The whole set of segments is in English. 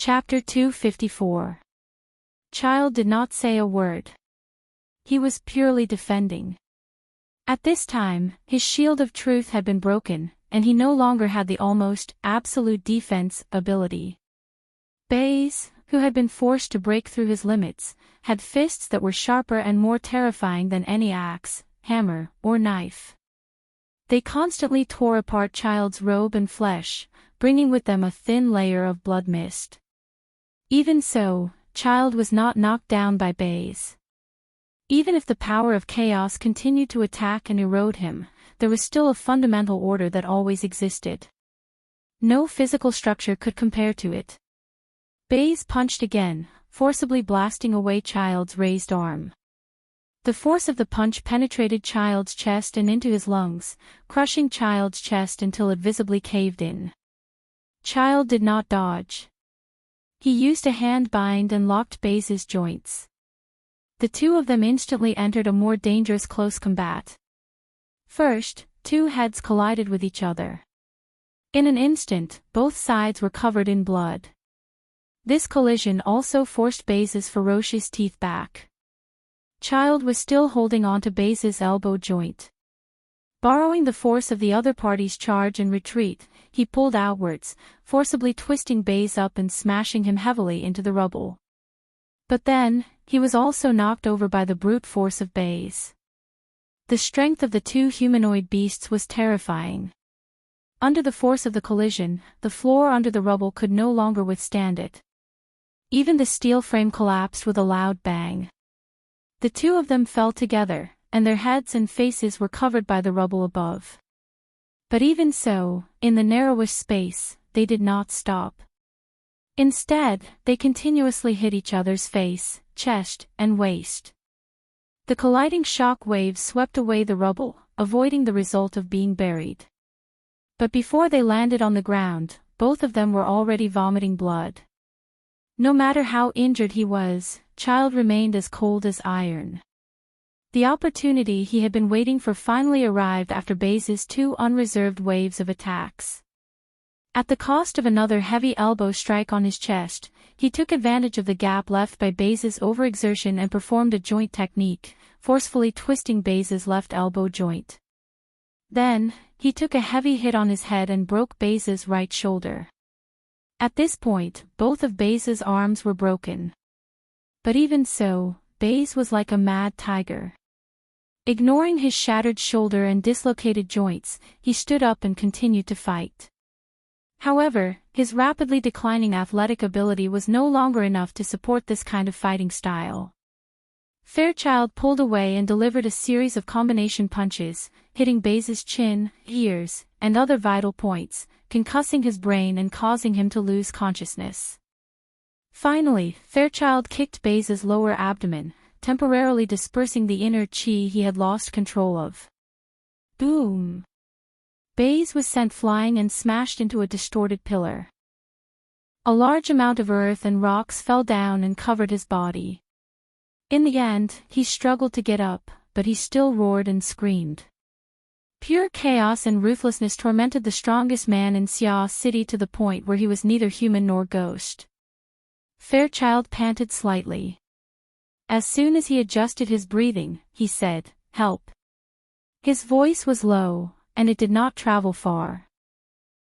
Chapter 254. Child did not say a word. He was purely defending. At this time, his shield of truth had been broken, and he no longer had the almost absolute defense ability. Baze, who had been forced to break through his limits, had fists that were sharper and more terrifying than any axe, hammer, or knife. They constantly tore apart Child's robe and flesh, bringing with them a thin layer of blood mist. Even so, Child was not knocked down by Baze. Even if the power of chaos continued to attack and erode him, there was still a fundamental order that always existed. No physical structure could compare to it. Baze punched again, forcibly blasting away Child's raised arm. The force of the punch penetrated Child's chest and into his lungs, crushing Child's chest until it visibly caved in. Child did not dodge. He used a hand bind and locked Baze's joints. The two of them instantly entered a more dangerous close combat. First, two heads collided with each other. In an instant, both sides were covered in blood. This collision also forced Baze's ferocious teeth back. Child was still holding onto Baze's elbow joint. Borrowing the force of the other party's charge and retreat, he pulled outwards, forcibly twisting Baze up and smashing him heavily into the rubble. But then, he was also knocked over by the brute force of Baze. The strength of the two humanoid beasts was terrifying. Under the force of the collision, the floor under the rubble could no longer withstand it. Even the steel frame collapsed with a loud bang. The two of them fell together, and their heads and faces were covered by the rubble above. But even so, in the narrowest space, they did not stop. Instead, they continuously hit each other's face, chest, and waist. The colliding shock waves swept away the rubble, avoiding the result of being buried. But before they landed on the ground, both of them were already vomiting blood. No matter how injured he was, Child remained as cold as iron. The opportunity he had been waiting for finally arrived after Baze's two unreserved waves of attacks. At the cost of another heavy elbow strike on his chest, he took advantage of the gap left by Baze's overexertion and performed a joint technique, forcefully twisting Baze's left elbow joint. Then, he took a heavy hit on his head and broke Baze's right shoulder. At this point, both of Baze's arms were broken. But even so, Baze was like a mad tiger. Ignoring his shattered shoulder and dislocated joints, he stood up and continued to fight. However, his rapidly declining athletic ability was no longer enough to support this kind of fighting style. Fairchild pulled away and delivered a series of combination punches, hitting Baze's chin, ears, and other vital points, concussing his brain and causing him to lose consciousness. Finally, Fairchild kicked Baze's lower abdomen, temporarily dispersing the inner chi he had lost control of. Boom! Baze was sent flying and smashed into a distorted pillar. A large amount of earth and rocks fell down and covered his body. In the end, he struggled to get up, but he still roared and screamed. Pure chaos and ruthlessness tormented the strongest man in Xia City to the point where he was neither human nor ghost. Fairchild panted slightly. As soon as he adjusted his breathing, he said, "Help." His voice was low, and it did not travel far.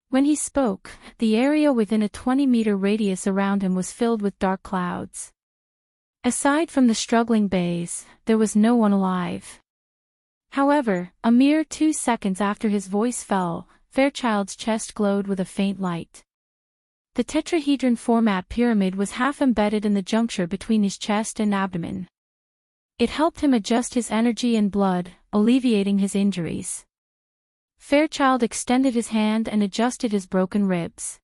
When he spoke, the area within a 20-meter radius around him was filled with dark clouds. Aside from the struggling Baze, there was no one alive. However, a mere 2 seconds after his voice fell, Fairchild's chest glowed with a faint light. The tetrahedron format pyramid was half embedded in the juncture between his chest and abdomen. It helped him adjust his energy and blood, alleviating his injuries. Fairchild extended his hand and adjusted his broken ribs.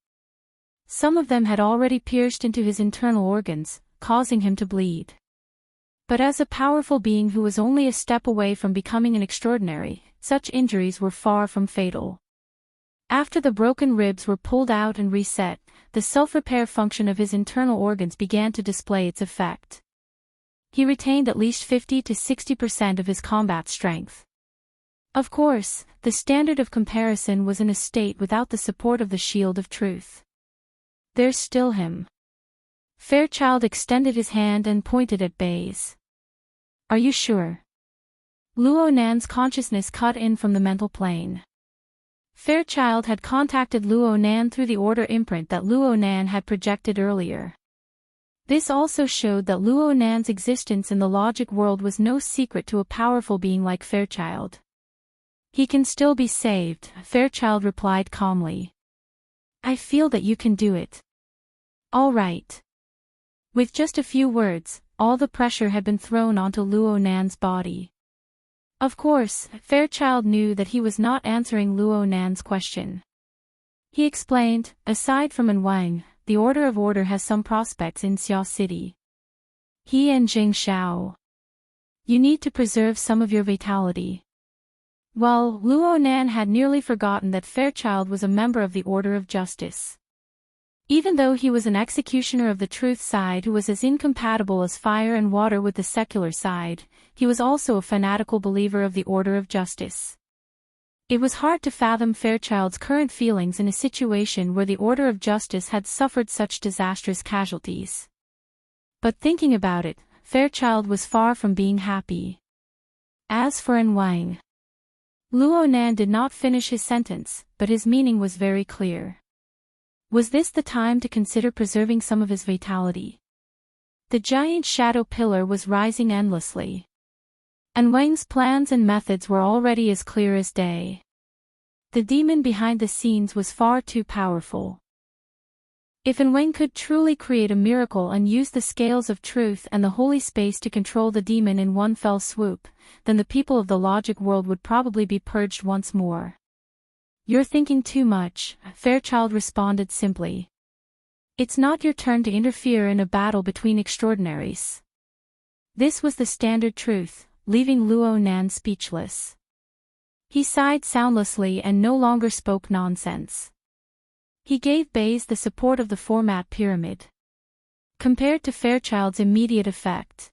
Some of them had already pierced into his internal organs, causing him to bleed. But as a powerful being who was only a step away from becoming an extraordinary, such injuries were far from fatal. After the broken ribs were pulled out and reset, the self-repair function of his internal organs began to display its effect. He retained at least 50 to 60% of his combat strength. Of course, the standard of comparison was in a state without the support of the shield of truth. There's still him. Fairchild extended his hand and pointed at Baze. Are you sure? Luo Nan's consciousness cut in from the mental plane. Fairchild had contacted Luo Nan through the order imprint that Luo Nan had projected earlier. This also showed that Luo Nan's existence in the logic world was no secret to a powerful being like Fairchild. He can still be saved, Fairchild replied calmly. I feel that you can do it. All right. With just a few words, all the pressure had been thrown onto Luo Nan's body. Of course, Fairchild knew that he was not answering Luo Nan's question. He explained, aside from Enwang, the Order of Order has some prospects in Xia City. He and Jing Xiao. You need to preserve some of your vitality. Well, Luo Nan had nearly forgotten that Fairchild was a member of the Order of Justice. Even though he was an executioner of the truth side who was as incompatible as fire and water with the secular side, he was also a fanatical believer of the Order of Justice. It was hard to fathom Fairchild's current feelings in a situation where the Order of Justice had suffered such disastrous casualties. But thinking about it, Fairchild was far from being happy. As for Enwang, Luo Nan did not finish his sentence, but his meaning was very clear. Was this the time to consider preserving some of his vitality? The giant shadow pillar was rising endlessly. And Wang's plans and methods were already as clear as day. The demon behind the scenes was far too powerful. If Wang could truly create a miracle and use the scales of truth and the holy space to control the demon in one fell swoop, then the people of the logic world would probably be purged once more. You're thinking too much, Fairchild responded simply. It's not your turn to interfere in a battle between extraordinaries. This was the standard truth, leaving Luo Nan speechless. He sighed soundlessly and no longer spoke nonsense. He gave Baze the support of the format pyramid. Compared to Fairchild's immediate effect,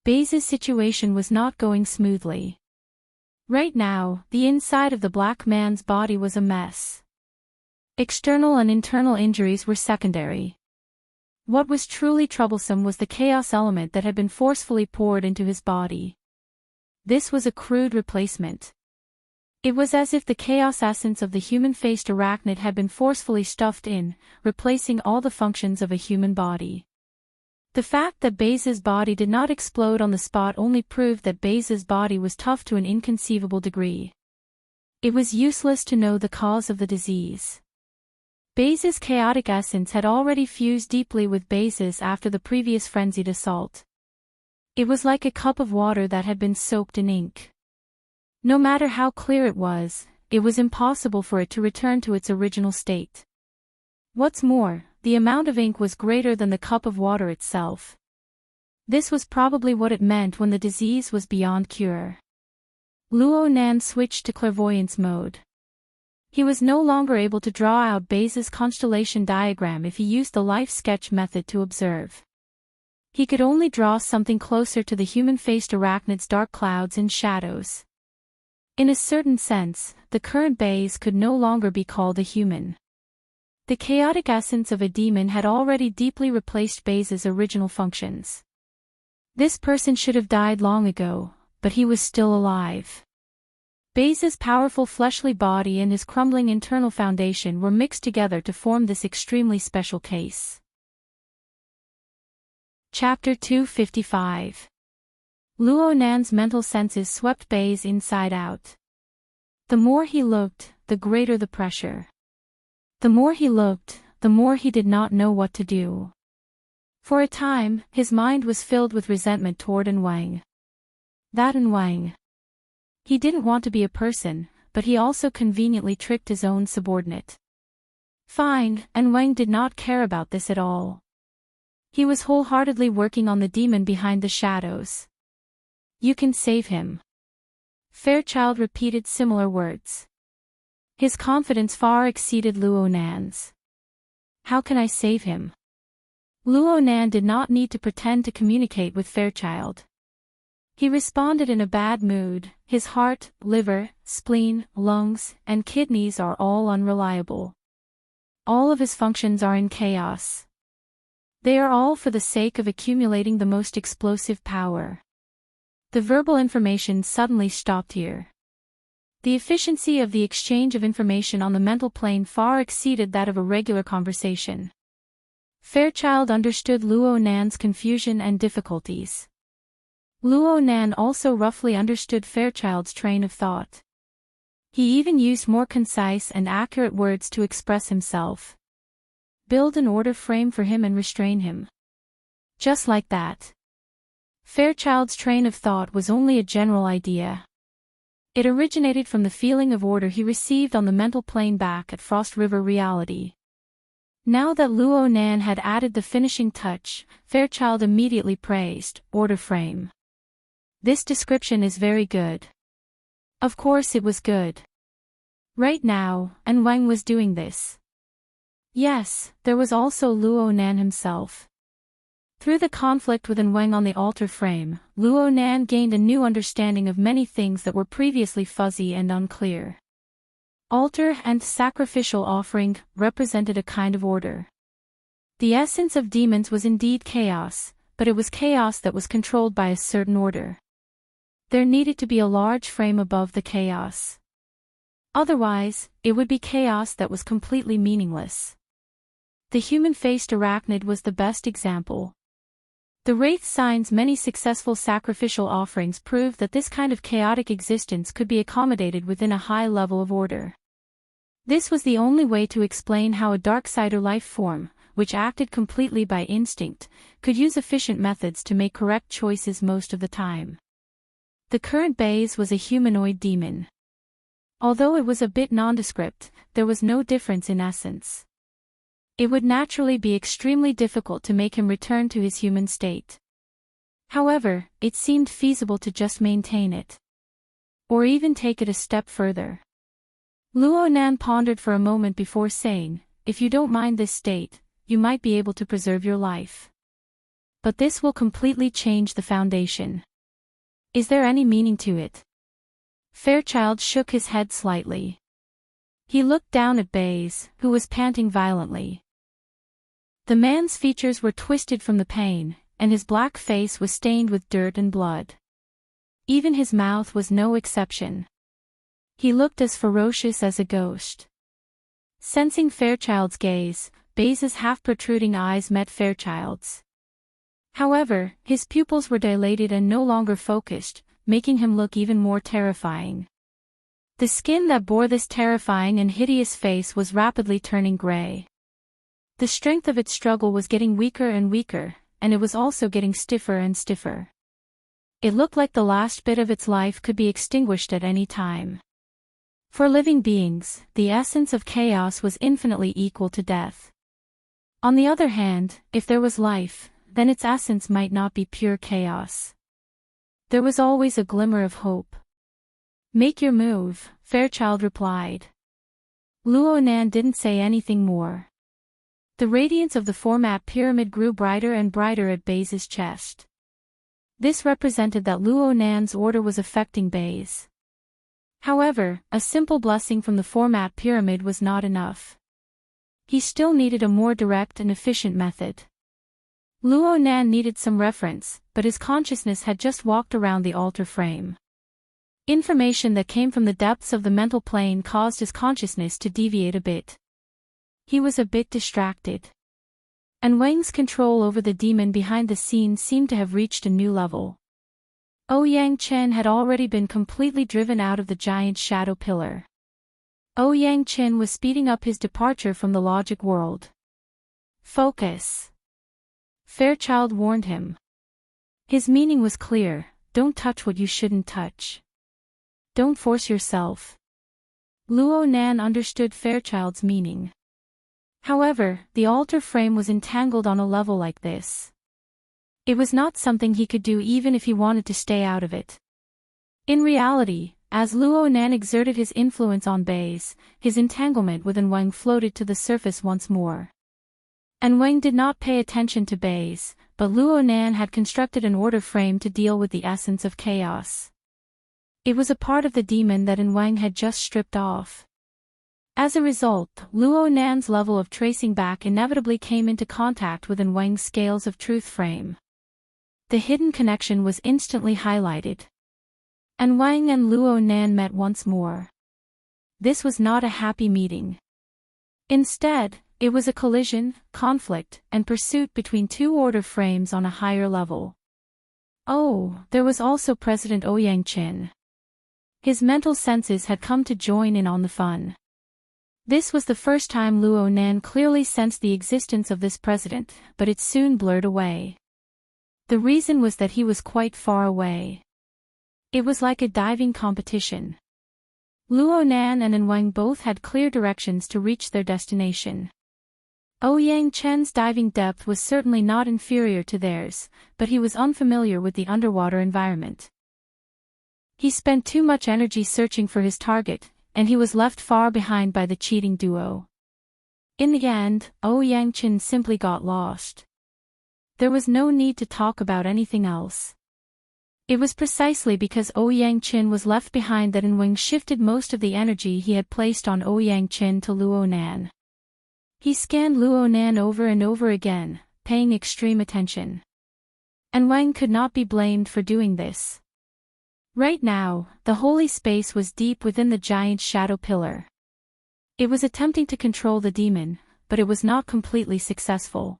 Baze's situation was not going smoothly. Right now, the inside of the black man's body was a mess. External and internal injuries were secondary. What was truly troublesome was the chaos element that had been forcefully poured into his body. This was a crude replacement. It was as if the chaos essence of the human-faced arachnid had been forcefully stuffed in, replacing all the functions of a human body. The fact that Baze's body did not explode on the spot only proved that Baze's body was tough to an inconceivable degree. It was useless to know the cause of the disease. Baze's chaotic essence had already fused deeply with Baze's after the previous frenzied assault. It was like a cup of water that had been soaked in ink. No matter how clear it was impossible for it to return to its original state. What's more, the amount of ink was greater than the cup of water itself. This was probably what it meant when the disease was beyond cure. Luo Nan switched to clairvoyance mode. He was no longer able to draw out Baze's constellation diagram if he used the life sketch method to observe. He could only draw something closer to the human-faced arachnid's dark clouds and shadows. In a certain sense, the current Baze could no longer be called a human. The chaotic essence of a demon had already deeply replaced Baze's original functions. This person should have died long ago, but he was still alive. Baze's powerful fleshly body and his crumbling internal foundation were mixed together to form this extremely special case. Chapter 255. Luo Nan's mental senses swept Baze inside out. The more he looked, the greater the pressure. The more he looked, the more he did not know what to do. For a time, his mind was filled with resentment toward Enwang. That Enwang. He didn't want to be a person, but he also conveniently tricked his own subordinate. Fine, Enwang did not care about this at all. He was wholeheartedly working on the demon behind the shadows. You can save him. Fairchild repeated similar words. His confidence far exceeded Luo Nan's. How can I save him? Luo Nan did not need to pretend to communicate with Fairchild. He responded in a bad mood. His heart, liver, spleen, lungs, and kidneys are all unreliable. All of his functions are in chaos. They are all for the sake of accumulating the most explosive power. The verbal information suddenly stopped here. The efficiency of the exchange of information on the mental plane far exceeded that of a regular conversation. Fairchild understood Luo Nan's confusion and difficulties. Luo Nan also roughly understood Fairchild's train of thought. He even used more concise and accurate words to express himself. Build an order frame for him and restrain him. Just like that. Fairchild's train of thought was only a general idea. It originated from the feeling of order he received on the mental plane back at Frost River Reality. Now that Luo Nan had added the finishing touch, Fairchild immediately praised, order frame. This description is very good. Of course it was good. Right now, and Wang was doing this. Yes, there was also Luo Nan himself. Through the conflict with Wang on the altar frame, Luo Nan gained a new understanding of many things that were previously fuzzy and unclear. Altar and sacrificial offering represented a kind of order. The essence of demons was indeed chaos, but it was chaos that was controlled by a certain order. There needed to be a large frame above the chaos. Otherwise, it would be chaos that was completely meaningless. The human-faced arachnid was the best example. The Wraith Sign's many successful sacrificial offerings proved that this kind of chaotic existence could be accommodated within a high level of order. This was the only way to explain how a Darksider life form, which acted completely by instinct, could use efficient methods to make correct choices most of the time. The current base was a humanoid demon. Although it was a bit nondescript, there was no difference in essence. It would naturally be extremely difficult to make him return to his human state. However, it seemed feasible to just maintain it. Or even take it a step further. Luo Nan pondered for a moment before saying, if you don't mind this state, you might be able to preserve your life. But this will completely change the foundation. Is there any meaning to it? Fairchild shook his head slightly. He looked down at Baze, who was panting violently. The man's features were twisted from the pain, and his black face was stained with dirt and blood. Even his mouth was no exception. He looked as ferocious as a ghost. Sensing Fairchild's gaze, Baze's half-protruding eyes met Fairchild's. However, his pupils were dilated and no longer focused, making him look even more terrifying. The skin that bore this terrifying and hideous face was rapidly turning gray. The strength of its struggle was getting weaker and weaker, and it was also getting stiffer and stiffer. It looked like the last bit of its life could be extinguished at any time. For living beings, the essence of chaos was infinitely equal to death. On the other hand, if there was life, then its essence might not be pure chaos. There was always a glimmer of hope. Make your move, Fairchild replied. Luo Nan didn't say anything more. The radiance of the format pyramid grew brighter and brighter at Baze's chest. This represented that Luo Nan's order was affecting Baze. However, a simple blessing from the format pyramid was not enough. He still needed a more direct and efficient method. Luo Nan needed some reference, but his consciousness had just walked around the altar frame. Information that came from the depths of the mental plane caused his consciousness to deviate a bit. He was a bit distracted. And Wang's control over the demon behind the scenes seemed to have reached a new level. Ouyang Chen had already been completely driven out of the giant shadow pillar. Ouyang Chen was speeding up his departure from the logic world. Focus. Fairchild warned him. His meaning was clear, don't touch what you shouldn't touch. Don't force yourself. Luo Nan understood Fairchild's meaning. However, the altar frame was entangled on a level like this. It was not something he could do even if he wanted to stay out of it. In reality, as Luo Nan exerted his influence on Baze, his entanglement with Wang floated to the surface once more. Wang did not pay attention to Baze, but Luo Nan had constructed an order frame to deal with the essence of chaos. It was a part of the demon that Wang had just stripped off. As a result, Luo Nan's level of tracing back inevitably came into contact with Wang's scales of truth frame. The hidden connection was instantly highlighted. And Wang and Luo Nan met once more. This was not a happy meeting. Instead, it was a collision, conflict, and pursuit between two order frames on a higher level. Oh, there was also President Ouyang Qin. His mental senses had come to join in on the fun. This was the first time Luo Nan clearly sensed the existence of this president, but it soon blurred away. The reason was that he was quite far away. It was like a diving competition. Luo Nan and Wang both had clear directions to reach their destination. Ouyang Chen's diving depth was certainly not inferior to theirs, but he was unfamiliar with the underwater environment. He spent too much energy searching for his target, and he was left far behind by the cheating duo. In the end, Ouyang Chen simply got lost. There was no need to talk about anything else. It was precisely because Ouyang Chen was left behind that Wang shifted most of the energy he had placed on Ouyang Chen to Luo Nan. He scanned Luo Nan over and over again, paying extreme attention. And Wang could not be blamed for doing this. Right now, the holy space was deep within the giant shadow pillar. It was attempting to control the demon, but it was not completely successful.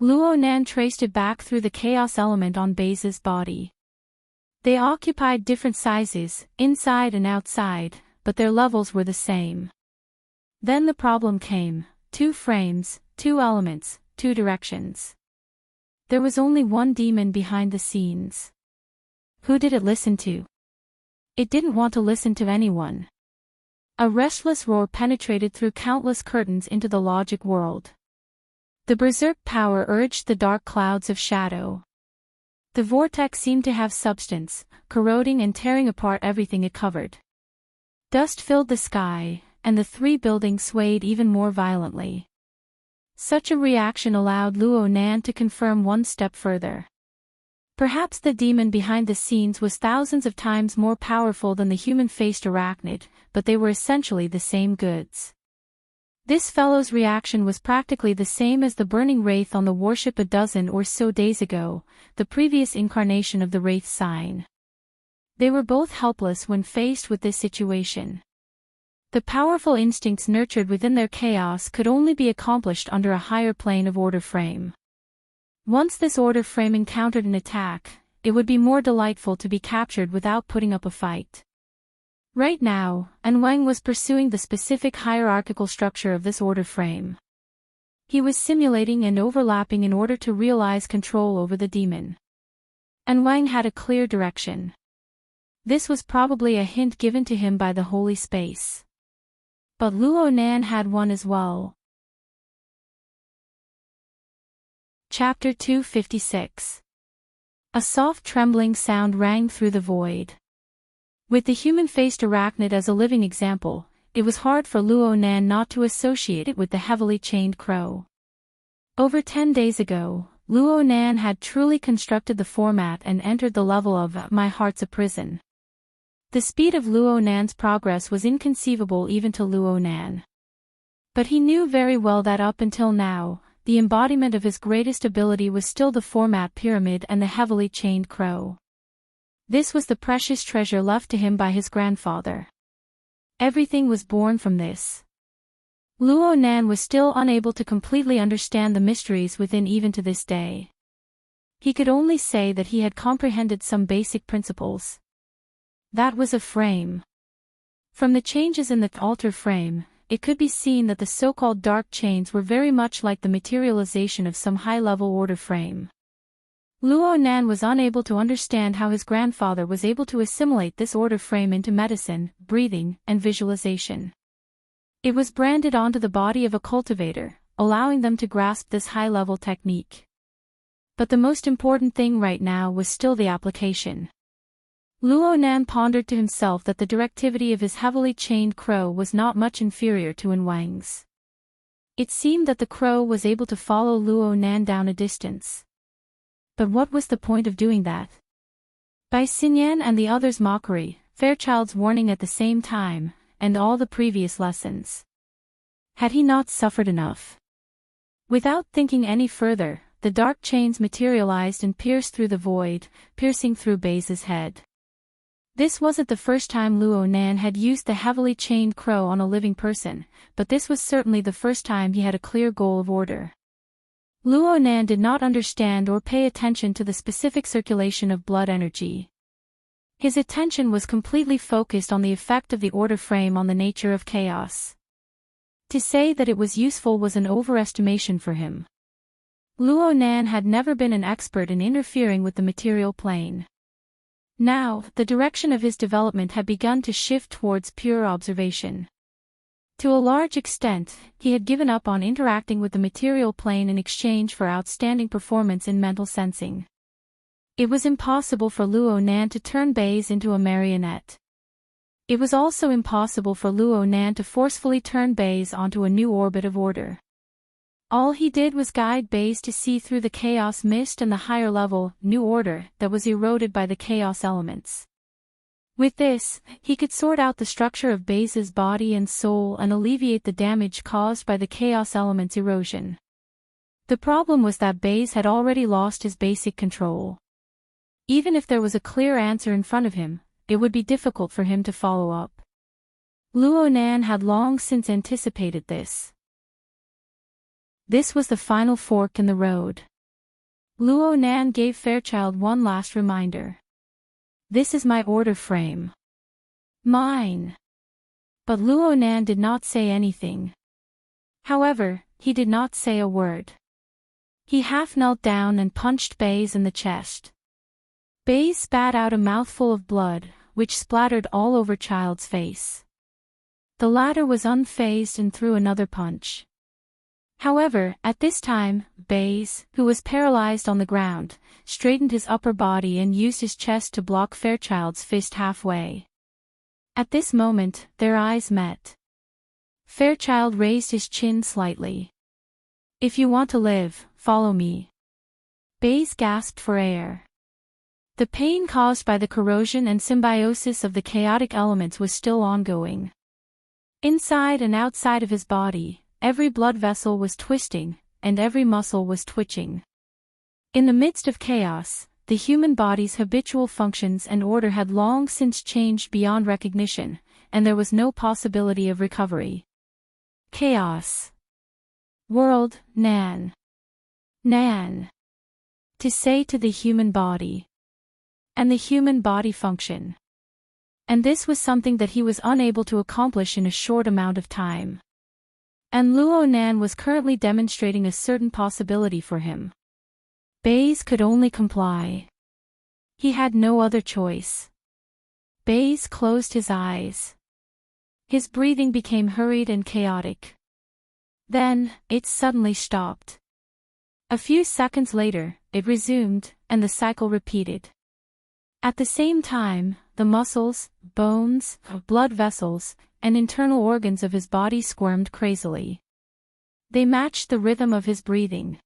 Luo Nan traced it back through the chaos element on Bei's body. They occupied different sizes, inside and outside, but their levels were the same. Then the problem came: 2 frames, 2 elements, 2 directions. There was only one demon behind the scenes. Who did it listen to? It didn't want to listen to anyone. A restless roar penetrated through countless curtains into the logic world. The berserk power urged the dark clouds of shadow. The vortex seemed to have substance, corroding and tearing apart everything it covered. Dust filled the sky, and the 3 buildings swayed even more violently. Such a reaction allowed Luo Nan to confirm one step further. Perhaps the demon behind the scenes was thousands of times more powerful than the human-faced arachnid, but they were essentially the same goods. This fellow's reaction was practically the same as the burning wraith on the warship a dozen or so days ago, the previous incarnation of the wraith sign. They were both helpless when faced with this situation. The powerful instincts nurtured within their chaos could only be accomplished under a higher plane of order frame. Once this order frame encountered an attack, it would be more delightful to be captured without putting up a fight. Right now, Wang was pursuing the specific hierarchical structure of this order frame. He was simulating and overlapping in order to realize control over the demon. Wang had a clear direction. This was probably a hint given to him by the holy space. But Luo Nan had one as well. Chapter 256. A soft trembling sound rang through the void. With the human-faced arachnid as a living example, it was hard for Luo Nan not to associate it with the heavily chained crow. Over 10 days ago, Luo Nan had truly constructed the format and entered the level of "My Heart's a Prison." The speed of Luo Nan's progress was inconceivable even to Luo Nan. But he knew very well that up until now, the embodiment of his greatest ability was still the format pyramid and the heavily chained crow. This was the precious treasure left to him by his grandfather. Everything was born from this. Luo Nan was still unable to completely understand the mysteries within even to this day. He could only say that he had comprehended some basic principles. That was a frame. From the changes in the altar frame, it could be seen that the so-called dark chains were very much like the materialization of some high-level order frame. Luo Nan was unable to understand how his grandfather was able to assimilate this order frame into medicine, breathing, and visualization. It was branded onto the body of a cultivator, allowing them to grasp this high-level technique. But the most important thing right now was still the application. Luo Nan pondered to himself that the directivity of his heavily chained crow was not much inferior to Wang's. It seemed that the crow was able to follow Luo Nan down a distance. But what was the point of doing that? By Xinyan and the others' mockery, Fairchild's warning at the same time, and all the previous lessons. Had he not suffered enough? Without thinking any further, the dark chains materialized and pierced through the void, piercing through Baze's head. This wasn't the first time Luo Nan had used the heavily chained crow on a living person, but this was certainly the first time he had a clear goal of order. Luo Nan did not understand or pay attention to the specific circulation of blood energy. His attention was completely focused on the effect of the order frame on the nature of chaos. To say that it was useful was an overestimation for him. Luo Nan had never been an expert in interfering with the material plane. Now, the direction of his development had begun to shift towards pure observation. To a large extent, he had given up on interacting with the material plane in exchange for outstanding performance in mental sensing. It was impossible for Luo Nan to turn Baze into a marionette. It was also impossible for Luo Nan to forcefully turn Baze onto a new orbit of order. All he did was guide Baze to see through the chaos mist and the higher level, new order, that was eroded by the chaos elements. With this, he could sort out the structure of Baze's body and soul and alleviate the damage caused by the chaos element's erosion. The problem was that Baze had already lost his basic control. Even if there was a clear answer in front of him, it would be difficult for him to follow up. Luo Nan had long since anticipated this. This was the final fork in the road. Luo Nan gave Fairchild one last reminder. This is my order frame. Mine. But Luo Nan did not say anything. However, he did not say a word. He half knelt down and punched Baze in the chest. Baze spat out a mouthful of blood, which splattered all over Child's face. The latter was unfazed and threw another punch. However, at this time, Baze, who was paralyzed on the ground, straightened his upper body and used his chest to block Fairchild's fist halfway. At this moment, their eyes met. Fairchild raised his chin slightly. If you want to live, follow me. Baze gasped for air. The pain caused by the corrosion and symbiosis of the chaotic elements was still ongoing. Inside and outside of his body, every blood vessel was twisting, and every muscle was twitching. In the midst of chaos, the human body's habitual functions and order had long since changed beyond recognition, and there was no possibility of recovery. Chaos. World, Nan. Nan. To say to the human body. And the human body function. And this was something that he was unable to accomplish in a short amount of time. And Luo Nan was currently demonstrating a certain possibility for him. Baze could only comply. He had no other choice. Baze closed his eyes. His breathing became hurried and chaotic. Then, it suddenly stopped. A few seconds later, it resumed, and the cycle repeated. At the same time, the muscles, bones, blood vessels, and internal organs of his body squirmed crazily. They matched the rhythm of his breathing.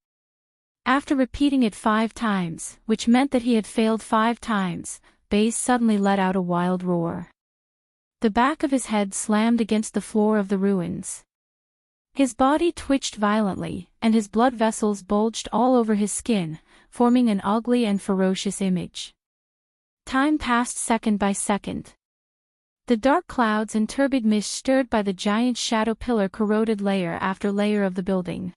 After repeating it 5 times, which meant that he had failed 5 times, Baze suddenly let out a wild roar. The back of his head slammed against the floor of the ruins. His body twitched violently, and his blood vessels bulged all over his skin, forming an ugly and ferocious image. Time passed second by second. The dark clouds and turbid mist stirred by the giant shadow pillar corroded layer after layer of the building.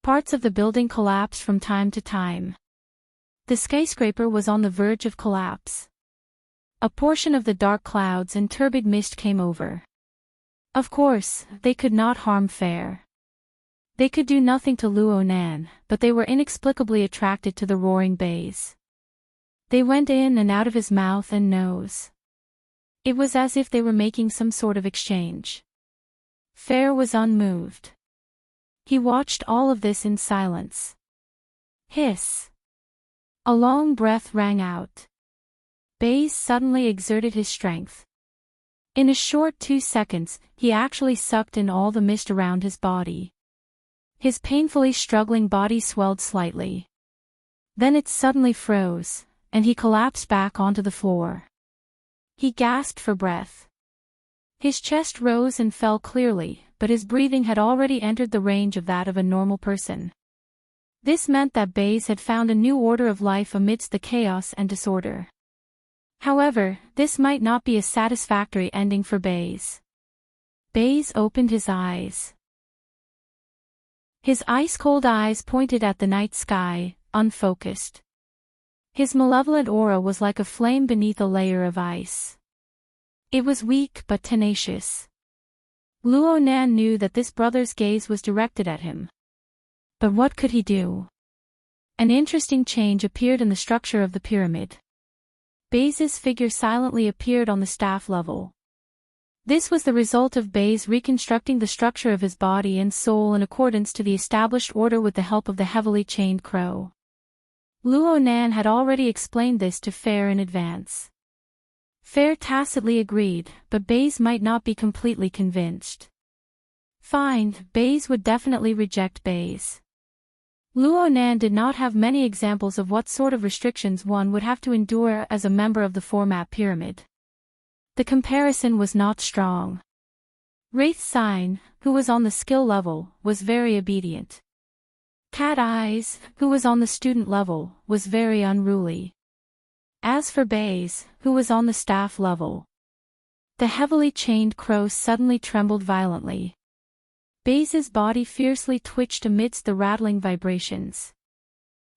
Parts of the building collapsed from time to time. The skyscraper was on the verge of collapse. A portion of the dark clouds and turbid mist came over. Of course, they could not harm Fair. They could do nothing to Luo Nan, but they were inexplicably attracted to the roaring Baze. They went in and out of his mouth and nose. It was as if they were making some sort of exchange. Fair was unmoved. He watched all of this in silence. Hiss. A long breath rang out. Baze suddenly exerted his strength. In a short 2 seconds, he actually sucked in all the mist around his body. His painfully struggling body swelled slightly. Then it suddenly froze, and he collapsed back onto the floor. He gasped for breath. His chest rose and fell clearly, but his breathing had already entered the range of that of a normal person. This meant that Baze had found a new order of life amidst the chaos and disorder. However, this might not be a satisfactory ending for Baze. Baze opened his eyes. His ice-cold eyes pointed at the night sky, unfocused. His malevolent aura was like a flame beneath a layer of ice. It was weak but tenacious. Luo Nan knew that this brother's gaze was directed at him. But what could he do? An interesting change appeared in the structure of the pyramid. Baze's figure silently appeared on the staff level. This was the result of Baze reconstructing the structure of his body and soul in accordance to the established order with the help of the heavily chained crow. Luo Nan had already explained this to Fair in advance. Fair tacitly agreed, but Baze might not be completely convinced. Fine, Baze would definitely reject Baze. Luo Nan did not have many examples of what sort of restrictions one would have to endure as a member of the format pyramid. The comparison was not strong. Wraith Sign, who was on the skill level, was very obedient. Cat Eyes, who was on the student level, was very unruly. As for Baze, who was on the staff level, the heavily chained crow suddenly trembled violently. Baze's body fiercely twitched amidst the rattling vibrations.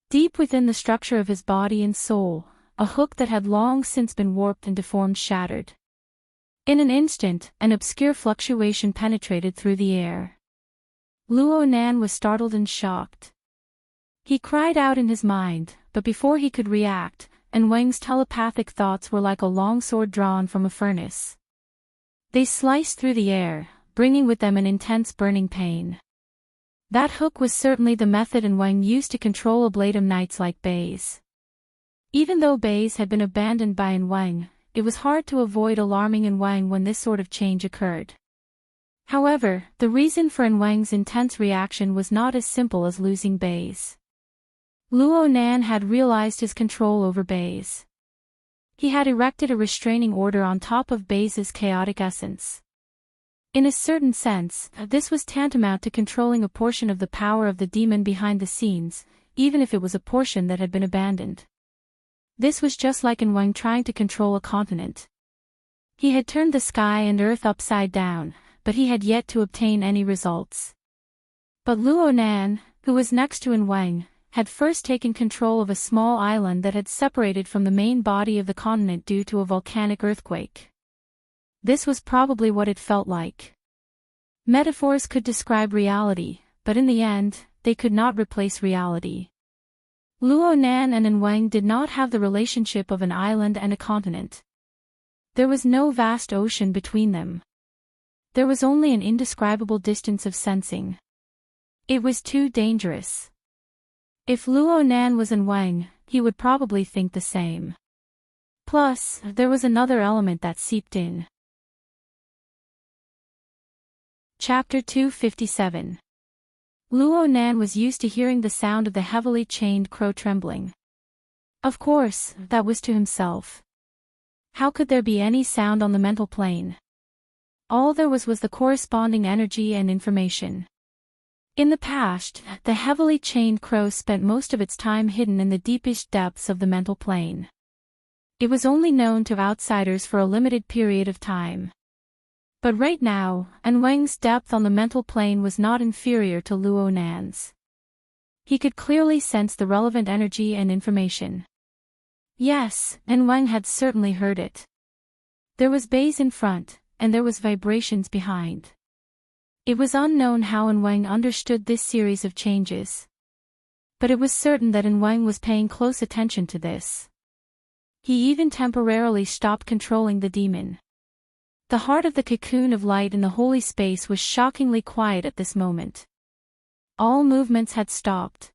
Deep within the structure of his body and soul, a hook that had long since been warped and deformed shattered. In an instant, an obscure fluctuation penetrated through the air. Luo Nan was startled and shocked. He cried out in his mind, but before he could react, Wang's telepathic thoughts were like a long sword drawn from a furnace. They sliced through the air, bringing with them an intense burning pain. That hook was certainly the method Wang used to control ablatum knights like Baze. Even though Baze had been abandoned by Wang, it was hard to avoid alarming Wang when this sort of change occurred. However, the reason for Wang's intense reaction was not as simple as losing Baze. Luo Nan had realized his control over Baze. He had erected a restraining order on top of Baze's chaotic essence. In a certain sense, this was tantamount to controlling a portion of the power of the demon behind the scenes, even if it was a portion that had been abandoned. This was just like Wang trying to control a continent. He had turned the sky and earth upside down, but he had yet to obtain any results. But Luo Nan, who was next to Wang, had first taken control of a small island that had separated from the main body of the continent due to a volcanic earthquake. This was probably what it felt like. Metaphors could describe reality, but in the end, they could not replace reality. Luo Nan and Wang did not have the relationship of an island and a continent. There was no vast ocean between them. There was only an indescribable distance of sensing. It was too dangerous. If Luo Nan was Wang, he would probably think the same. Plus, there was another element that seeped in. Chapter 257. Luo Nan was used to hearing the sound of the heavily chained crow trembling. Of course, that was to himself. How could there be any sound on the mental plane? All there was the corresponding energy and information. In the past, the heavily chained crow spent most of its time hidden in the deepest depths of the mental plane. It was only known to outsiders for a limited period of time. But right now, Wang's depth on the mental plane was not inferior to Luo Nan's. He could clearly sense the relevant energy and information. Yes, Wang had certainly heard it. There was Baze in front, and there was vibrations behind. It was unknown how Wang understood this series of changes. But it was certain that Wang was paying close attention to this. He even temporarily stopped controlling the demon. The heart of the cocoon of light in the holy space was shockingly quiet at this moment. All movements had stopped.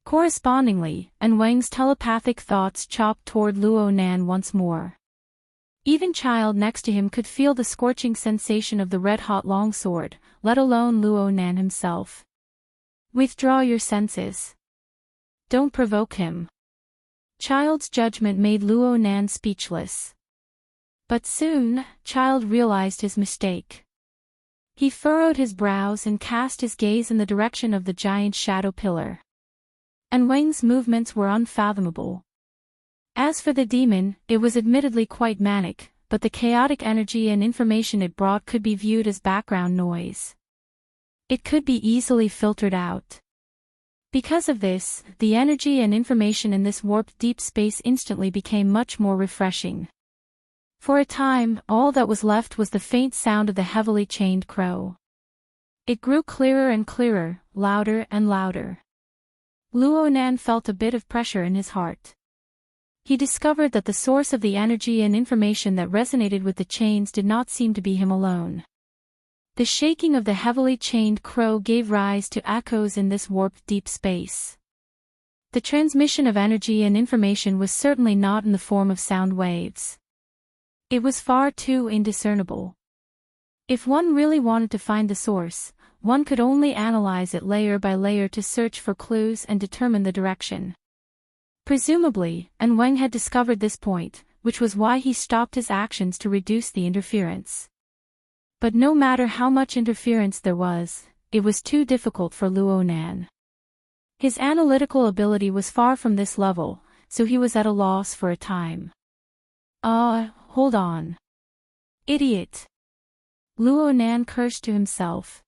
Correspondingly, Wang's telepathic thoughts chopped toward Luo Nan once more. Even Child next to him could feel the scorching sensation of the red-hot longsword, let alone Luo Nan himself. Withdraw your senses. Don't provoke him. Child's judgment made Luo Nan speechless. But soon, Child realized his mistake. He furrowed his brows and cast his gaze in the direction of the giant shadow pillar. And Wang's movements were unfathomable. As for the demon, it was admittedly quite manic, but the chaotic energy and information it brought could be viewed as background noise. It could be easily filtered out. Because of this, the energy and information in this warped deep space instantly became much more refreshing. For a time, all that was left was the faint sound of the heavily chained crow. It grew clearer and clearer, louder and louder. Luonan felt a bit of pressure in his heart. He discovered that the source of the energy and information that resonated with the chains did not seem to be him alone. The shaking of the heavily chained crow gave rise to echoes in this warped deep space. The transmission of energy and information was certainly not in the form of sound waves. It was far too indiscernible. If one really wanted to find the source, one could only analyze it layer by layer to search for clues and determine the direction. Presumably, Wang had discovered this point, which was why he stopped his actions to reduce the interference. But no matter how much interference there was, it was too difficult for Luonan. His analytical ability was far from this level, so he was at a loss for a time. Hold on. Idiot. Luonan cursed to himself.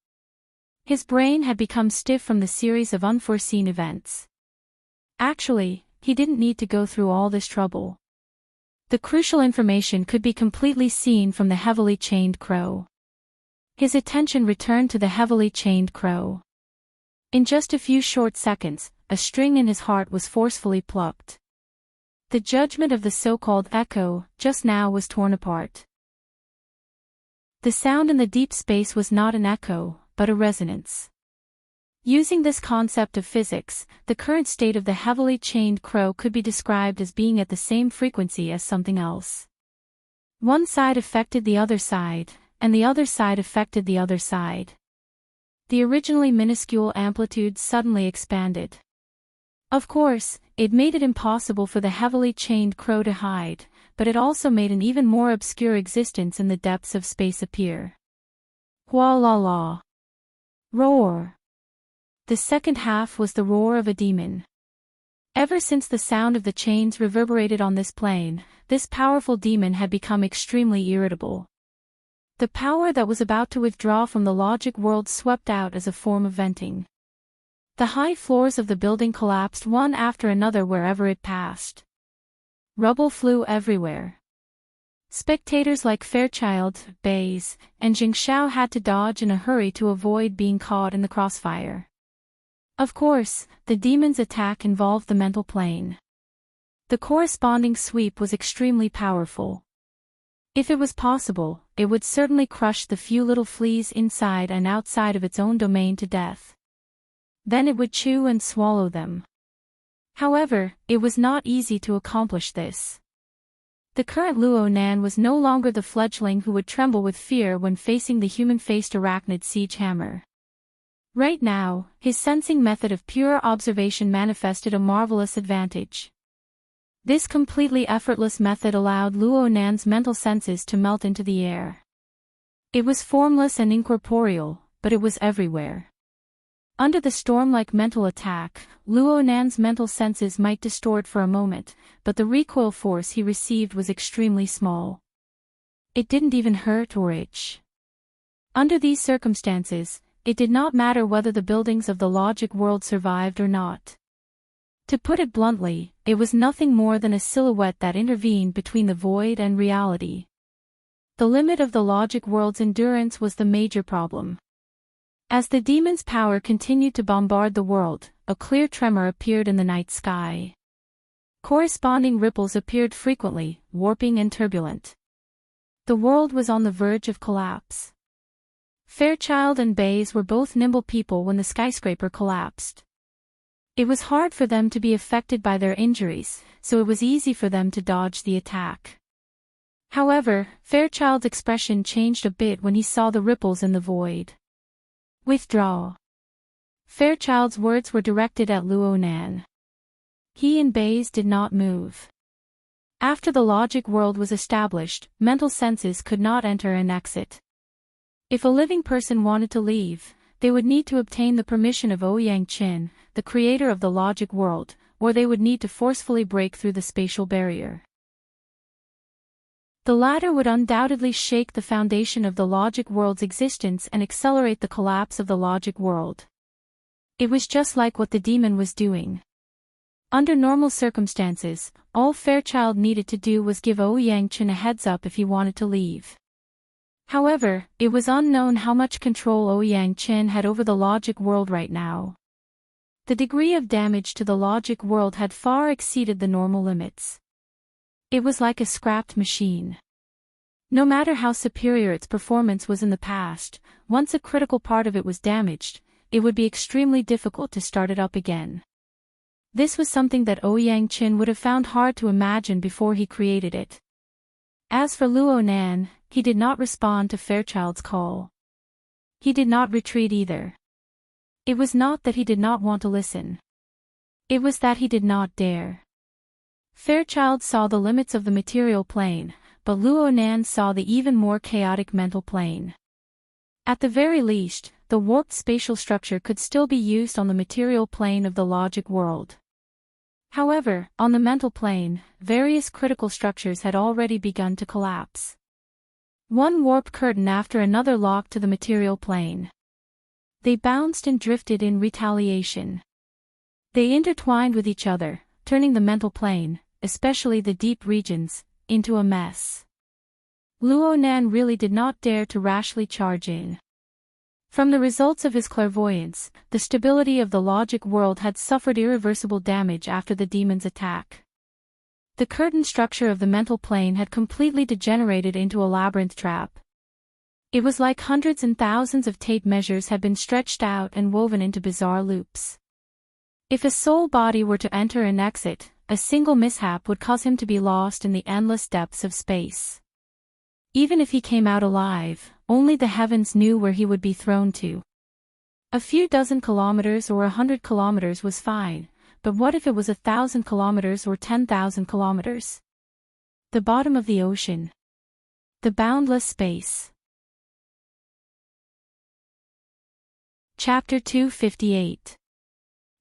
His brain had become stiff from the series of unforeseen events. Actually, he didn't need to go through all this trouble. The crucial information could be completely seen from the heavily chained crow. His attention returned to the heavily chained crow. In just a few short seconds, a string in his heart was forcefully plucked. The judgment of the so-called echo, just now was torn apart. The sound in the deep space was not an echo, but a resonance. Using this concept of physics, the current state of the heavily chained crow could be described as being at the same frequency as something else. One side affected the other side, and the other side affected the other side. The originally minuscule amplitude suddenly expanded. Of course, it made it impossible for the heavily chained crow to hide, but it also made an even more obscure existence in the depths of space appear. Hua la la. Roar. The second half was the roar of a demon. Ever since the sound of the chains reverberated on this plane, this powerful demon had become extremely irritable. The power that was about to withdraw from the logic world swept out as a form of venting. The high floors of the building collapsed one after another wherever it passed. Rubble flew everywhere. Spectators like Fairchild, Bays, and Jingxiao had to dodge in a hurry to avoid being caught in the crossfire. Of course, the demon's attack involved the mental plane. The corresponding sweep was extremely powerful. If it was possible, it would certainly crush the few little fleas inside and outside of its own domain to death. Then it would chew and swallow them. However, it was not easy to accomplish this. The current Luonan was no longer the fledgling who would tremble with fear when facing the human-faced arachnid siege hammer. Right now, his sensing method of pure observation manifested a marvelous advantage. This completely effortless method allowed Luonan's mental senses to melt into the air. It was formless and incorporeal, but it was everywhere. Under the storm-like mental attack, Luonan's mental senses might distort for a moment, but the recoil force he received was extremely small. It didn't even hurt or itch. Under these circumstances, it did not matter whether the buildings of the logic world survived or not. To put it bluntly, it was nothing more than a silhouette that intervened between the void and reality. The limit of the logic world's endurance was the major problem. As the demon's power continued to bombard the world, a clear tremor appeared in the night sky. Corresponding ripples appeared frequently, warping and turbulent. The world was on the verge of collapse. Fairchild and Bays were both nimble people when the skyscraper collapsed. It was hard for them to be affected by their injuries, so it was easy for them to dodge the attack. However, Fairchild's expression changed a bit when he saw the ripples in the void. Withdraw. Fairchild's words were directed at Luonan. He and Bays did not move. After the logic world was established, mental senses could not enter and exit. If a living person wanted to leave, they would need to obtain the permission of Ouyang-Chin, the creator of the logic world, or they would need to forcefully break through the spatial barrier. The latter would undoubtedly shake the foundation of the logic world's existence and accelerate the collapse of the logic world. It was just like what the demon was doing. Under normal circumstances, all Fairchild needed to do was give Ouyang-Chin a heads-up if he wanted to leave. However, it was unknown how much control Ouyang-Chin had over the logic world right now. The degree of damage to the logic world had far exceeded the normal limits. It was like a scrapped machine. No matter how superior its performance was in the past, once a critical part of it was damaged, it would be extremely difficult to start it up again. This was something that Ouyang-Chin would have found hard to imagine before he created it. As for Luo Nan, he did not respond to Fairchild's call. He did not retreat either. It was not that he did not want to listen. It was that he did not dare. Fairchild saw the limits of the material plane, but Luo Nan saw the even more chaotic mental plane. At the very least, the warped spatial structure could still be used on the material plane of the logic world. However, on the mental plane, various critical structures had already begun to collapse. One warped curtain after another locked to the material plane. They bounced and drifted in retaliation. They intertwined with each other, turning the mental plane, especially the deep regions, into a mess. Luo Nan really did not dare to rashly charge in. From the results of his clairvoyance, the stability of the logic world had suffered irreversible damage after the demon's attack. The curtain structure of the mental plane had completely degenerated into a labyrinth trap. It was like hundreds and thousands of tape measures had been stretched out and woven into bizarre loops. If a soul body were to enter and exit, a single mishap would cause him to be lost in the endless depths of space. Even if he came out alive, only the heavens knew where he would be thrown to. A few dozen kilometers or 100 kilometers was fine, but what if it was 1,000 kilometers or 10,000 kilometers? The bottom of the ocean. The boundless space. Chapter 258.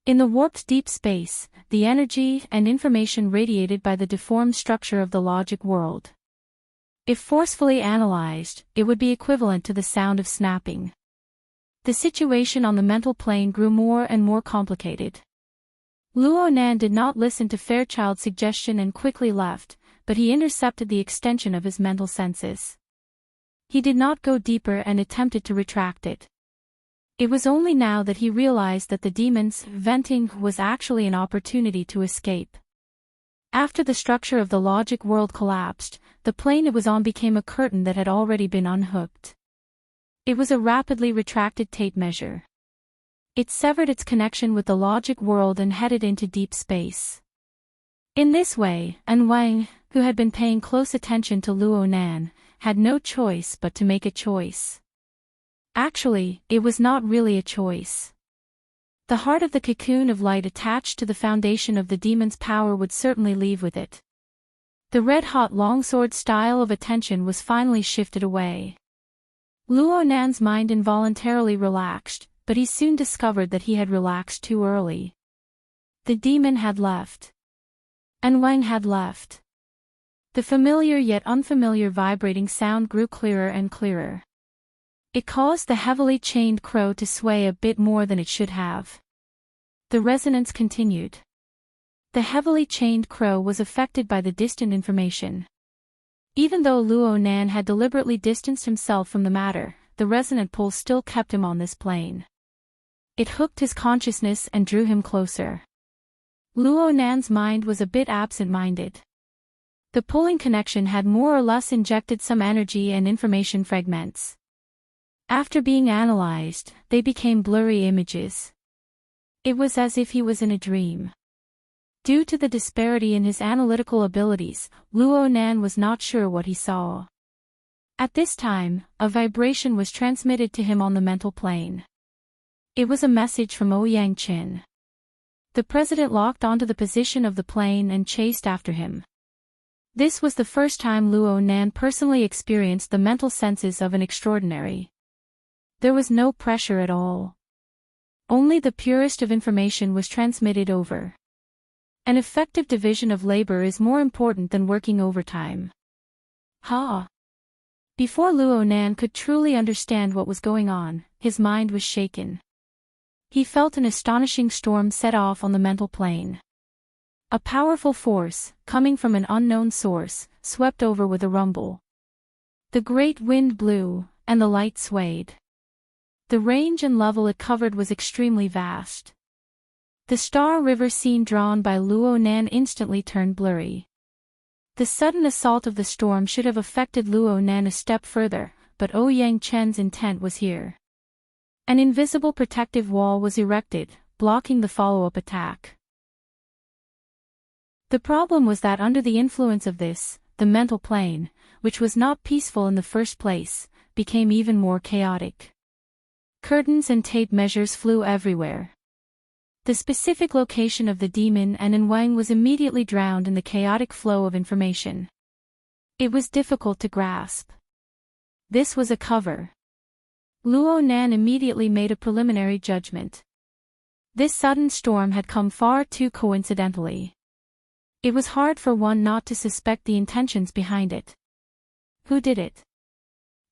In the warped deep space, the energy and information radiated by the deformed structure of the logic world. If forcefully analyzed, it would be equivalent to the sound of snapping. The situation on the mental plane grew more and more complicated. Luo Nan did not listen to Fairchild's suggestion and quickly left, but he intercepted the extension of his mental senses. He did not go deeper and attempted to retract it. It was only now that he realized that the demon's venting was actually an opportunity to escape. After the structure of the logic world collapsed, the plane it was on became a curtain that had already been unhooked. It was a rapidly retracted tape measure. It severed its connection with the logic world and headed into deep space. In this way, An Wang, who had been paying close attention to Luo Nan, had no choice but to make a choice. Actually, it was not really a choice. The heart of the cocoon of light attached to the foundation of the demon's power would certainly leave with it. The red-hot longsword style of attention was finally shifted away. Luo Nan's mind involuntarily relaxed, but he soon discovered that he had relaxed too early. The demon had left. An Wang had left. The familiar yet unfamiliar vibrating sound grew clearer and clearer. It caused the heavily chained crow to sway a bit more than it should have. The resonance continued. The heavily chained crow was affected by the distant information. Even though Luo Nan had deliberately distanced himself from the matter, the resonant pull still kept him on this plane. It hooked his consciousness and drew him closer. Luo Nan's mind was a bit absent-minded. The pulling connection had more or less injected some energy and information fragments. After being analyzed, they became blurry images. It was as if he was in a dream. Due to the disparity in his analytical abilities, Luo Nan was not sure what he saw. At this time, a vibration was transmitted to him on the mental plane. It was a message from Ouyang-Chin. The president locked onto the position of the plane and chased after him. This was the first time Luo Nan personally experienced the mental senses of an extraordinary. There was no pressure at all. Only the purest of information was transmitted over. An effective division of labor is more important than working overtime. Ha! Before Luo Nan could truly understand what was going on, his mind was shaken. He felt an astonishing storm set off on the mental plane. A powerful force, coming from an unknown source, swept over with a rumble. The great wind blew, and the light swayed. The range and level it covered was extremely vast. The star river scene drawn by Luo Nan instantly turned blurry. The sudden assault of the storm should have affected Luo Nan a step further, but Ouyang Chen's intent was here. An invisible protective wall was erected, blocking the follow-up attack. The problem was that under the influence of this, the mental plane, which was not peaceful in the first place, became even more chaotic. Curtains and tape measures flew everywhere. The specific location of the demon and Enwang was immediately drowned in the chaotic flow of information. It was difficult to grasp. This was a cover. Luo Nan immediately made a preliminary judgment. This sudden storm had come far too coincidentally. It was hard for one not to suspect the intentions behind it. Who did it?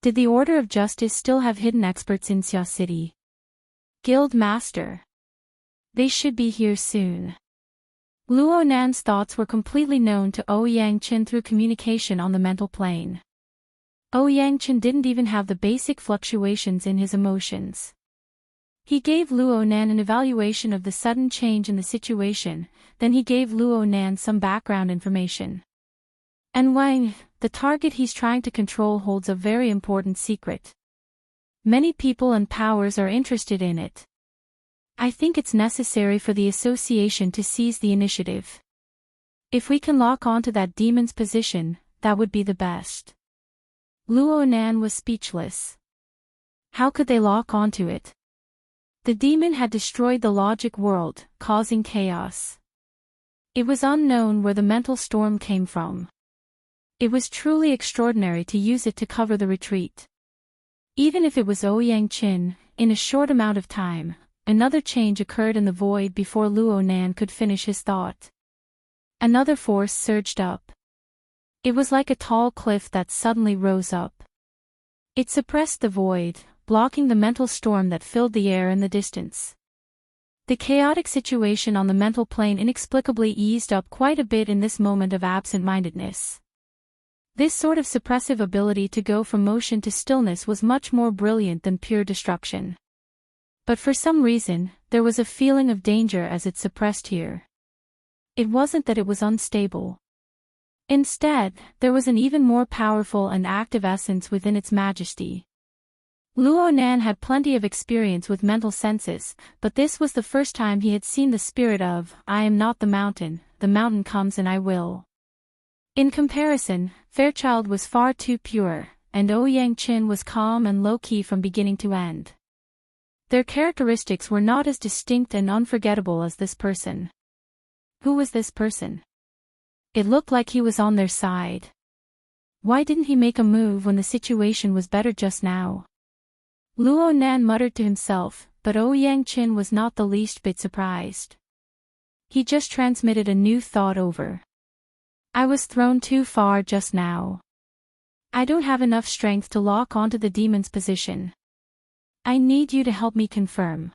Did the Order of Justice still have hidden experts in Xia City? Guild Master. They should be here soon. Luo Nan's thoughts were completely known to Ouyang Chen through communication on the mental plane. Ouyang Chen didn't even have the basic fluctuations in his emotions. He gave Luo Nan an evaluation of the sudden change in the situation, then he gave Luo Nan some background information. And Wang, the target he's trying to control, holds a very important secret. Many people and powers are interested in it. I think it's necessary for the association to seize the initiative. If we can lock onto that demon's position, that would be the best. Luo Nan was speechless. How could they lock onto it? The demon had destroyed the logic world, causing chaos. It was unknown where the mental storm came from. It was truly extraordinary to use it to cover the retreat. Even if it was Ouyang Chen, in a short amount of time, another change occurred in the void before Luo Nan could finish his thought. Another force surged up. It was like a tall cliff that suddenly rose up. It suppressed the void, blocking the mental storm that filled the air in the distance. The chaotic situation on the mental plane inexplicably eased up quite a bit in this moment of absent-mindedness. This sort of suppressive ability to go from motion to stillness was much more brilliant than pure destruction. But for some reason, there was a feeling of danger as it suppressed here. It wasn't that it was unstable. Instead, there was an even more powerful and active essence within its majesty. Luo Nan had plenty of experience with mental senses, but this was the first time he had seen the spirit of, I am not the mountain comes and I will. In comparison, Fairchild was far too pure, and Ouyang Chen was calm and low-key from beginning to end. Their characteristics were not as distinct and unforgettable as this person. Who was this person? It looked like he was on their side. Why didn't he make a move when the situation was better just now? Luo Nan muttered to himself, but Ouyang Chen was not the least bit surprised. He just transmitted a new thought over. I was thrown too far just now. I don't have enough strength to lock onto the demon's position. I need you to help me confirm.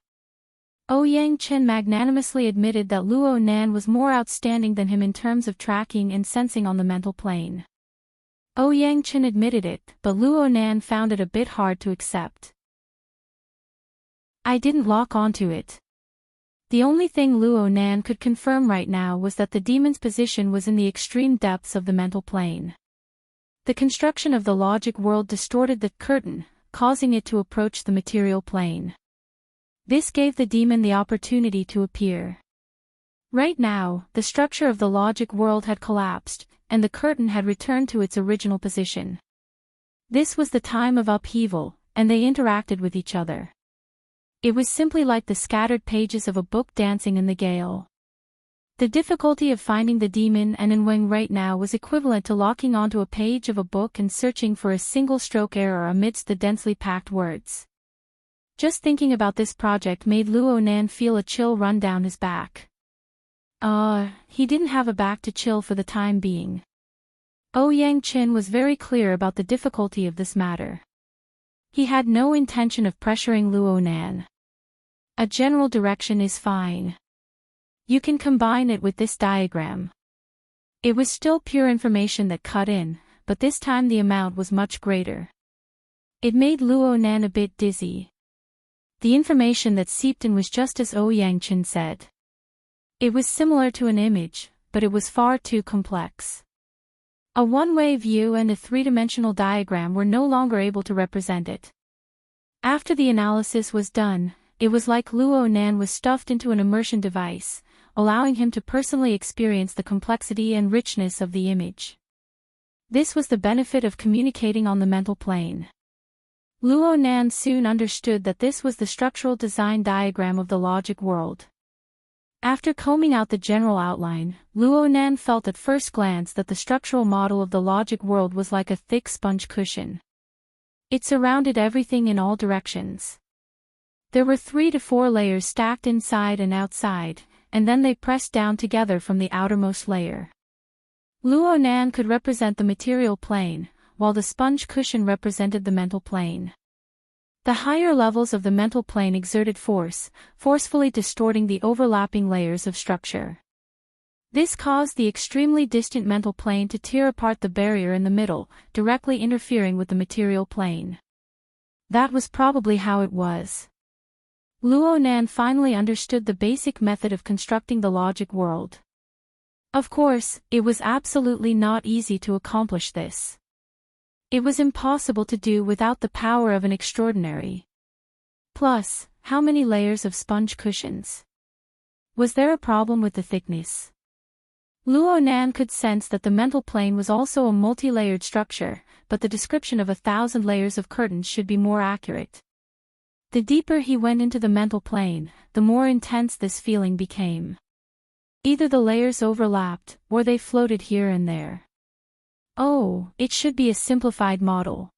Ouyang Chen magnanimously admitted that Luo Nan was more outstanding than him in terms of tracking and sensing on the mental plane. Ouyang Chen admitted it, but Luo Nan found it a bit hard to accept. I didn't lock onto it. The only thing Luo Nan could confirm right now was that the demon's position was in the extreme depths of the mental plane. The construction of the logic world distorted the curtain, causing it to approach the material plane. This gave the demon the opportunity to appear. Right now, the structure of the logic world had collapsed, and the curtain had returned to its original position. This was the time of upheaval, and they interacted with each other. It was simply like the scattered pages of a book dancing in the gale. The difficulty of finding the demon and enrich right now was equivalent to locking onto a page of a book and searching for a single stroke error amidst the densely packed words. Just thinking about this project made Luo Nan feel a chill run down his back. He didn't have a back to chill for the time being. Yang Qin was very clear about the difficulty of this matter. He had no intention of pressuring Luo Nan. A general direction is fine. You can combine it with this diagram. It was still pure information that cut in, but this time the amount was much greater. It made Luo Nan a bit dizzy. The information that seeped in was just as Yang Qin said. It was similar to an image, but it was far too complex. A one-way view and a three-dimensional diagram were no longer able to represent it. After the analysis was done, it was like Luo Nan was stuffed into an immersion device, allowing him to personally experience the complexity and richness of the image. This was the benefit of communicating on the mental plane. Luo Nan soon understood that this was the structural design diagram of the logic world. After combing out the general outline, Luo Nan felt at first glance that the structural model of the logic world was like a thick sponge cushion. It surrounded everything in all directions. There were 3 to 4 layers stacked inside and outside, and then they pressed down together from the outermost layer. Luo Nan could represent the material plane, while the sponge cushion represented the mental plane. The higher levels of the mental plane exerted force, forcefully distorting the overlapping layers of structure. This caused the extremely distant mental plane to tear apart the barrier in the middle, directly interfering with the material plane. That was probably how it was. Luo Nan finally understood the basic method of constructing the logic world. Of course, it was absolutely not easy to accomplish this. It was impossible to do without the power of an extraordinary. Plus, how many layers of sponge cushions? Was there a problem with the thickness? Luo Nan could sense that the mental plane was also a multi-layered structure, but the description of 1,000 layers of curtains should be more accurate. The deeper he went into the mental plane, the more intense this feeling became. Either the layers overlapped, or they floated here and there. Oh, it should be a simplified model.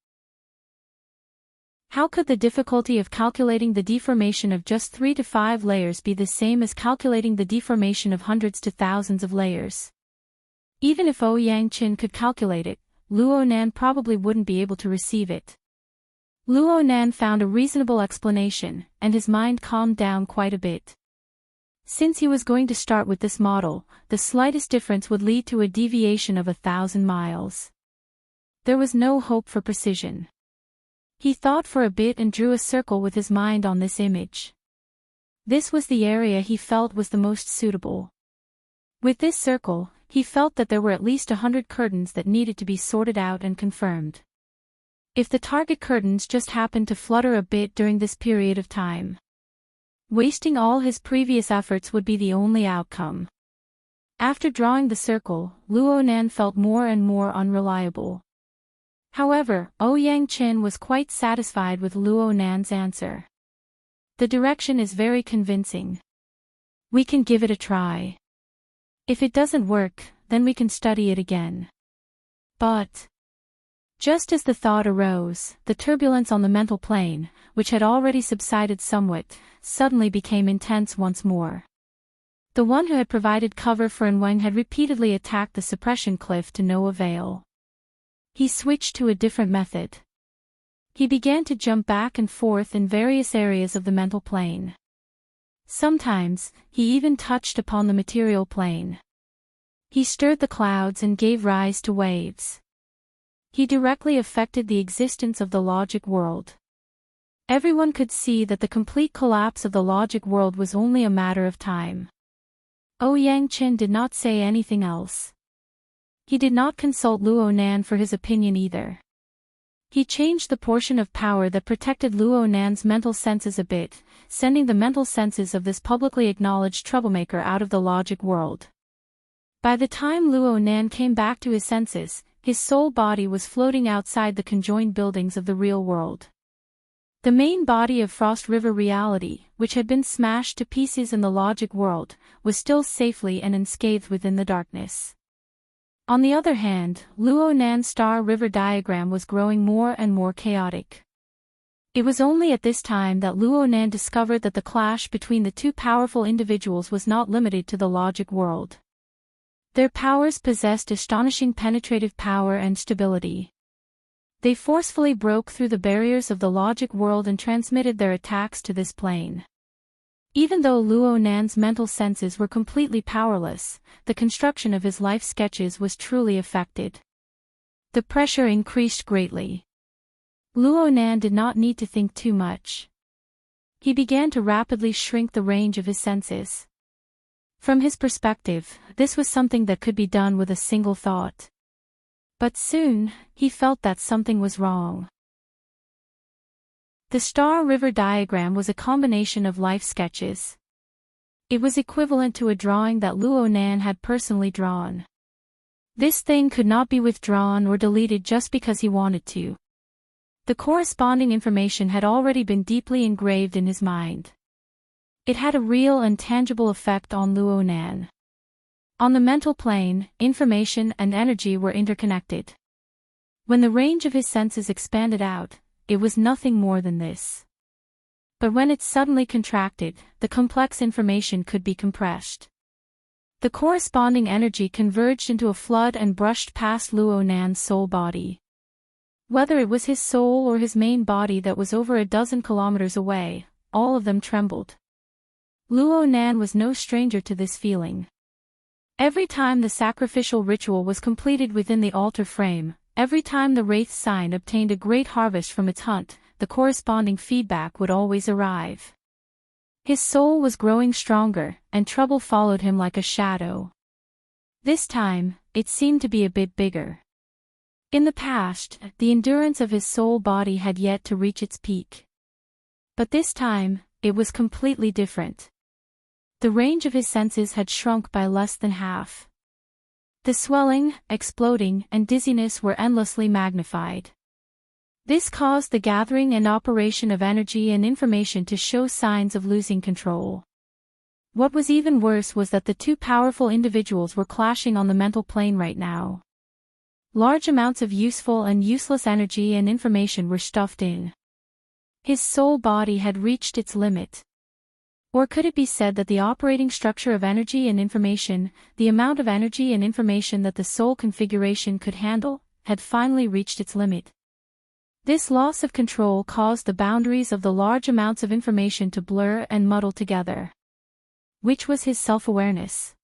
How could the difficulty of calculating the deformation of just 3 to 5 layers be the same as calculating the deformation of hundreds to thousands of layers? Even if Yang Qin could calculate it, Luo Nan probably wouldn't be able to receive it. Luo Nan found a reasonable explanation, and his mind calmed down quite a bit. Since he was going to start with this model, the slightest difference would lead to a deviation of 1,000 miles. There was no hope for precision. He thought for a bit and drew a circle with his mind on this image. This was the area he felt was the most suitable. With this circle, he felt that there were at least 100 curtains that needed to be sorted out and confirmed. If the target curtains just happened to flutter a bit during this period of time, wasting all his previous efforts would be the only outcome. After drawing the circle, Luo Nan felt more and more unreliable. However, Yang Qin was quite satisfied with Luo Nan's answer. The direction is very convincing. We can give it a try. If it doesn't work, then we can study it again. But just as the thought arose, the turbulence on the mental plane, which had already subsided somewhat, suddenly became intense once more. The one who had provided cover for Enrich had repeatedly attacked the suppression cliff to no avail. He switched to a different method. He began to jump back and forth in various areas of the mental plane. Sometimes, he even touched upon the material plane. He stirred the clouds and gave rise to waves. He directly affected the existence of the logic world. Everyone could see that the complete collapse of the logic world was only a matter of time. Yang Qin did not say anything else. He did not consult Luo Nan for his opinion either. He changed the portion of power that protected Luo Nan's mental senses a bit, sending the mental senses of this publicly acknowledged troublemaker out of the logic world. By the time Luo Nan came back to his senses, his soul body was floating outside the conjoined buildings of the real world. The main body of Frost River reality, which had been smashed to pieces in the logic world, was still safely and unscathed within the darkness. On the other hand, Luo Nan's Star River diagram was growing more and more chaotic. It was only at this time that Luo Nan discovered that the clash between the two powerful individuals was not limited to the logic world. Their powers possessed astonishing penetrative power and stability. They forcefully broke through the barriers of the logic world and transmitted their attacks to this plane. Even though Luo Nan's mental senses were completely powerless, the construction of his life sketches was truly affected. The pressure increased greatly. Luo Nan did not need to think too much. He began to rapidly shrink the range of his senses. From his perspective, this was something that could be done with a single thought. But soon, he felt that something was wrong. The Star River diagram was a combination of life sketches. It was equivalent to a drawing that Luo Nan had personally drawn. This thing could not be withdrawn or deleted just because he wanted to. The corresponding information had already been deeply engraved in his mind. It had a real and tangible effect on Luo Nan. On the mental plane, information and energy were interconnected. When the range of his senses expanded out, it was nothing more than this. But when it suddenly contracted, the complex information could be compressed. The corresponding energy converged into a flood and brushed past Luo Nan's soul body. Whether it was his soul or his main body that was over a dozen kilometers away, all of them trembled. Luo Nan was no stranger to this feeling. Every time the sacrificial ritual was completed within the altar frame, every time the wraith sign obtained a great harvest from its hunt, the corresponding feedback would always arrive. His soul was growing stronger, and trouble followed him like a shadow. This time, it seemed to be a bit bigger. In the past, the endurance of his soul body had yet to reach its peak. But this time, it was completely different. The range of his senses had shrunk by less than half. The swelling, exploding, and dizziness were endlessly magnified. This caused the gathering and operation of energy and information to show signs of losing control. What was even worse was that the two powerful individuals were clashing on the mental plane right now. Large amounts of useful and useless energy and information were stuffed in. His soul body had reached its limit. Or could it be said that the operating structure of energy and information, the amount of energy and information that the soul configuration could handle, had finally reached its limit? This loss of control caused the boundaries of the large amounts of information to blur and muddle together. Which was his self-awareness?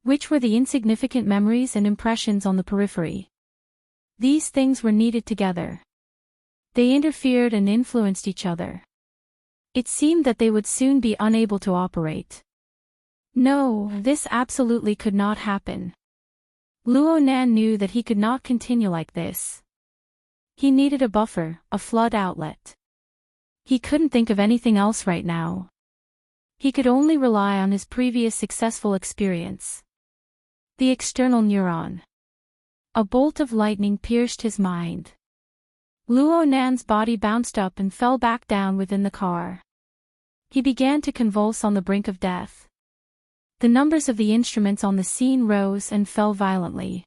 Which were the insignificant memories and impressions on the periphery? These things were needed together. They interfered and influenced each other. It seemed that they would soon be unable to operate. No, this absolutely could not happen. Luo Nan knew that he could not continue like this. He needed a buffer, a flood outlet. He couldn't think of anything else right now. He could only rely on his previous successful experience. The external neuron. A bolt of lightning pierced his mind. Luo Nan's body bounced up and fell back down within the car. He began to convulse on the brink of death. The numbers of the instruments on the scene rose and fell violently.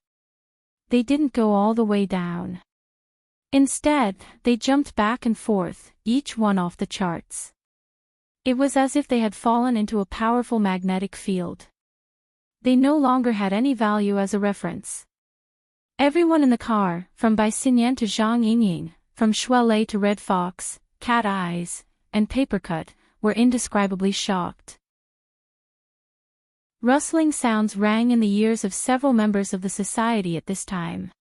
They didn't go all the way down. Instead, they jumped back and forth, each one off the charts. It was as if they had fallen into a powerful magnetic field. They no longer had any value as a reference. Everyone in the car, from Bai Xinyan to Zhang Yingying, from Shuelei to Red Fox, Cat Eyes, and Papercut, were indescribably shocked. Rustling sounds rang in the ears of several members of the society at this time.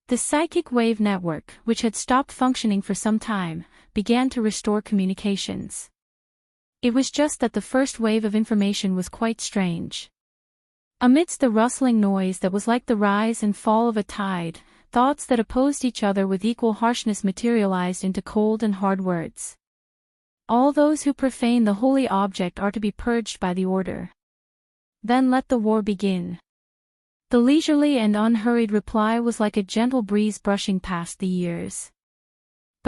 The psychic wave network, which had stopped functioning for some time, began to restore communications. It was just that the first wave of information was quite strange. Amidst the rustling noise that was like the rise and fall of a tide, thoughts that opposed each other with equal harshness materialized into cold and hard words. All those who profane the holy object are to be purged by the order. Then let the war begin. The leisurely and unhurried reply was like a gentle breeze brushing past the ears.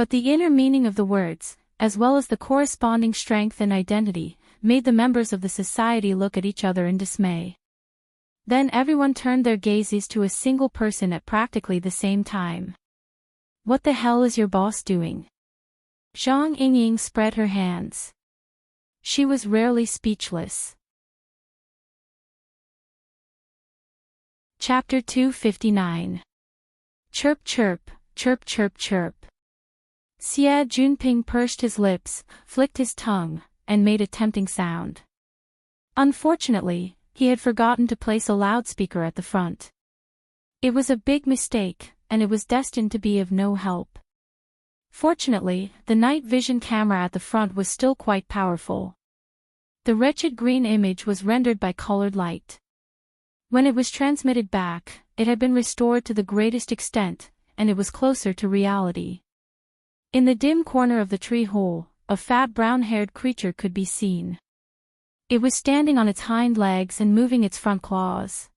But the inner meaning of the words, as well as the corresponding strength and identity, made the members of the society look at each other in dismay. Then everyone turned their gazes to a single person at practically the same time. "What the hell is your boss doing?" Zhang Yingying spread her hands. She was rarely speechless. Chapter 259. Chirp chirp, chirp chirp chirp. Xie Junping pursed his lips, flicked his tongue, and made a tempting sound. Unfortunately, he had forgotten to place a loudspeaker at the front. It was a big mistake, and it was destined to be of no help. Fortunately, the night vision camera at the front was still quite powerful. The wretched green image was rendered by colored light. When it was transmitted back, it had been restored to the greatest extent, and it was closer to reality. In the dim corner of the tree hole, a fat brown-haired creature could be seen. It was standing on its hind legs and moving its front claws.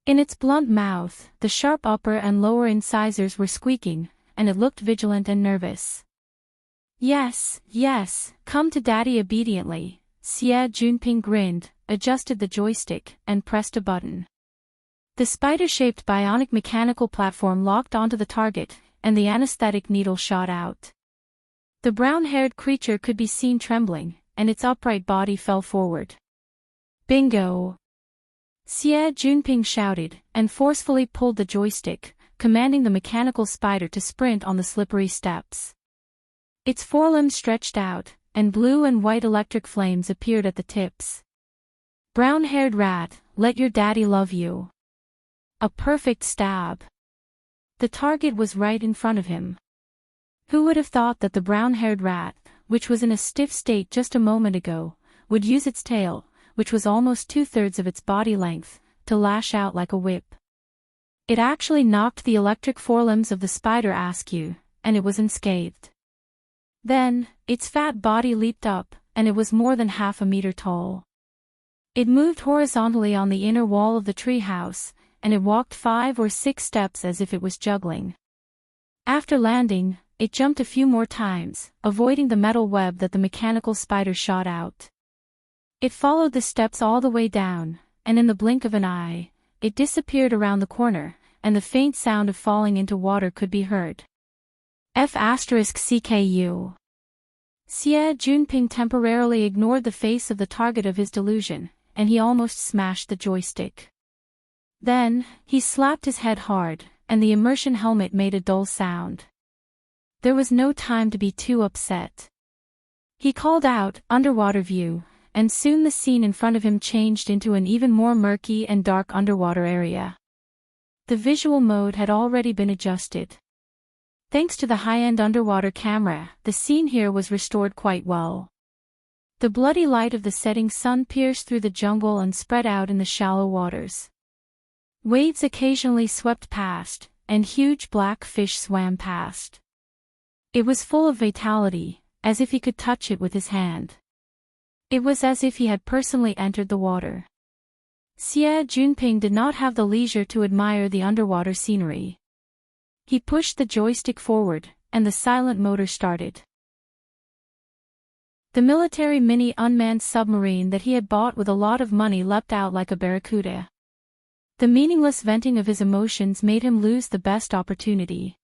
In its blunt mouth, the sharp upper and lower incisors were squeaking, and it looked vigilant and nervous. "Yes, yes, come to daddy obediently," Xie Junping grinned, adjusted the joystick, and pressed a button. The spider-shaped bionic mechanical platform locked onto the target, and the anesthetic needle shot out. The brown-haired creature could be seen trembling, and its upright body fell forward. "Bingo!" Xie Junping shouted, and forcefully pulled the joystick, commanding the mechanical spider to sprint on the slippery steps. Its forelimbs stretched out, and blue and white electric flames appeared at the tips. "Brown-haired rat, let your daddy love you." A perfect stab. The target was right in front of him. Who would have thought that the brown-haired rat, which was in a stiff state just a moment ago, would use its tail, which was almost 2/3 of its body length, to lash out like a whip. It actually knocked the electric forelimbs of the spider askew, and it was unscathed. Then, its fat body leaped up, and it was more than half a meter tall. It moved horizontally on the inner wall of the treehouse, and it walked 5 or 6 steps as if it was juggling. After landing, it jumped a few more times, avoiding the metal web that the mechanical spider shot out. It followed the steps all the way down, and in the blink of an eye, it disappeared around the corner, and the faint sound of falling into water could be heard. F***CKU. Xie Junping temporarily ignored the face of the target of his delusion, and he almost smashed the joystick. Then, he slapped his head hard, and the immersion helmet made a dull sound. There was no time to be too upset. He called out, "Underwater view," and soon the scene in front of him changed into an even more murky and dark underwater area. The visual mode had already been adjusted. Thanks to the high-end underwater camera, the scene here was restored quite well. The bloody light of the setting sun pierced through the jungle and spread out in the shallow waters. Waves occasionally swept past, and huge black fish swam past. It was full of vitality, as if he could touch it with his hand. It was as if he had personally entered the water. Xie Junping did not have the leisure to admire the underwater scenery. He pushed the joystick forward, and the silent motor started. The military mini unmanned submarine that he had bought with a lot of money leapt out like a barracuda. The meaningless venting of his emotions made him lose the best opportunity.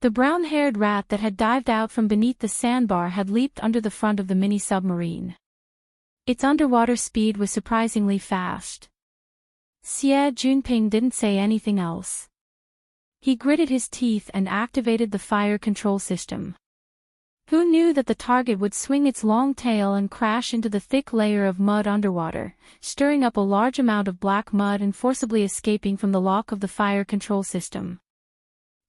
The brown-haired rat that had dived out from beneath the sandbar had leaped under the front of the mini-submarine. Its underwater speed was surprisingly fast. Xie Junping didn't say anything else. He gritted his teeth and activated the fire control system. Who knew that the target would swing its long tail and crash into the thick layer of mud underwater, stirring up a large amount of black mud and forcibly escaping from the lock of the fire control system.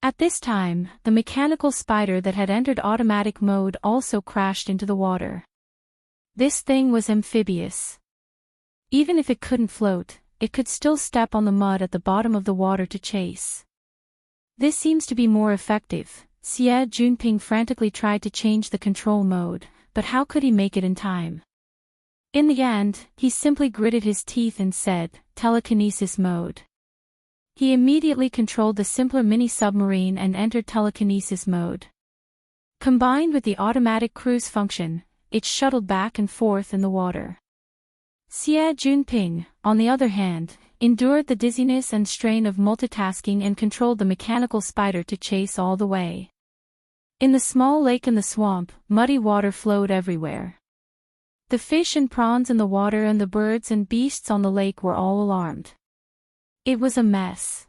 At this time, the mechanical spider that had entered automatic mode also crashed into the water. This thing was amphibious. Even if it couldn't float, it could still step on the mud at the bottom of the water to chase. This seems to be more effective. Xie Junping frantically tried to change the control mode, but how could he make it in time? In the end, he simply gritted his teeth and said, "Telekinesis mode." He immediately controlled the simpler mini-submarine and entered telekinesis mode. Combined with the automatic cruise function, it shuttled back and forth in the water. Xie Junping, on the other hand, endured the dizziness and strain of multitasking and controlled the mechanical spider to chase all the way. In the small lake in the swamp, muddy water flowed everywhere. The fish and prawns in the water and the birds and beasts on the lake were all alarmed. It was a mess.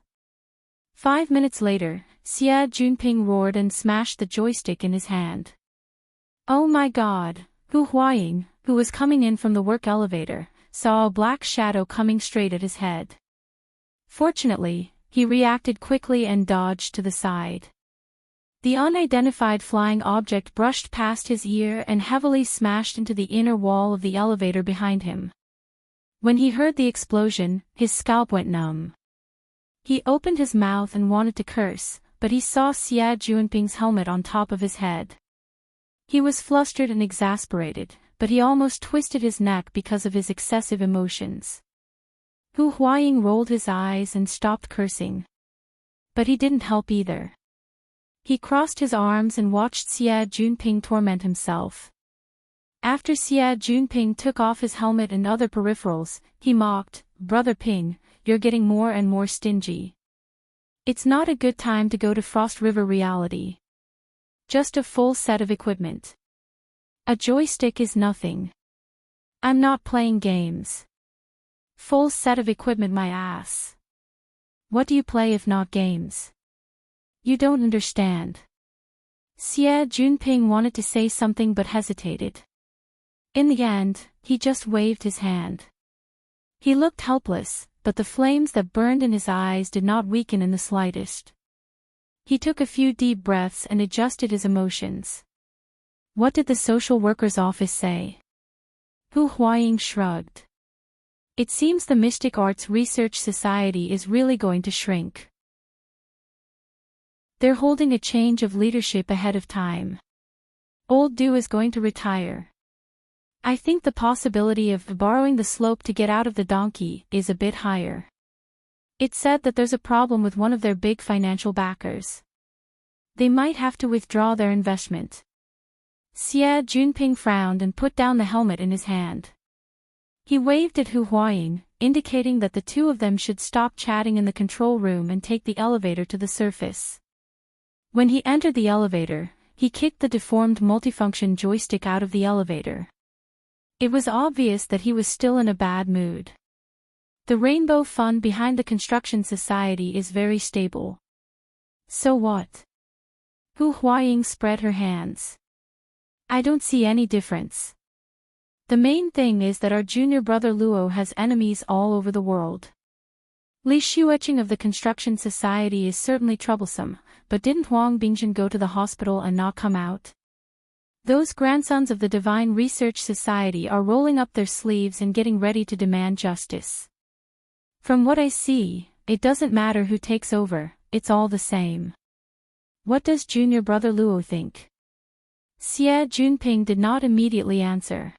5 minutes later, Xie Junping roared and smashed the joystick in his hand. Oh my God! Hu Huaying, who was coming in from the work elevator, saw a black shadow coming straight at his head. Fortunately, he reacted quickly and dodged to the side. The unidentified flying object brushed past his ear and heavily smashed into the inner wall of the elevator behind him. When he heard the explosion, his scalp went numb. He opened his mouth and wanted to curse, but he saw Xie Junping's helmet on top of his head. He was flustered and exasperated, but he almost twisted his neck because of his excessive emotions. Hu Huaying rolled his eyes and stopped cursing. But he didn't help either. He crossed his arms and watched Xie Junping torment himself. After Xie Junping took off his helmet and other peripherals, he mocked, "Brother Ping, you're getting more and more stingy. It's not a good time to go to Frost River Reality. Just a full set of equipment. A joystick is nothing. I'm not playing games. Full set of equipment my ass. What do you play if not games? You don't understand." Xie Junping wanted to say something but hesitated. In the end, he just waved his hand. He looked helpless, but the flames that burned in his eyes did not weaken in the slightest. He took a few deep breaths and adjusted his emotions. What did the social worker's office say? Hu Huaying shrugged. It seems the Mystic Arts Research Society is really going to shrink. They're holding a change of leadership ahead of time. Old Du is going to retire. I think the possibility of borrowing the slope to get out of the donkey is a bit higher. It's said that there's a problem with one of their big financial backers. They might have to withdraw their investment. Xie Junping frowned and put down the helmet in his hand. He waved at Hu Huaying, indicating that the two of them should stop chatting in the control room and take the elevator to the surface. When he entered the elevator, he kicked the deformed multifunction joystick out of the elevator. It was obvious that he was still in a bad mood. The Rainbow Fund behind the Construction Society is very stable. So what? Hu Huaying spread her hands. I don't see any difference. The main thing is that our junior brother Luo has enemies all over the world. Li Xueqing of the Construction Society is certainly troublesome, but didn't Huang Bingjin go to the hospital and not come out? Those grandsons of the Divine Research Society are rolling up their sleeves and getting ready to demand justice. From what I see, it doesn't matter who takes over, it's all the same. What does junior brother Luo think? Xie Junping did not immediately answer.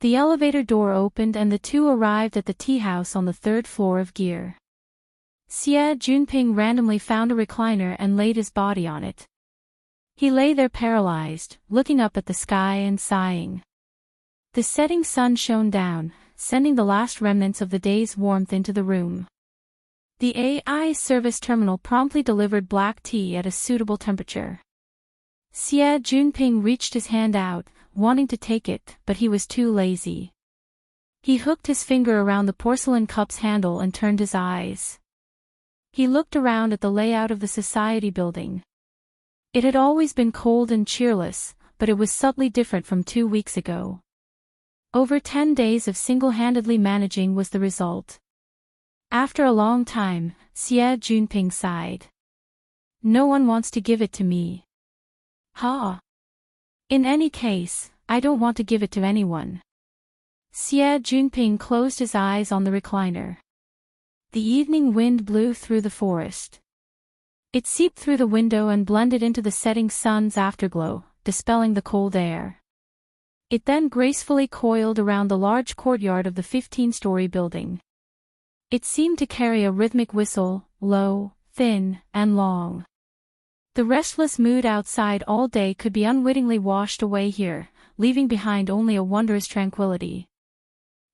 The elevator door opened and the two arrived at the tea house on the 3rd floor of Gear. Xie Junping randomly found a recliner and laid his body on it. He lay there paralyzed, looking up at the sky and sighing. The setting sun shone down, sending the last remnants of the day's warmth into the room. The AI service terminal promptly delivered black tea at a suitable temperature. Xie Junping reached his hand out, wanting to take it, but he was too lazy. He hooked his finger around the porcelain cup's handle and turned his eyes. He looked around at the layout of the society building. It had always been cold and cheerless, but it was subtly different from 2 weeks ago. Over 10 days of single-handedly managing was the result. After a long time, Xie Junping sighed. No one wants to give it to me. Ha! In any case, I don't want to give it to anyone. Xie Junping closed his eyes on the recliner. The evening wind blew through the forest. It seeped through the window and blended into the setting sun's afterglow, dispelling the cold air. It then gracefully coiled around the large courtyard of the 15-story building. It seemed to carry a rhythmic whistle, low, thin, and long. The restless mood outside all day could be unwittingly washed away here, leaving behind only a wondrous tranquility.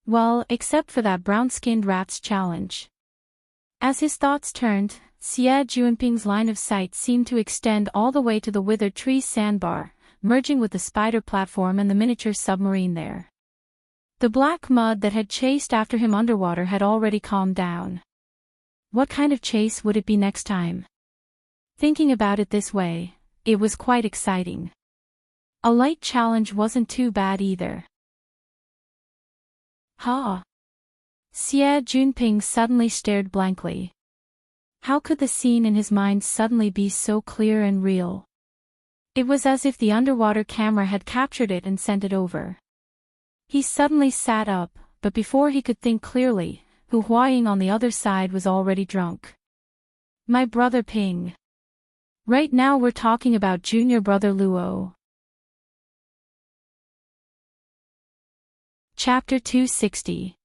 Well, except for that brown-skinned rat's challenge. As his thoughts turned, Xie Juanping's line of sight seemed to extend all the way to the withered tree's sandbar, merging with the spider platform and the miniature submarine there. The black mud that had chased after him underwater had already calmed down. What kind of chase would it be next time? Thinking about it this way, it was quite exciting. A light challenge wasn't too bad either. Ha! Xie Juanping suddenly stared blankly. How could the scene in his mind suddenly be so clear and real? It was as if the underwater camera had captured it and sent it over. He suddenly sat up, but before he could think clearly, Hu Huaying on the other side was already drunk. My brother Ping. Right now we're talking about junior brother Luo. Chapter 260.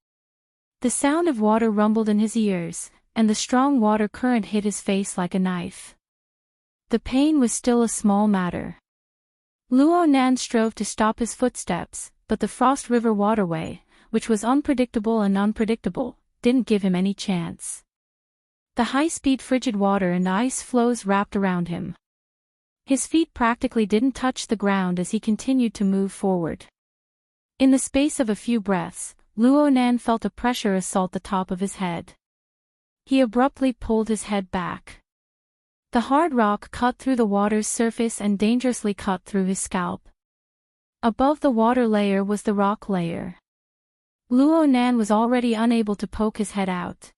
The sound of water rumbled in his ears, and the strong water current hit his face like a knife. The pain was still a small matter. Luo Nan strove to stop his footsteps, but the Frost River waterway, which was unpredictable and unpredictable, didn't give him any chance. The high-speed frigid water and ice flows wrapped around him. His feet practically didn't touch the ground as he continued to move forward. In the space of a few breaths, Luo Nan felt a pressure assault the top of his head. He abruptly pulled his head back. The hard rock cut through the water's surface and dangerously cut through his scalp. Above the water layer was the rock layer. Luo Nan was already unable to poke his head out.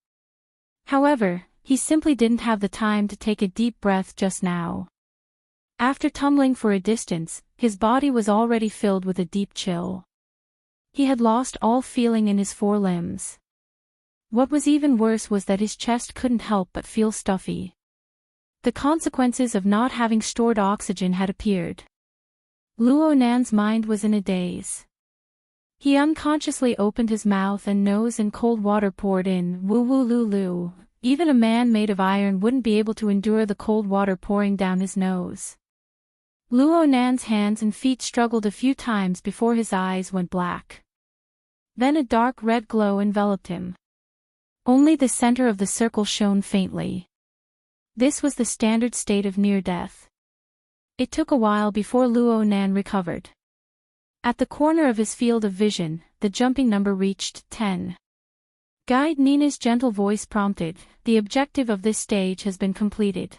However, he simply didn't have the time to take a deep breath just now. After tumbling for a distance, his body was already filled with a deep chill. He had lost all feeling in his four limbs. What was even worse was that his chest couldn't help but feel stuffy. The consequences of not having stored oxygen had appeared. Luo Nan's mind was in a daze. He unconsciously opened his mouth and nose and cold water poured in. Woo woo loo loo. Even a man made of iron wouldn't be able to endure the cold water pouring down his nose. Luo Nan's hands and feet struggled a few times before his eyes went black. Then a dark red glow enveloped him. Only the center of the circle shone faintly. This was the standard state of near death. It took a while before Luo Nan recovered. At the corner of his field of vision, the jumping number reached 10. Guide Nina's gentle voice prompted, "The objective of this stage has been completed."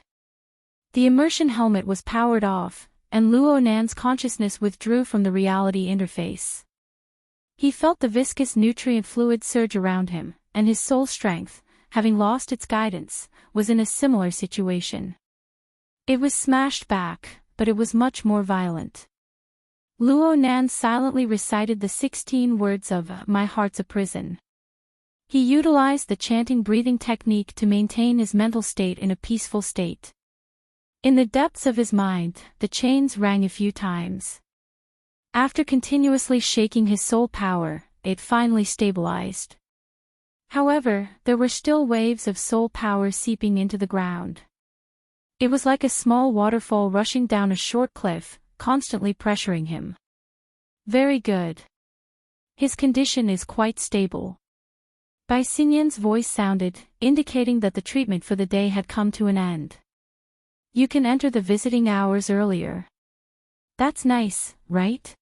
The immersion helmet was powered off, and Luo Nan's consciousness withdrew from the reality interface. He felt the viscous nutrient fluid surge around him, and his soul strength, having lost its guidance, was in a similar situation. It was smashed back, but it was much more violent. Luo Nan silently recited the 16 words of "My Heart's a Prison." He utilized the chanting breathing technique to maintain his mental state in a peaceful state. In the depths of his mind, the chains rang a few times. After continuously shaking his soul power, it finally stabilized. However, there were still waves of soul power seeping into the ground. It was like a small waterfall rushing down a short cliff, constantly pressuring him. Very good. His condition is quite stable. Bai Xinyan's voice sounded, indicating that the treatment for the day had come to an end. You can enter the visiting hours earlier. That's nice, right?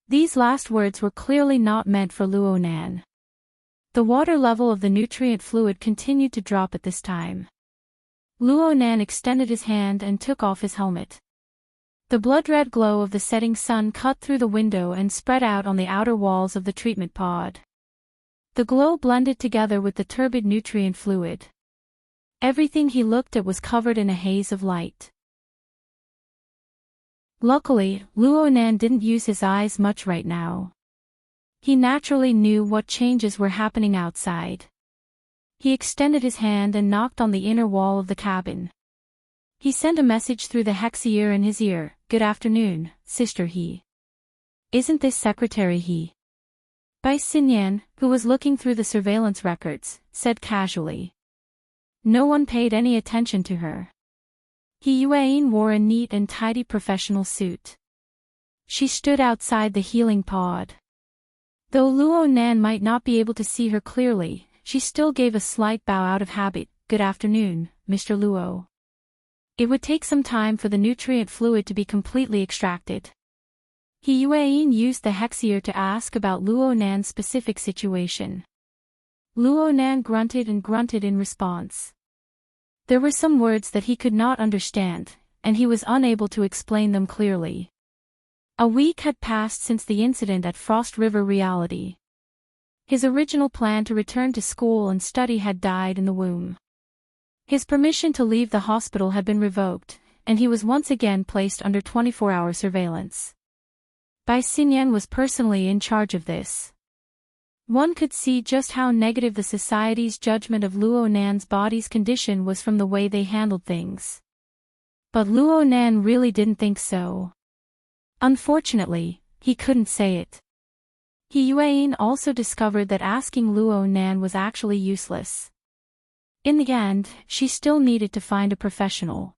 These last words were clearly not meant for Luo Nan. The water level of the nutrient fluid continued to drop at this time. Luo Nan extended his hand and took off his helmet. The blood-red glow of the setting sun cut through the window and spread out on the outer walls of the treatment pod. The glow blended together with the turbid nutrient fluid. Everything he looked at was covered in a haze of light. Luckily, Luo Nan didn't use his eyes much right now. He naturally knew what changes were happening outside. He extended his hand and knocked on the inner wall of the cabin. He sent a message through the hexier in his ear. Good afternoon, Sister He. Isn't this Secretary He? Bai Xinyan, who was looking through the surveillance records, said casually. No one paid any attention to her. He Yuan wore a neat and tidy professional suit. She stood outside the healing pod. Though Luo Nan might not be able to see her clearly, she still gave a slight bow out of habit. Good afternoon, Mr. Luo. It would take some time for the nutrient fluid to be completely extracted. He Yuan used the hexier to ask about Luo Nan's specific situation. Luo Nan grunted and grunted in response. There were some words that he could not understand, and he was unable to explain them clearly. A week had passed since the incident at Frost River Reality. His original plan to return to school and study had died in the womb. His permission to leave the hospital had been revoked, and he was once again placed under 24-hour surveillance. Bai Xinyan was personally in charge of this. One could see just how negative the society's judgment of Luo Nan's body's condition was from the way they handled things. But Luo Nan really didn't think so. Unfortunately, he couldn't say it. He Yuan also discovered that asking Luo Nan was actually useless. In the end, she still needed to find a professional.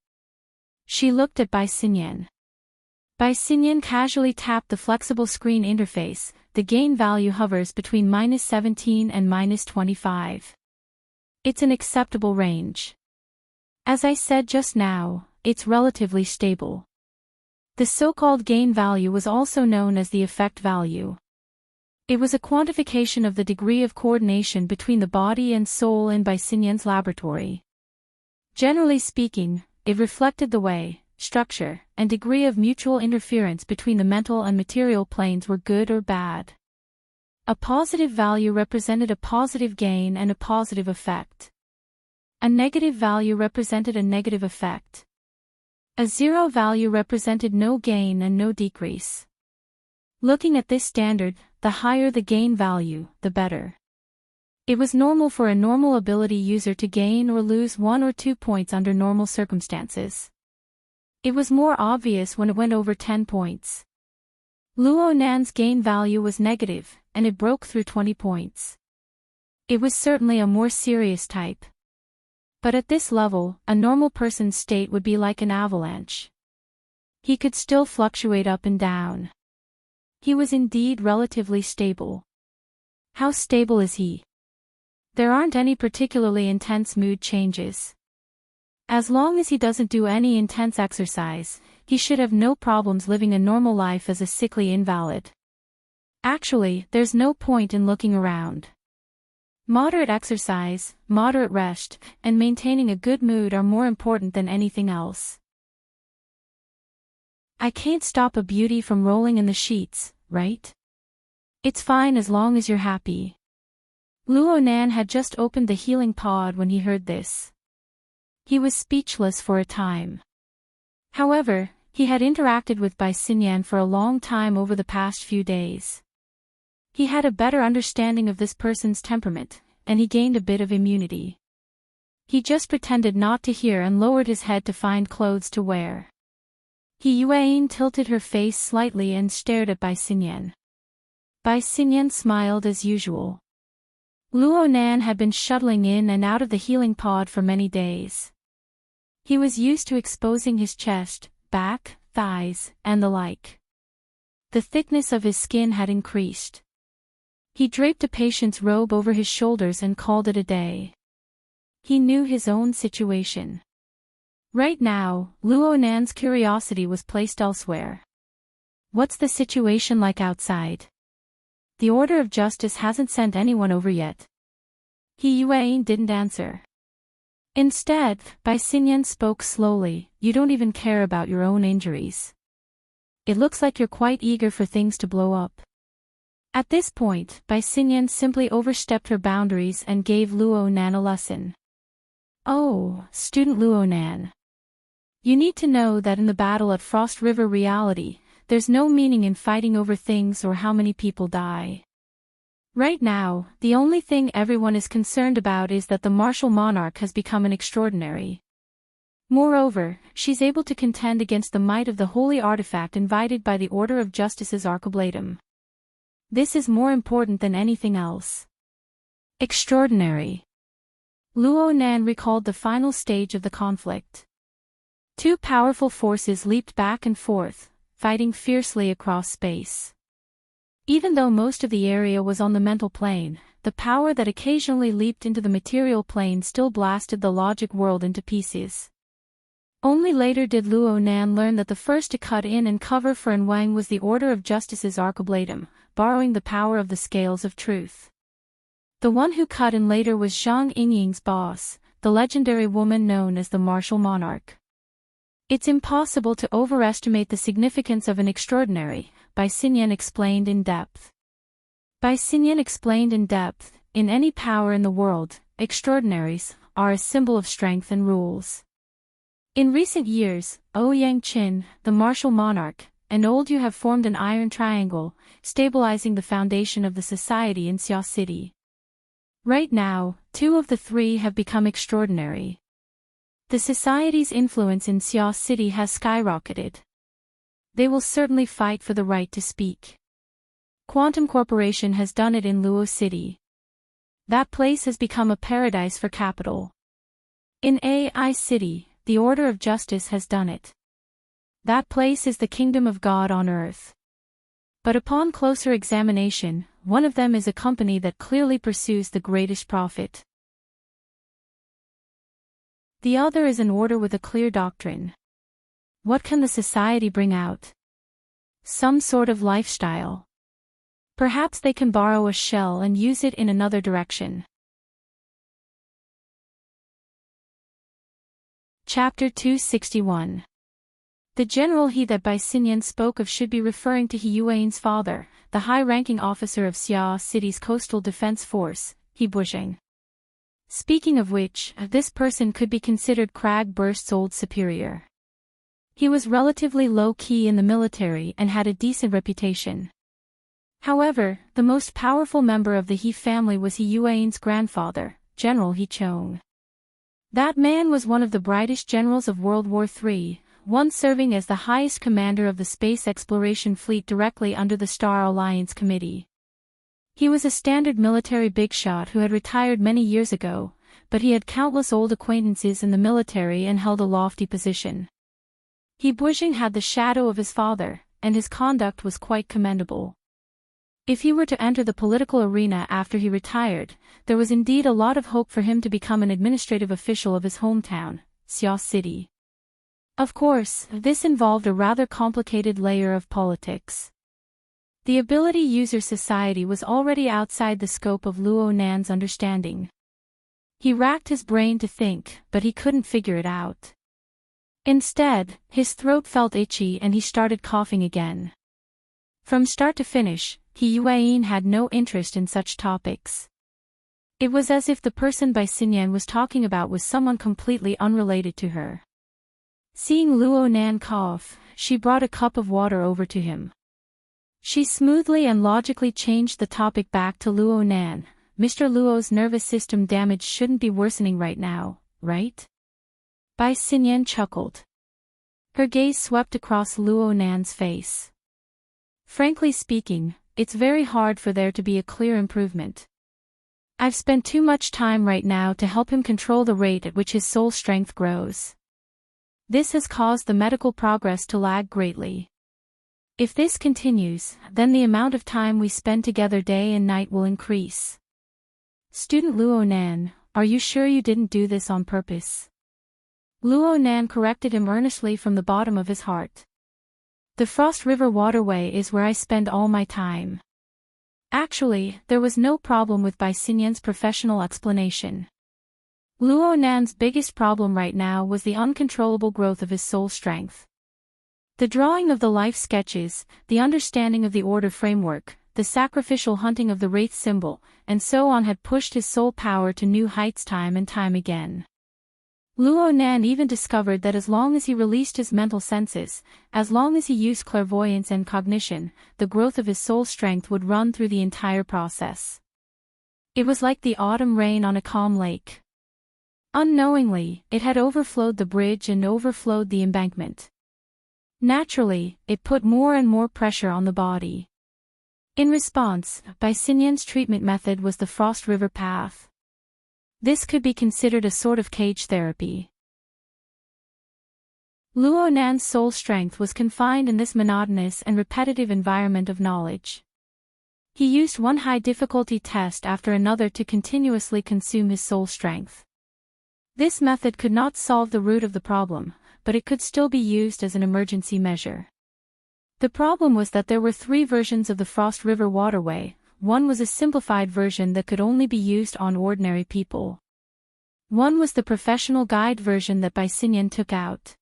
She looked at Bai Xinyan. Bai Xinyan casually tapped the flexible screen interface. The gain value hovers between -17 and -25. It's an acceptable range. As I said just now, it's relatively stable. The so-called gain value was also known as the effect value. It was a quantification of the degree of coordination between the body and soul in Bai Xinyan's laboratory. Generally speaking, it reflected the way, structure, and degree of mutual interference between the mental and material planes were good or bad. A positive value represented a positive gain and a positive effect. A negative value represented a negative effect. A zero value represented no gain and no decrease. Looking at this standard, the higher the gain value, the better. It was normal for a normal ability user to gain or lose 1 or 2 points under normal circumstances. It was more obvious when it went over 10 points. Luo Nan's gain value was negative, and it broke through 20 points. It was certainly a more serious type. But at this level, a normal person's state would be like an avalanche. He could still fluctuate up and down. He was indeed relatively stable. How stable is he? There aren't any particularly intense mood changes. As long as he doesn't do any intense exercise, he should have no problems living a normal life as a sickly invalid. Actually, there's no point in looking around. Moderate exercise, moderate rest, and maintaining a good mood are more important than anything else. I can't stop a beauty from rolling in the sheets, right? It's fine as long as you're happy. Luo Nan had just opened the healing pod when he heard this. He was speechless for a time. However, he had interacted with Bai Xinyan for a long time over the past few days. He had a better understanding of this person's temperament, and he gained a bit of immunity. He just pretended not to hear and lowered his head to find clothes to wear. He Yuan tilted her face slightly and stared at Bai Xinyan. Bai Xinyan smiled as usual. Luo Nan had been shuttling in and out of the healing pod for many days. He was used to exposing his chest, back, thighs, and the like. The thickness of his skin had increased. He draped a patient's robe over his shoulders and called it a day. He knew his own situation. Right now, Luo Nan's curiosity was placed elsewhere. What's the situation like outside? The Order of Justice hasn't sent anyone over yet. He Yuan didn't answer. Instead, Bai Xinyan spoke slowly. You don't even care about your own injuries. It looks like you're quite eager for things to blow up. At this point, Bai Xinyan simply overstepped her boundaries and gave Luo Nan a lesson. Oh, student Luo Nan. You need to know that in the battle at Frost River Reality, there's no meaning in fighting over things or how many people die. Right now, the only thing everyone is concerned about is that the martial monarch has become an extraordinary. Moreover, she's able to contend against the might of the holy artifact invited by the Order of Justice's Arcoblatum. This is more important than anything else. Extraordinary. Luo Nan recalled the final stage of the conflict. Two powerful forces leaped back and forth, fighting fiercely across space. Even though most of the area was on the mental plane, the power that occasionally leaped into the material plane still blasted the logic world into pieces. Only later did Luo Nan learn that the first to cut in and cover for Wang was the Order of Justice's Archibladum, borrowing the power of the Scales of Truth. The one who cut in later was Zhang Yingying's boss, the legendary woman known as the Martial Monarch. It's impossible to overestimate the significance of an extraordinary, Bai Xinyan explained in depth. Bai Xinyan explained in depth, in any power in the world, extraordinaries are a symbol of strength and rules. In recent years, Ouyang Qin, the martial monarch, and Old Yu have formed an iron triangle, stabilizing the foundation of the society in Xia City. Right now, two of the three have become extraordinary. The society's influence in Xia City has skyrocketed. They will certainly fight for the right to speak. Quantum Corporation has done it in Luo City. That place has become a paradise for capital. In AI City, the Order of Justice has done it. That place is the kingdom of God on earth. But upon closer examination, one of them is a company that clearly pursues the greatest profit. The other is an order with a clear doctrine. What can the society bring out? Some sort of lifestyle. Perhaps they can borrow a shell and use it in another direction. Chapter 261. The general he that Bai Xinyan spoke of should be referring to He Yuan's father, the high-ranking officer of Xia City's coastal defense force, He Busheng. Speaking of which, this person could be considered Crag Burst's old superior. He was relatively low-key in the military and had a decent reputation. However, the most powerful member of the He family was He Yuan's grandfather, General He Chong. That man was one of the brightest generals of World War III, once serving as the highest commander of the space exploration fleet directly under the Star Alliance Committee. He was a standard military big shot who had retired many years ago, but he had countless old acquaintances in the military and held a lofty position. He Busheng had the shadow of his father, and his conduct was quite commendable. If he were to enter the political arena after he retired, there was indeed a lot of hope for him to become an administrative official of his hometown, Xia City. Of course, this involved a rather complicated layer of politics. The ability user society was already outside the scope of Luo Nan's understanding. He racked his brain to think, but he couldn't figure it out. Instead, his throat felt itchy and he started coughing again. From start to finish, He Yuan had no interest in such topics. It was as if the person Bai Xinyan was talking about was someone completely unrelated to her. Seeing Luo Nan cough, she brought a cup of water over to him. She smoothly and logically changed the topic back to Luo Nan. Mr. Luo's nervous system damage shouldn't be worsening right now, right? Bai Xinyan chuckled. Her gaze swept across Luo Nan's face. Frankly speaking, it's very hard for there to be a clear improvement. I've spent too much time right now to help him control the rate at which his soul strength grows. This has caused the medical progress to lag greatly. If this continues, then the amount of time we spend together day and night will increase. Student Luo Nan, are you sure you didn't do this on purpose? Luo Nan corrected him earnestly from the bottom of his heart. The Frost River waterway is where I spend all my time. Actually, there was no problem with Bai Xinyan's professional explanation. Luo Nan's biggest problem right now was the uncontrollable growth of his soul strength. The drawing of the life sketches, the understanding of the order framework, the sacrificial hunting of the wraith symbol, and so on had pushed his soul power to new heights time and time again. Luo Nan even discovered that as long as he released his mental senses, as long as he used clairvoyance and cognition, the growth of his soul strength would run through the entire process. It was like the autumn rain on a calm lake. Unknowingly, it had overflowed the bridge and overflowed the embankment. Naturally, it put more and more pressure on the body. In response, Bai Xinyan's treatment method was the Frost River path. This could be considered a sort of cage therapy. Luo Nan's soul strength was confined in this monotonous and repetitive environment of knowledge. He used one high-difficulty test after another to continuously consume his soul strength. This method could not solve the root of the problem, but it could still be used as an emergency measure. The problem was that there were 3 versions of the Frost River waterway. One was a simplified version that could only be used on ordinary people. One was the professional guide version that Baisinyan took out.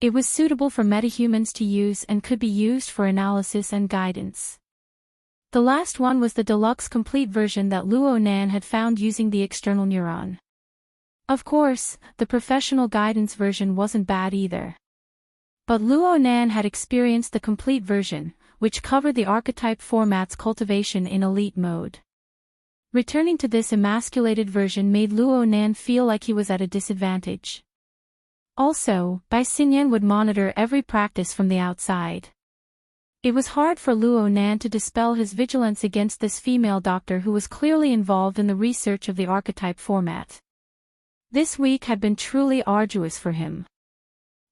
It was suitable for metahumans to use and could be used for analysis and guidance. The last one was the deluxe complete version that Luo Nan had found using the external neuron. Of course, the professional guidance version wasn't bad either. But Luo Nan had experienced the complete version, which covered the archetype format's cultivation in elite mode. Returning to this emasculated version made Luo Nan feel like he was at a disadvantage. Also, Baisinyan would monitor every practice from the outside. It was hard for Luo Nan to dispel his vigilance against this female doctor who was clearly involved in the research of the archetype format. This week had been truly arduous for him.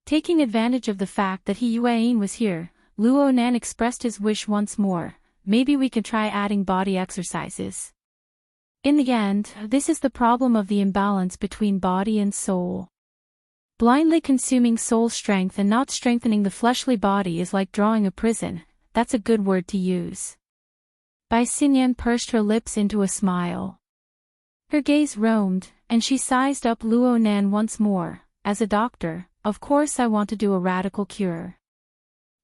Taking advantage of the fact that Yuan was here, Luo Nan expressed his wish once more: maybe we can try adding body exercises. In the end, this is the problem of the imbalance between body and soul. Blindly consuming soul strength and not strengthening the fleshly body is like drawing a prison. That's a good word to use. Baisinyan pursed her lips into a smile. Her gaze roamed, and she sized up Luo Nan once more. As a doctor, of course I want to do a radical cure.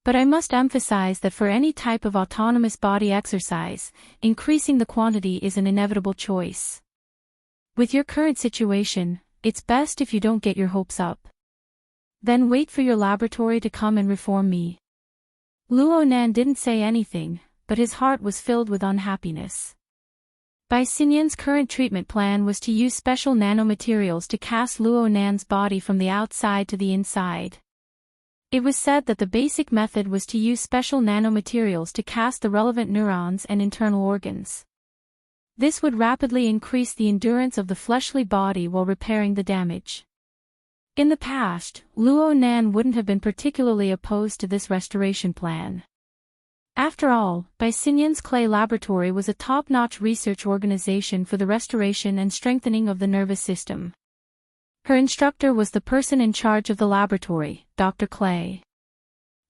But I must emphasize that for any type of autonomous body exercise, increasing the quantity is an inevitable choice. With your current situation, it's best if you don't get your hopes up. Then wait for your laboratory to come and reform me. Luo Nan didn't say anything, but his heart was filled with unhappiness. Baisinyan's current treatment plan was to use special nanomaterials to cast Luo Nan's body from the outside to the inside. It was said that the basic method was to use special nanomaterials to cast the relevant neurons and internal organs. This would rapidly increase the endurance of the fleshly body while repairing the damage. In the past, Luo Nan wouldn't have been particularly opposed to this restoration plan. After all, Baisinyan's Clay Laboratory was a top-notch research organization for the restoration and strengthening of the nervous system. Her instructor was the person in charge of the laboratory, Dr. Clay.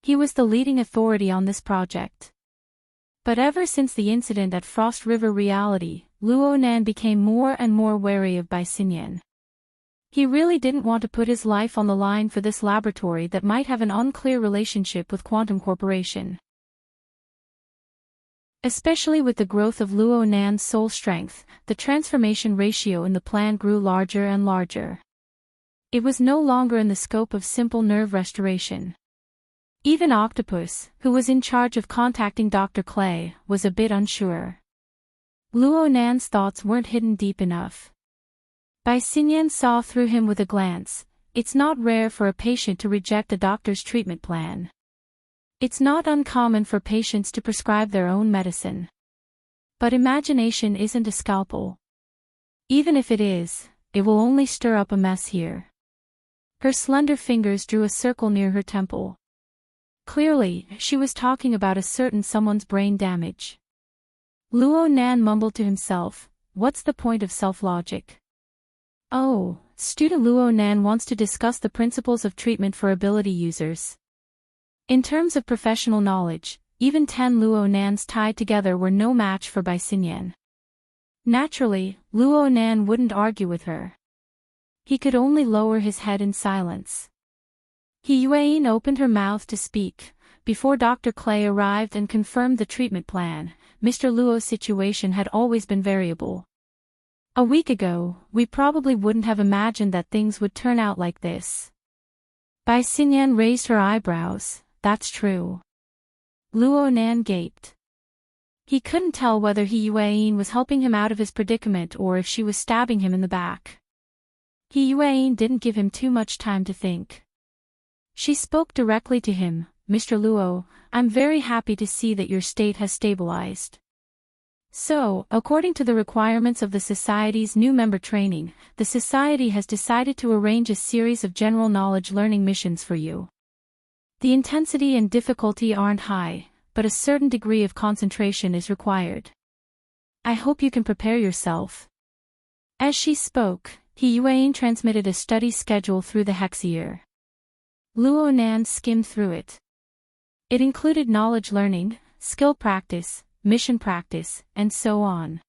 He was the leading authority on this project. But ever since the incident at Frost River Reality, Luo Nan became more and more wary of Baisinyan. He really didn't want to put his life on the line for this laboratory that might have an unclear relationship with Quantum Corporation. Especially with the growth of Luo Nan's soul strength, the transformation ratio in the plan grew larger and larger. It was no longer in the scope of simple nerve restoration. Even Octopus, who was in charge of contacting Dr. Clay, was a bit unsure. Luo Nan's thoughts weren't hidden deep enough. Baisinyan saw through him with a glance. It's not rare for a patient to reject a doctor's treatment plan. It's not uncommon for patients to prescribe their own medicine. But imagination isn't a scalpel. Even if it is, it will only stir up a mess here. Her slender fingers drew a circle near her temple. Clearly, she was talking about a certain someone's brain damage. Luo Nan mumbled to himself, what's the point of self-logic? Oh, student Luo Nan wants to discuss the principles of treatment for ability users. In terms of professional knowledge, even 10 Luo Nans tied together were no match for Baisinyan. Naturally, Luo Nan wouldn't argue with her. He could only lower his head in silence. Yuan opened her mouth to speak. Before Dr. Clay arrived and confirmed the treatment plan, Mr. Luo's situation had always been variable. A week ago, we probably wouldn't have imagined that things would turn out like this. Baisinyan raised her eyebrows. That's true. Luo Nan gaped. He couldn't tell whether Yuan was helping him out of his predicament or if she was stabbing him in the back. Yuan didn't give him too much time to think. She spoke directly to him. Mr. Luo, I'm very happy to see that your state has stabilized. So, according to the requirements of the Society's new member training, the Society has decided to arrange a series of general knowledge learning missions for you. The intensity and difficulty aren't high, but a certain degree of concentration is required. I hope you can prepare yourself. As she spoke, Yuan transmitted a study schedule through the Hexier. Luo Nan skimmed through it. It included knowledge learning, skill practice, mission practice, and so on.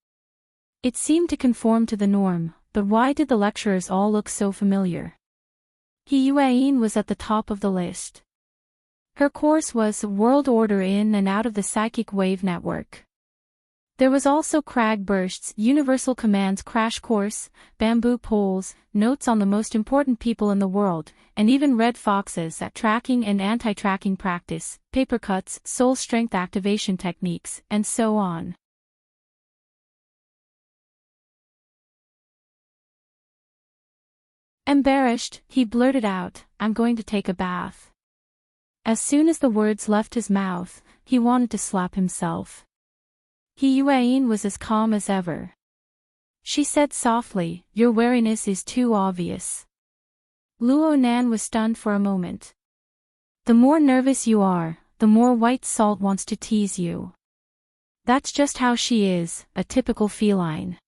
It seemed to conform to the norm, but why did the lecturers all look so familiar? Yuan was at the top of the list. Her course was World Order in and Out of the Psychic Wave Network. There was also Crag Bursts, Universal Commands Crash Course, Bamboo Poles, Notes on the Most Important People in the World, and even Red Foxes at Tracking and Anti-Tracking Practice, Paper Cuts, Soul Strength Activation Techniques, and so on. Embarrassed, he blurted out, "I'm going to take a bath." As soon as the words left his mouth, he wanted to slap himself. Yuan was as calm as ever. She said softly, "Your wariness is too obvious." Luo Nan was stunned for a moment. "The more nervous you are, the more white salt wants to tease you. That's just how she is, a typical feline."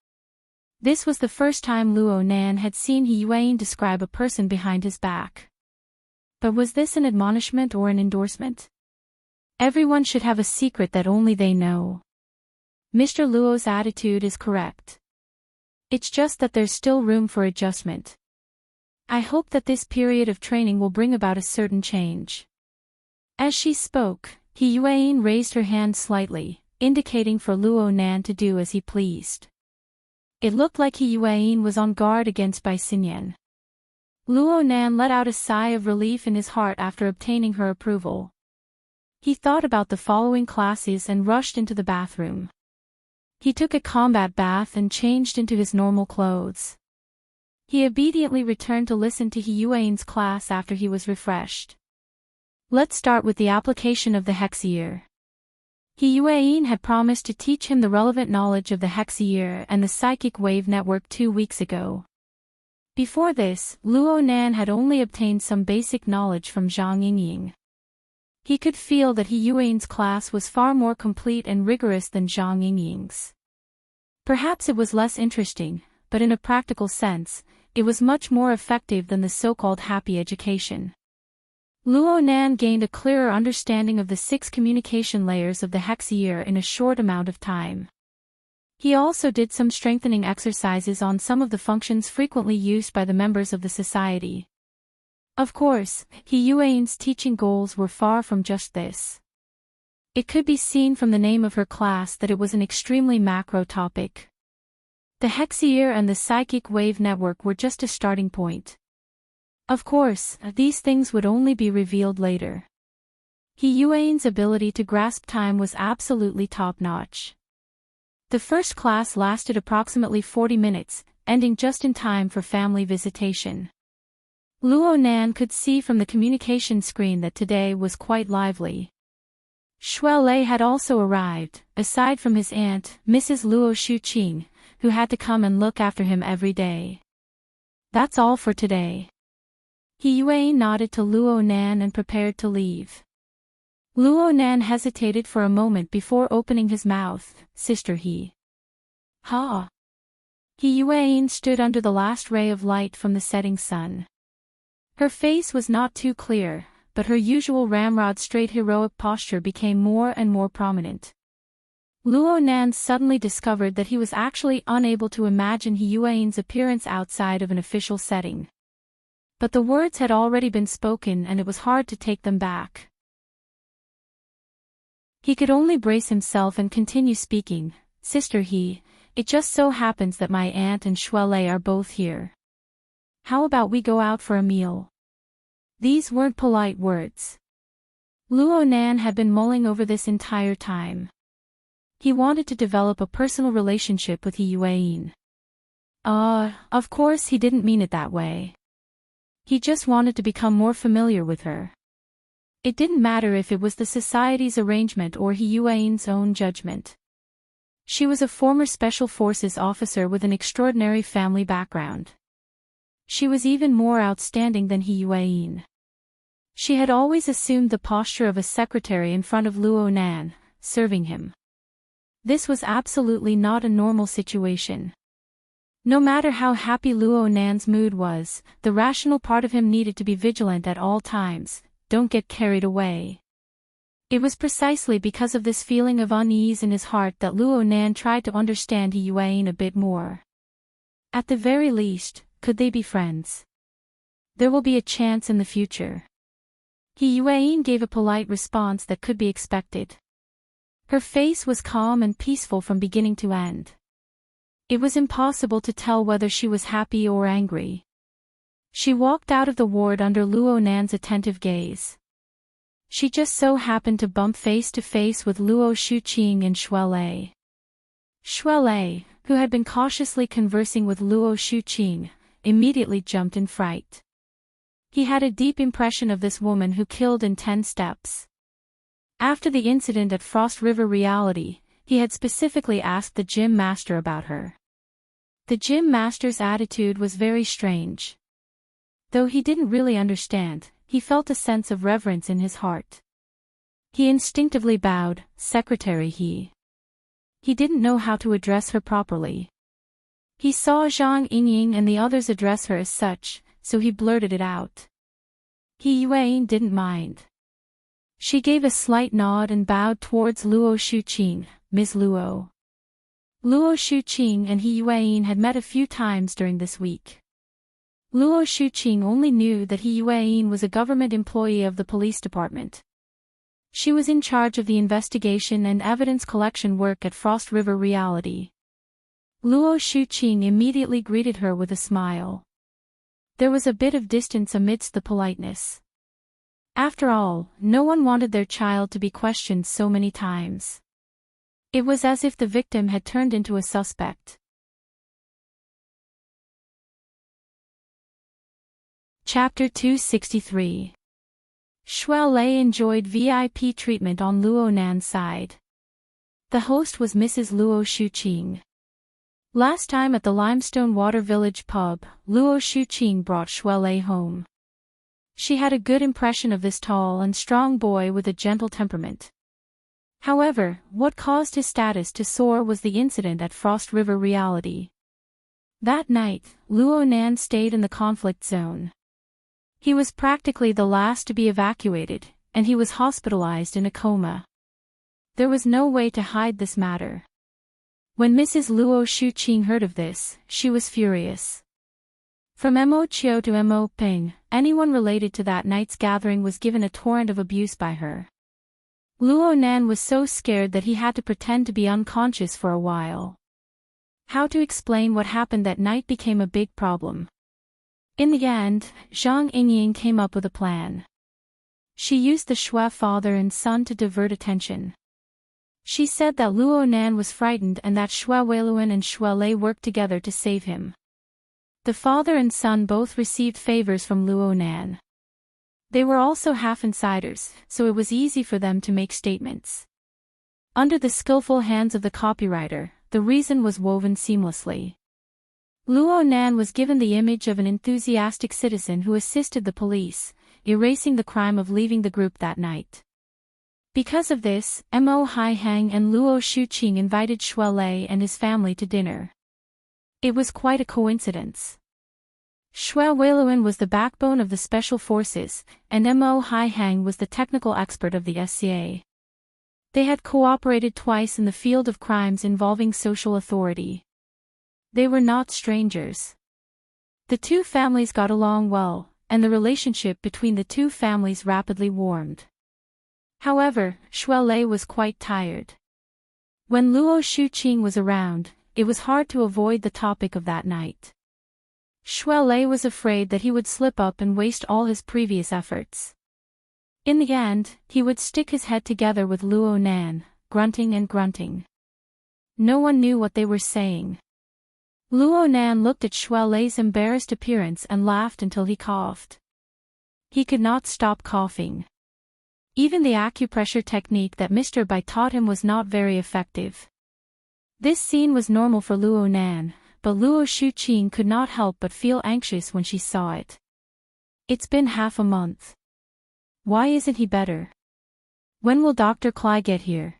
This was the first time Luo Nan had seen Yuan describe a person behind his back. But was this an admonishment or an endorsement? Everyone should have a secret that only they know. Mr. Luo's attitude is correct. It's just that there's still room for adjustment. I hope that this period of training will bring about a certain change. As she spoke, Yuan raised her hand slightly, indicating for Luo Nan to do as he pleased. It looked like Yuan was on guard against Bai Xinyan. Luo Nan let out a sigh of relief in his heart after obtaining her approval. He thought about the following classes and rushed into the bathroom. He took a combat bath and changed into his normal clothes. He obediently returned to listen to Yuan's class after he was refreshed. Let's start with the application of the Hexier. Yuan had promised to teach him the relevant knowledge of the Hexier and the Psychic Wave Network 2 weeks ago. Before this, Luo Nan had only obtained some basic knowledge from Zhang Yingying. He could feel that Yuan's class was far more complete and rigorous than Zhang Yingying's. Perhaps it was less interesting, but in a practical sense, it was much more effective than the so-called happy education. Luo Nan gained a clearer understanding of the 6 communication layers of the Hexier in a short amount of time. He also did some strengthening exercises on some of the functions frequently used by the members of the society. Of course, Yuan's teaching goals were far from just this. It could be seen from the name of her class that it was an extremely macro topic. The Hexier and the Psychic Wave Network were just a starting point. Of course, these things would only be revealed later. Yuan's ability to grasp time was absolutely top-notch. The first class lasted approximately 40 minutes, ending just in time for family visitation. Luo Nan could see from the communication screen that today was quite lively. Shuelei had also arrived, aside from his aunt, Mrs. Luo Shuqing, who had to come and look after him every day. That's all for today. Yuan nodded to Luo Nan and prepared to leave. Luo Nan hesitated for a moment before opening his mouth. "Sister He." "Ha." Yuan stood under the last ray of light from the setting sun. Her face was not too clear, but her usual ramrod straight heroic posture became more and more prominent. Luo Nan suddenly discovered that he was actually unable to imagine Yuan's appearance outside of an official setting. But the words had already been spoken and it was hard to take them back. He could only brace himself and continue speaking. "Sister He, it just so happens that my aunt and Shuelei are both here. How about we go out for a meal?" These weren't polite words. Luo Nan had been mulling over this entire time. He wanted to develop a personal relationship with Yuan. Of course he didn't mean it that way. He just wanted to become more familiar with her. It didn't matter if it was the society's arrangement or Yuan's own judgment. She was a former Special Forces officer with an extraordinary family background. She was even more outstanding than Hiyuan. She had always assumed the posture of a secretary in front of Luo Nan, serving him. This was absolutely not a normal situation. No matter how happy Luo Nan's mood was, the rational part of him needed to be vigilant at all times. Don't get carried away. It was precisely because of this feeling of unease in his heart that Luo Nan tried to understand Hiyuan a bit more. At the very least, could they be friends? There will be a chance in the future. Hiyuan gave a polite response that could be expected. Her face was calm and peaceful from beginning to end. It was impossible to tell whether she was happy or angry. She walked out of the ward under Luo Nan's attentive gaze. She just so happened to bump face to face with Luo Shuqing and Shuelei. Shuelei, who had been cautiously conversing with Luo Shuqing, immediately jumped in fright. He had a deep impression of this woman who killed in 10 steps. After the incident at Frost River Reality, he had specifically asked the gym master about her. The gym master's attitude was very strange. Though he didn't really understand, he felt a sense of reverence in his heart. He instinctively bowed, "Secretary He." He didn't know how to address her properly. He saw Zhang Yingying and the others address her as such, so he blurted it out. Hiyuan didn't mind. She gave a slight nod and bowed towards Luo Shuqing, "Ms. Luo." Luo Shuqing and Hiyuan had met a few times during this week. Luo Shuqing only knew that Hiyuan was a government employee of the police department. She was in charge of the investigation and evidence collection work at Frost River Reality. Luo Shuqing immediately greeted her with a smile. There was a bit of distance amidst the politeness. After all, no one wanted their child to be questioned so many times. It was as if the victim had turned into a suspect. Chapter 263. Shuelei enjoyed VIP treatment on Luo Nan's side. The host was Mrs. Luo Shuqing. Last time at the Limestone Water Village pub, Luo Shuqing brought Shuelei home. She had a good impression of this tall and strong boy with a gentle temperament. However, what caused his status to soar was the incident at Frost River Reality. That night, Luo Nan stayed in the conflict zone. He was practically the last to be evacuated, and he was hospitalized in a coma. There was no way to hide this matter. When Mrs. Luo Shuqing heard of this, she was furious. From Mo Chiu to Mo Ping, anyone related to that night's gathering was given a torrent of abuse by her. Luo Nan was so scared that he had to pretend to be unconscious for a while. How to explain what happened that night became a big problem. In the end, Zhang Yingying came up with a plan. She used the Shui father and son to divert attention. She said that Luo Nan was frightened and that Shui Weiluan and Shuelei worked together to save him. The father and son both received favors from Luo Nan. They were also half-insiders, so it was easy for them to make statements. Under the skillful hands of the copywriter, the reason was woven seamlessly. Luo Nan was given the image of an enthusiastic citizen who assisted the police, erasing the crime of leaving the group that night. Because of this, Mo Haihang and Luo Shuqing invited Shuelei and his family to dinner. It was quite a coincidence. Shui Weiluan was the backbone of the Special Forces, and Mo Haihang was the technical expert of the SCA. They had cooperated twice in the field of crimes involving social authority. They were not strangers. The two families got along well, and the relationship between the two families rapidly warmed. However, Shuelei was quite tired. When Luo Shuqing was around, it was hard to avoid the topic of that night. Shuelei was afraid that he would slip up and waste all his previous efforts. In the end, he would stick his head together with Luo Nan, grunting and grunting. No one knew what they were saying. Luo Nan looked at Shuelei's embarrassed appearance and laughed until he coughed. He could not stop coughing. Even the acupressure technique that Mr. Bai taught him was not very effective. This scene was normal for Luo Nan, but Luo Shuqing could not help but feel anxious when she saw it. It's been half a month. Why isn't he better? When will Dr. Cly get here?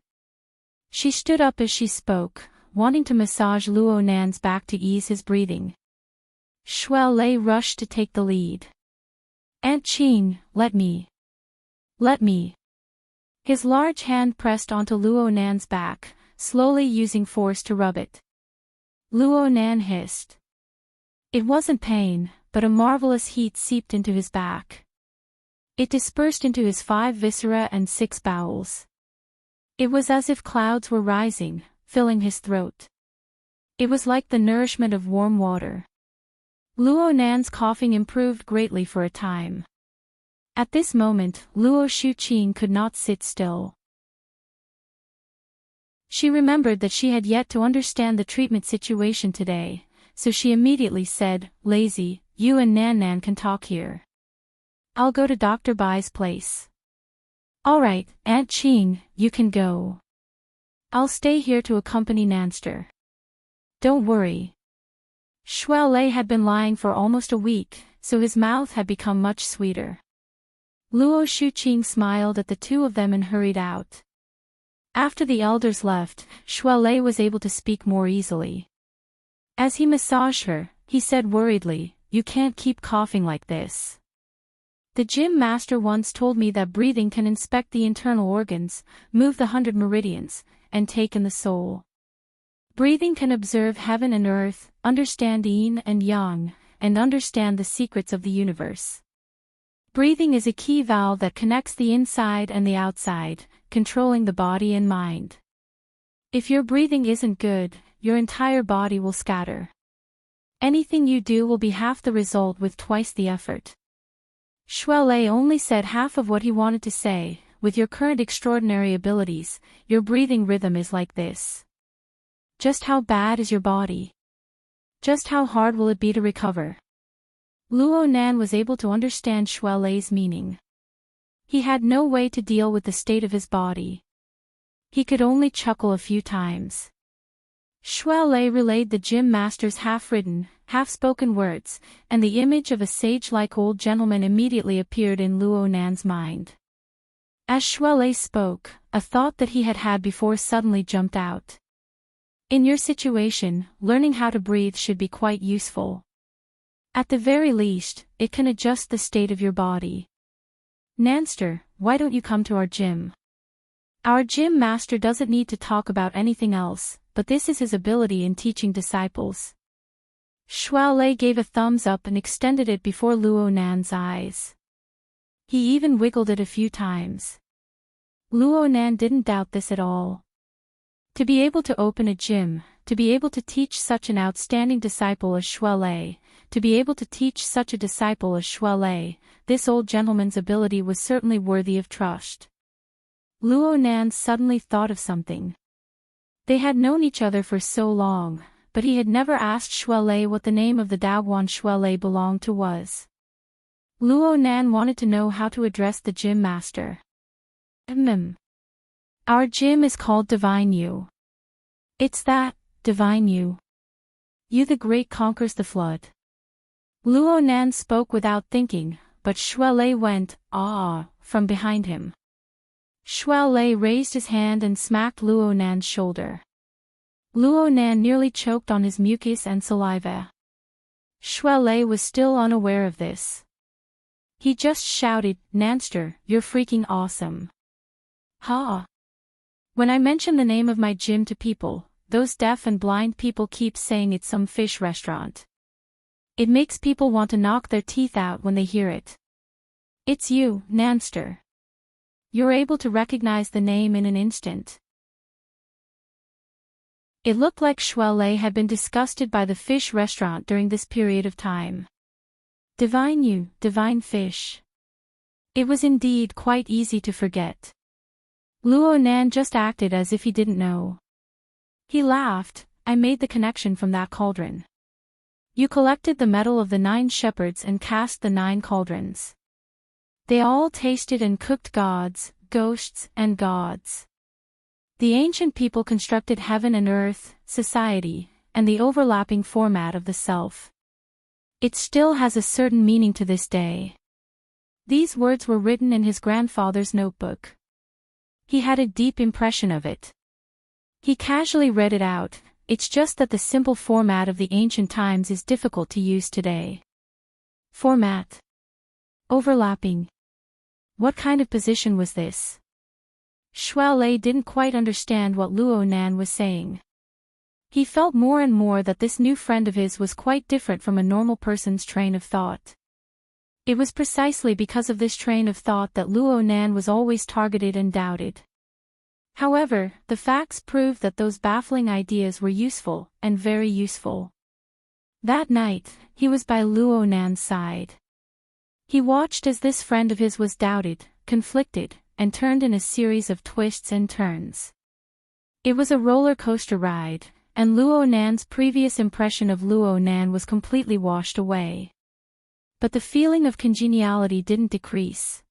She stood up as she spoke, wanting to massage Luo Nan's back to ease his breathing. Shuai Lei rushed to take the lead. Aunt Qing, let me. Let me. His large hand pressed onto Luo Nan's back, slowly using force to rub it. Luo Nan hissed. It wasn't pain, but a marvelous heat seeped into his back. It dispersed into his 5 viscera and 6 bowels. It was as if clouds were rising, filling his throat. It was like the nourishment of warm water. Luo Nan's coughing improved greatly for a time. At this moment, Luo Shuqing could not sit still. She remembered that she had yet to understand the treatment situation today, so she immediately said, "Lazy, you and Nan can talk here. I'll go to Dr. Bai's place." "All right, Aunt Qing, you can go. I'll stay here to accompany Nanster. Don't worry." Shuai Lei had been lying for almost a week, so his mouth had become much sweeter. Luo Shuqing smiled at the two of them and hurried out. After the elders left, Shuai Lei was able to speak more easily. As he massaged her, he said worriedly, "You can't keep coughing like this. The gym master once told me that breathing can inspect the internal organs, move the 100 meridians, and take in the soul. Breathing can observe heaven and earth, understand yin and yang, and understand the secrets of the universe. Breathing is a key valve that connects the inside and the outside, controlling the body and mind. If your breathing isn't good, your entire body will scatter. Anything you do will be half the result with twice the effort." Shuai Lei only said half of what he wanted to say. With your current extraordinary abilities, your breathing rhythm is like this. Just how bad is your body? Just how hard will it be to recover? Luo Nan was able to understand Shuai Lei's meaning. He had no way to deal with the state of his body. He could only chuckle a few times. Shuai Lei relayed the gym master's half-written, half-spoken words, and the image of a sage-like old gentleman immediately appeared in Luo Nan's mind. As Shuai Lei spoke, a thought that he had had before suddenly jumped out. In your situation, learning how to breathe should be quite useful. At the very least, it can adjust the state of your body. Nanster, why don't you come to our gym? Our gym master doesn't need to talk about anything else, but this is his ability in teaching disciples. Shuai Lei gave a thumbs up and extended it before Luo Nan's eyes. He even wiggled it a few times. Luo Nan didn't doubt this at all. To be able to open a gym, to be able to teach such an outstanding disciple as Shuai Lei, to be able to teach such a disciple as Shuai Lei, this old gentleman's ability was certainly worthy of trust. Luo Nan suddenly thought of something. They had known each other for so long, but he had never asked Shuai Lei what the name of the Daoguan Shuai Lei belonged to was. Luo Nan wanted to know how to address the gym master. Our gym is called Divine You. It's that, Divine You. You the Great conquers the flood. Luo Nan spoke without thinking, but Shuai Lei went, "Ah," from behind him. Shuai Lei raised his hand and smacked Luo Nan's shoulder. Luo Nan nearly choked on his mucus and saliva. Shuai Lei was still unaware of this. He just shouted, "Nanster, you're freaking awesome." Ha! When I mention the name of my gym to people, those deaf and blind people keep saying it's some fish restaurant. It makes people want to knock their teeth out when they hear it. It's you, Nanster. You're able to recognize the name in an instant. It looked like Shuai Lei had been disgusted by the fish restaurant during this period of time. Divine You, divine fish. It was indeed quite easy to forget. Luo Nan just acted as if he didn't know. He laughed, "I made the connection from that cauldron. You collected the metal of the 9 shepherds and cast the 9 cauldrons. They all tasted and cooked gods, ghosts, and gods. The ancient people constructed heaven and earth, society, and the overlapping format of the self. It still has a certain meaning to this day. These words were written in his grandfather's notebook. He had a deep impression of it. He casually read it out. It's just that the simple format of the ancient times is difficult to use today. Format. Overlapping. What kind of position was this? Shuai didn't quite understand what Luo Nan was saying. He felt more and more that this new friend of his was quite different from a normal person's train of thought. It was precisely because of this train of thought that Luo Nan was always targeted and doubted. However, the facts proved that those baffling ideas were useful, and very useful. That night, he was by Luo Nan's side. He watched as this friend of his was doubted, conflicted, and turned in a series of twists and turns. It was a roller coaster ride, and Luo Nan's previous impression of Luo Nan was completely washed away. But the feeling of congeniality didn't decrease.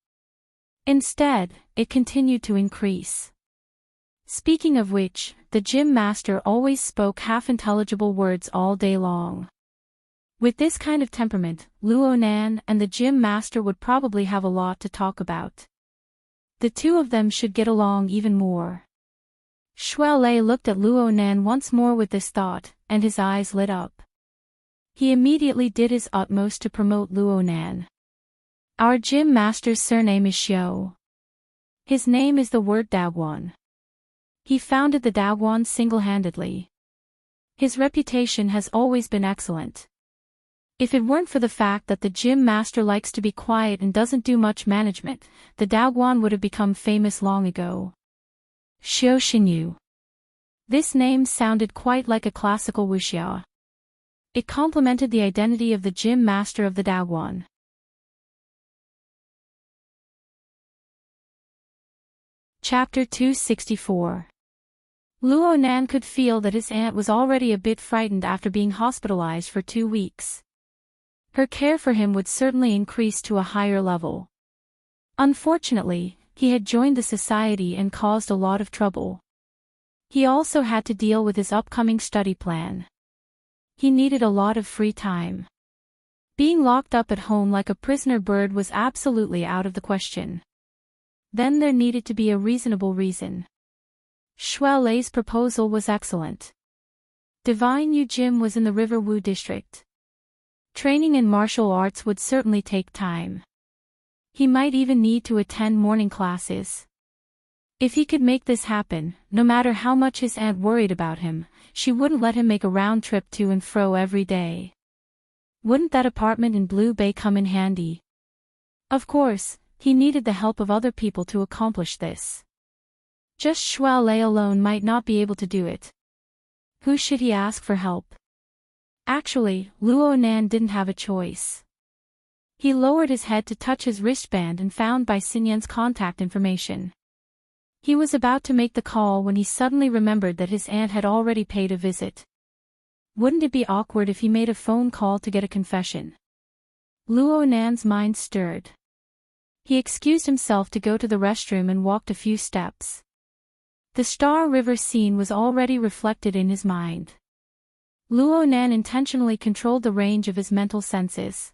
Instead, it continued to increase. Speaking of which, the gym master always spoke half-intelligible words all day long. With this kind of temperament, Luo Nan and the gym master would probably have a lot to talk about. The two of them should get along even more. Shuai looked at Luo Nan once more with this thought, and his eyes lit up. He immediately did his utmost to promote Luo Nan. Our gym master's surname is Xiao. His name is the word Daoguan. He founded the Daoguan single-handedly. His reputation has always been excellent. If it weren't for the fact that the gym master likes to be quiet and doesn't do much management, the Daoguan would have become famous long ago. Xiao Xinyu. This name sounded quite like a classical wuxia. It complemented the identity of the gym master of the Daoguan. Chapter 264. Luo Nan could feel that his aunt was already a bit frightened after being hospitalized for 2 weeks. Her care for him would certainly increase to a higher level. Unfortunately, he had joined the society and caused a lot of trouble. He also had to deal with his upcoming study plan. He needed a lot of free time. Being locked up at home like a prisoner bird was absolutely out of the question. Then there needed to be a reasonable reason. Shuai's proposal was excellent. Divine Yu Gym was in the River Wu district. Training in martial arts would certainly take time. He might even need to attend morning classes. If he could make this happen, no matter how much his aunt worried about him, she wouldn't let him make a round trip to and fro every day. Wouldn't that apartment in Blue Bay come in handy? Of course, he needed the help of other people to accomplish this. Just Shuai alone might not be able to do it. Who should he ask for help? Actually, Luo Nan didn't have a choice. He lowered his head to touch his wristband and found Bai Xinyan's contact information. He was about to make the call when he suddenly remembered that his aunt had already paid a visit. Wouldn't it be awkward if he made a phone call to get a confession? Luo Nan's mind stirred. He excused himself to go to the restroom and walked a few steps. The Star River scene was already reflected in his mind. Luo Nan intentionally controlled the range of his mental senses.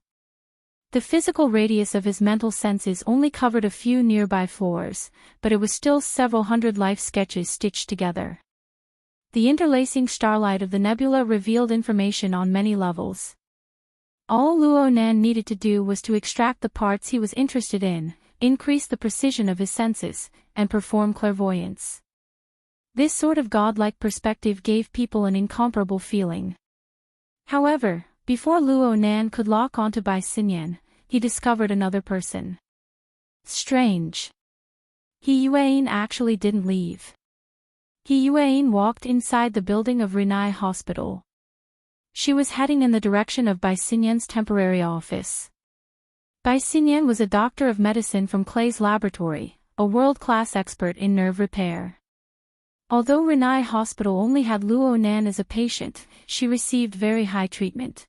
The physical radius of his mental senses only covered a few nearby floors, but it was still several hundred life sketches stitched together. The interlacing starlight of the nebula revealed information on many levels. All Luo Nan needed to do was to extract the parts he was interested in, increase the precision of his senses, and perform clairvoyance. This sort of godlike perspective gave people an incomparable feeling. However, before Luo Nan could lock onto Bai Xinyan, he discovered another person. Strange. He Yuan actually didn't leave. He Yuan walked inside the building of Renai Hospital. She was heading in the direction of Bai Xinyan's temporary office. Bai Xinyan was a doctor of medicine from Clay's laboratory, a world-class expert in nerve repair. Although Renai Hospital only had Luo Nan as a patient, she received very high treatment.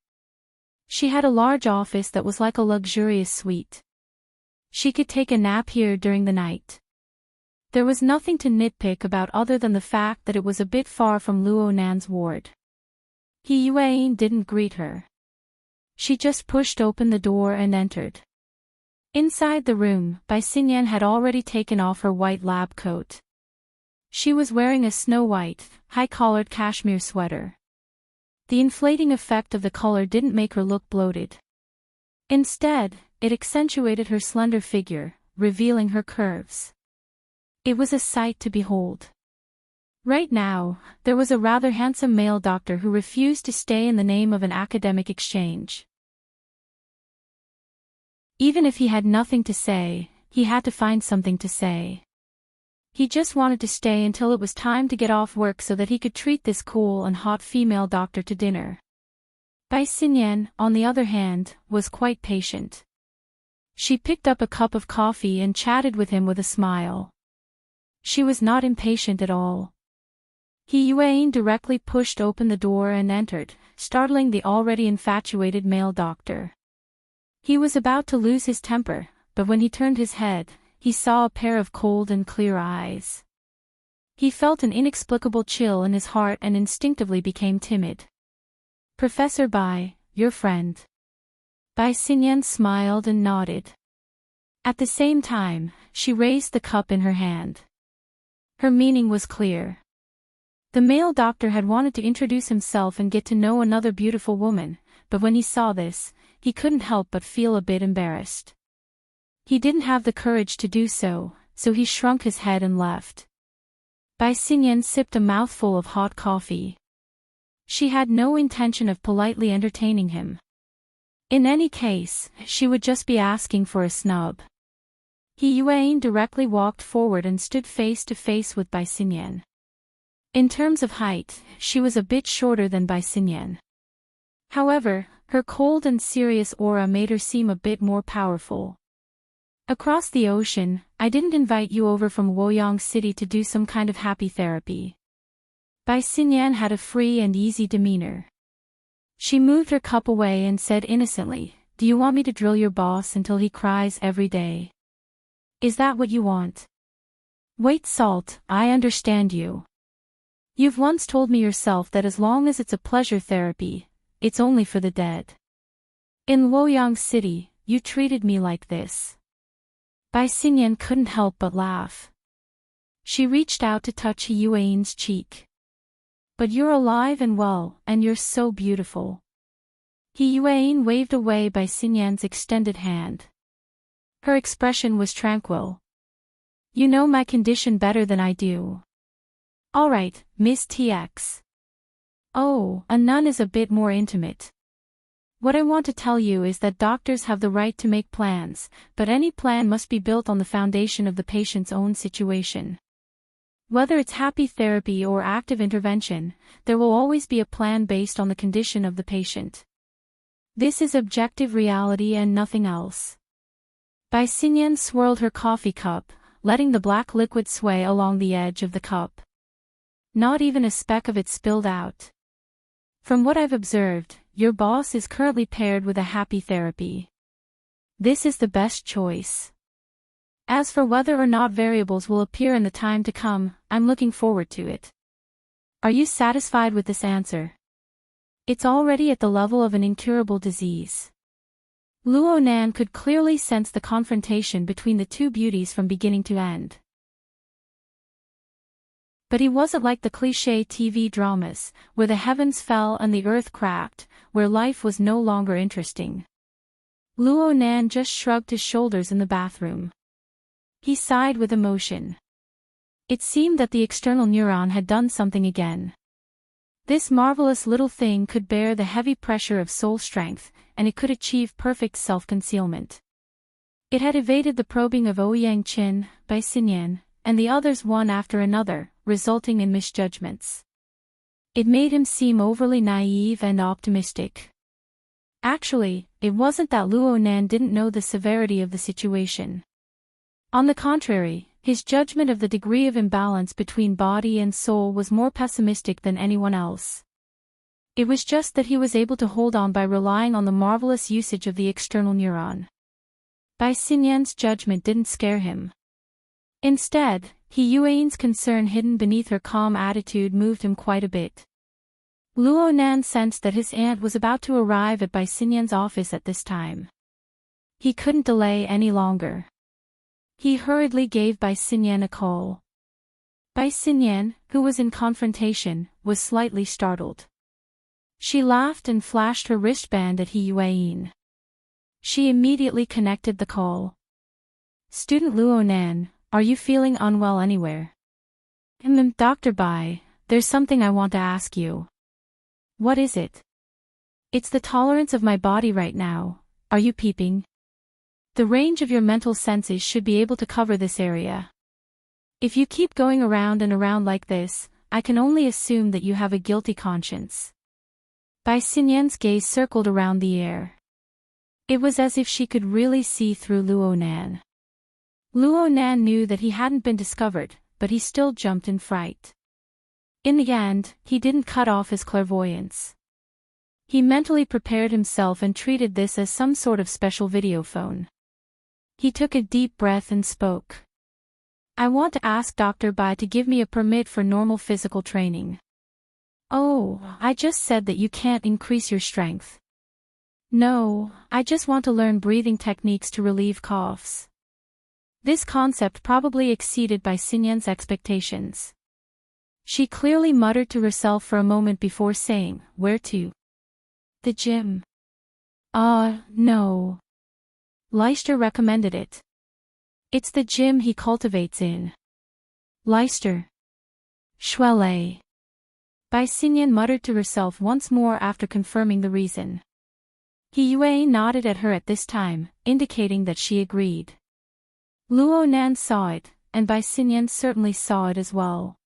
She had a large office that was like a luxurious suite. She could take a nap here during the night. There was nothing to nitpick about other than the fact that it was a bit far from Luo Nan's ward. He Yuan didn't greet her. She just pushed open the door and entered. Inside the room, Bai Xinyan had already taken off her white lab coat. She was wearing a snow-white, high-collared cashmere sweater. The inflating effect of the color didn't make her look bloated. Instead, it accentuated her slender figure, revealing her curves. It was a sight to behold. Right now, there was a rather handsome male doctor who refused to stay in the name of an academic exchange. Even if he had nothing to say, he had to find something to say. He just wanted to stay until it was time to get off work so that he could treat this cool and hot female doctor to dinner. Bai Xinyan, on the other hand, was quite patient. She picked up a cup of coffee and chatted with him with a smile. She was not impatient at all. He Yuan directly pushed open the door and entered, startling the already infatuated male doctor. He was about to lose his temper, but when he turned his head, he saw a pair of cold and clear eyes. He felt an inexplicable chill in his heart and instinctively became timid. "Professor Bai, your friend." Bai Xinyan smiled and nodded. At the same time, she raised the cup in her hand. Her meaning was clear. The male doctor had wanted to introduce himself and get to know another beautiful woman, but when he saw this, he couldn't help but feel a bit embarrassed. He didn't have the courage to do so, so he shrunk his head and left. Bai Xinyan sipped a mouthful of hot coffee. She had no intention of politely entertaining him. In any case, she would just be asking for a snub. He Yuan directly walked forward and stood face to face with Bai Xinyan. In terms of height, she was a bit shorter than Bai Xinyan. However, her cold and serious aura made her seem a bit more powerful. "Across the ocean, I didn't invite you over from Luoyang City to do some kind of happy therapy." Bai Xinyan had a free and easy demeanor. She moved her cup away and said innocently, "Do you want me to drill your boss until he cries every day? Is that what you want?" "Wait, Salt, I understand you. You've once told me yourself that as long as it's a pleasure therapy, it's only for the dead. In Luoyang City, you treated me like this." Bai Xinyan couldn't help but laugh. She reached out to touch He Yuan's cheek. "But you're alive and well, and you're so beautiful." He Yuan waved away Bai Xinyan's extended hand. Her expression was tranquil. "You know my condition better than I do." "All right, Miss TX. Oh, a nun is a bit more intimate. What I want to tell you is that doctors have the right to make plans, but any plan must be built on the foundation of the patient's own situation. Whether it's happy therapy or active intervention, there will always be a plan based on the condition of the patient. This is objective reality and nothing else." Bai Xinyan swirled her coffee cup, letting the black liquid sway along the edge of the cup. Not even a speck of it spilled out. "From what I've observed, your boss is currently paired with a happy therapy. This is the best choice. As for whether or not variables will appear in the time to come, I'm looking forward to it. Are you satisfied with this answer? It's already at the level of an incurable disease." Luo Nan could clearly sense the confrontation between the two beauties from beginning to end. But he wasn't like the cliché TV dramas, where the heavens fell and the earth cracked, where life was no longer interesting. Luo Nan just shrugged his shoulders in the bathroom. He sighed with emotion. It seemed that the external neuron had done something again. This marvelous little thing could bear the heavy pressure of soul strength, and it could achieve perfect self-concealment. It had evaded the probing of Ouyang Qin, Bai Xinyan, and the others one after another, resulting in misjudgments. It made him seem overly naive and optimistic. Actually, it wasn't that Luo Nan didn't know the severity of the situation. On the contrary, his judgment of the degree of imbalance between body and soul was more pessimistic than anyone else. It was just that he was able to hold on by relying on the marvelous usage of the external neuron. Bai Xinyan's judgment didn't scare him. Instead, He Yuan's concern hidden beneath her calm attitude moved him quite a bit. Luo Nan sensed that his aunt was about to arrive at Bai Xinyan's office at this time. He couldn't delay any longer. He hurriedly gave Bai Xinyan a call. Bai Xinyan, who was in confrontation, was slightly startled. She laughed and flashed her wristband at He Yuan. She immediately connected the call. "Student Luo Nan, are you feeling unwell anywhere?" Dr. Bai, there's something I want to ask you." "What is it?" "It's the tolerance of my body right now. Are you peeping? The range of your mental senses should be able to cover this area. If you keep going around and around like this, I can only assume that you have a guilty conscience." Bai Xinyan's gaze circled around the air. It was as if she could really see through Luo Nan. Luo Nan knew that he hadn't been discovered, but he still jumped in fright. In the end, he didn't cut off his clairvoyance. He mentally prepared himself and treated this as some sort of special videophone. He took a deep breath and spoke. "I want to ask Dr. Bai to give me a permit for normal physical training." "Oh, I just said that you can't increase your strength." "No, I just want to learn breathing techniques to relieve coughs." This concept probably exceeded Bai Xinyan's expectations. She clearly muttered to herself for a moment before saying, "Where to?" "The gym." No. Leister recommended it. It's the gym he cultivates in. Leister. Shuele. Bai Xinyan muttered to herself once more after confirming the reason. He Yue nodded at her at this time, indicating that she agreed. Luo Nan saw it, and Bai Xinyan certainly saw it as well.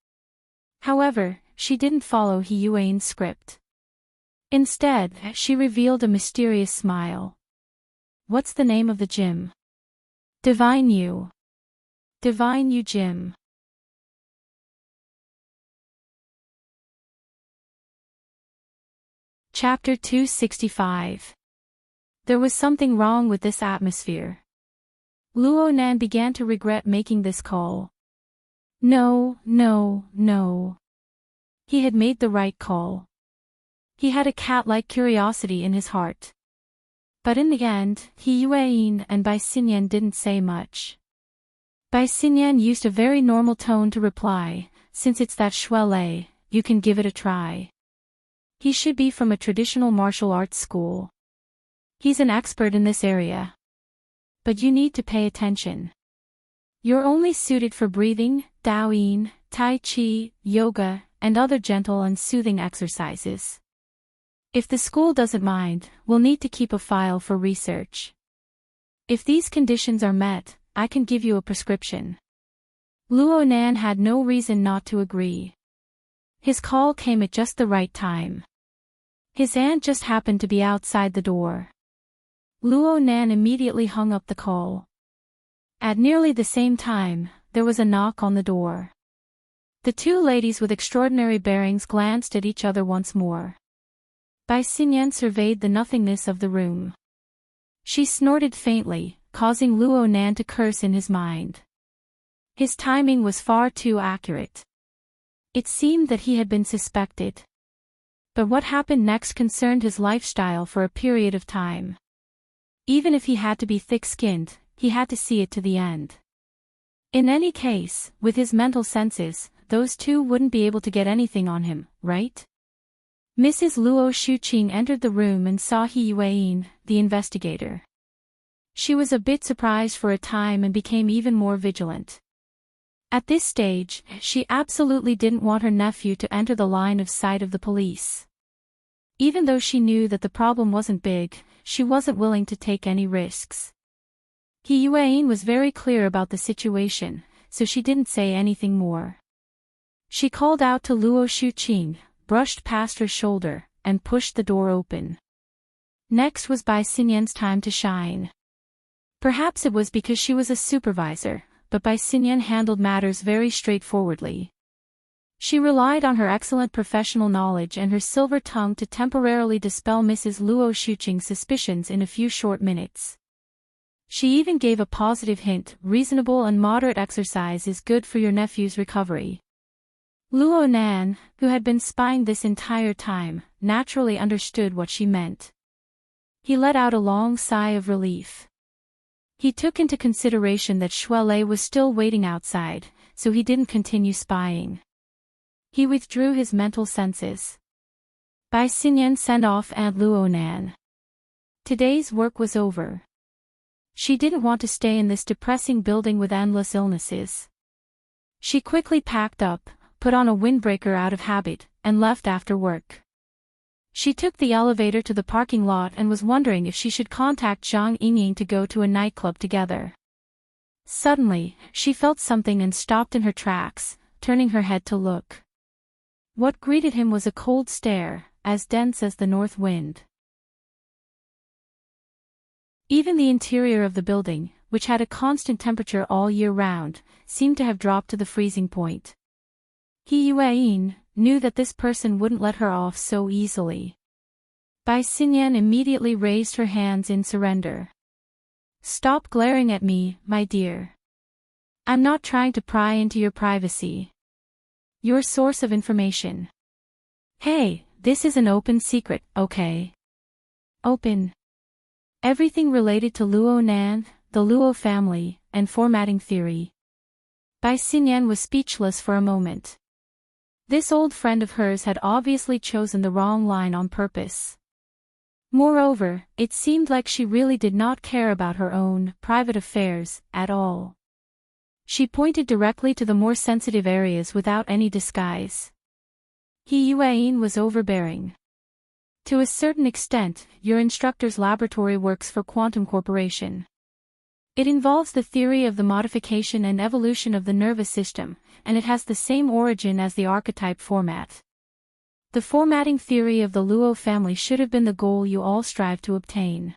However, she didn't follow He Yuan's script. Instead, she revealed a mysterious smile. "What's the name of the gym?" "Divine You. Divine You Gym." Chapter 265. There was something wrong with this atmosphere. Luo Nan began to regret making this call. No. He had made the right call. He had a cat-like curiosity in his heart. But in the end, He Yuan and Bai Xinyan didn't say much. Bai Xinyan used a very normal tone to reply, "Since it's that Shuele, you can give it a try. He should be from a traditional martial arts school. He's an expert in this area. But you need to pay attention. You're only suited for breathing, Daoyin, Tai Chi, yoga, and other gentle and soothing exercises. If the school doesn't mind, we'll need to keep a file for research. If these conditions are met, I can give you a prescription." Luo Nan had no reason not to agree. His call came at just the right time. His aunt just happened to be outside the door. Luo Nan immediately hung up the call. At nearly the same time, there was a knock on the door. The two ladies with extraordinary bearings glanced at each other once more. Bai Xinyan surveyed the nothingness of the room. She snorted faintly, causing Luo Nan to curse in his mind. His timing was far too accurate. It seemed that he had been suspected. But what happened next concerned his lifestyle for a period of time. Even if he had to be thick-skinned, he had to see it to the end. In any case, with his mental senses, those two wouldn't be able to get anything on him, right? Mrs. Luo Shuqing entered the room and saw He Yuan, the investigator. She was a bit surprised for a time and became even more vigilant. At this stage, she absolutely didn't want her nephew to enter the line of sight of the police. Even though she knew that the problem wasn't big, she wasn't willing to take any risks. He Yuan was very clear about the situation, so she didn't say anything more. She called out to Luo Shuqing, brushed past her shoulder, and pushed the door open. Next was Bai Xinyan's time to shine. Perhaps it was because she was a supervisor, but Bai Xinyan handled matters very straightforwardly. She relied on her excellent professional knowledge and her silver tongue to temporarily dispel Mrs. Luo Shuqing's suspicions in a few short minutes. She even gave a positive hint: reasonable and moderate exercise is good for your nephew's recovery. Luo Nan, who had been spying this entire time, naturally understood what she meant. He let out a long sigh of relief. He took into consideration that Shuelei was still waiting outside, so he didn't continue spying. He withdrew his mental senses. Bai Xinyan sent off Aunt Luo Nan. Today's work was over. She didn't want to stay in this depressing building with endless illnesses. She quickly packed up, put on a windbreaker out of habit, and left after work. She took the elevator to the parking lot and was wondering if she should contact Zhang Yingying to go to a nightclub together. Suddenly, she felt something and stopped in her tracks, turning her head to look. What greeted him was a cold stare, as dense as the north wind. Even the interior of the building, which had a constant temperature all year round, seemed to have dropped to the freezing point. He Yueyin knew that this person wouldn't let her off so easily. Bai Xinyan immediately raised her hands in surrender. Stop glaring at me, my dear. I'm not trying to pry into your privacy. Your source of information. Hey, this is an open secret, okay? Open. Everything related to Luo Nan, the Luo family, and formatting theory. Bai Xinyan was speechless for a moment. This old friend of hers had obviously chosen the wrong line on purpose. Moreover, it seemed like she really did not care about her own private affairs at all. She pointed directly to the more sensitive areas without any disguise. He Yueyin was overbearing. To a certain extent, your instructor's laboratory works for Quantum Corporation. It involves the theory of the modification and evolution of the nervous system, and it has the same origin as the archetype format. The formatting theory of the Luo family should have been the goal you all strive to obtain.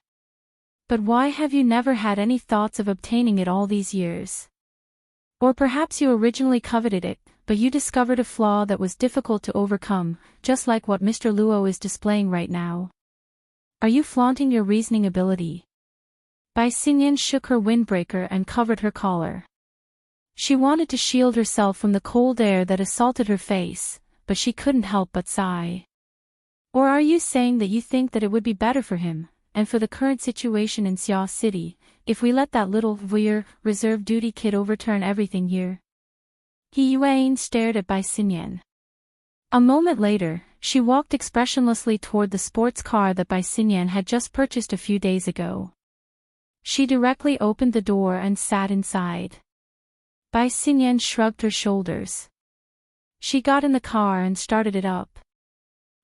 But why have you never had any thoughts of obtaining it all these years? Or perhaps you originally coveted it, but you discovered a flaw that was difficult to overcome, just like what Mr. Luo is displaying right now. Are you flaunting your reasoning ability? Bai Xinyan shook her windbreaker and covered her collar. She wanted to shield herself from the cold air that assaulted her face, but she couldn't help but sigh. Or are you saying that you think that it would be better for him, and for the current situation in Xia City, if we let that little voyeur, reserve duty kid overturn everything here? He Yueyin stared at Bai Xinyan. A moment later, she walked expressionlessly toward the sports car that Bai Xinyan had just purchased a few days ago. She directly opened the door and sat inside. Bai Xinyan shrugged her shoulders. She got in the car and started it up.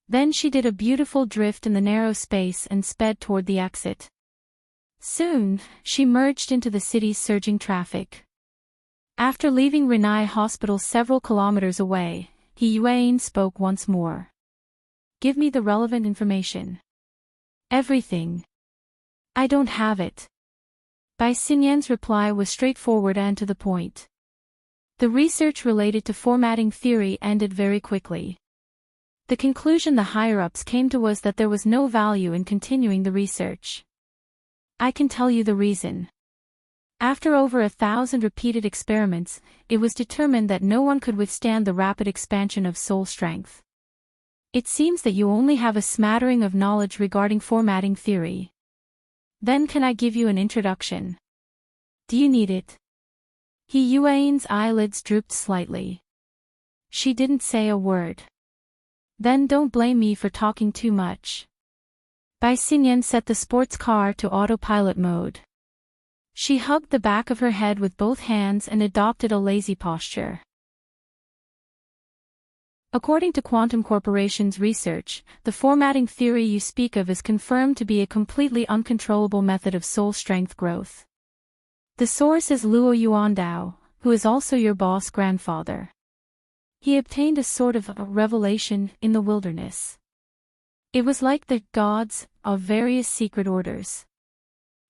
Then she did a beautiful drift in the narrow space and sped toward the exit. Soon, she merged into the city's surging traffic. After leaving Renai Hospital several kilometers away, He Yueyin spoke once more. Give me the relevant information. Everything. I don't have it. Bai Xinyan's reply was straightforward and to the point. The research related to formatting theory ended very quickly. The conclusion the higher-ups came to was that there was no value in continuing the research. I can tell you the reason. After over 1,000 repeated experiments, it was determined that no one could withstand the rapid expansion of soul strength. It seems that you only have a smattering of knowledge regarding formatting theory. Then can I give you an introduction? Do you need it? He Yueyin's eyelids drooped slightly. She didn't say a word. Then don't blame me for talking too much. Bai Xinyan set the sports car to autopilot mode. She hugged the back of her head with both hands and adopted a lazy posture. According to Quantum Corporation's research, the formatting theory you speak of is confirmed to be a completely uncontrollable method of soul strength growth. The source is Luo Yuandao, who is also your boss grandfather. He obtained a sort of a revelation in the wilderness. It was like the gods of various secret orders.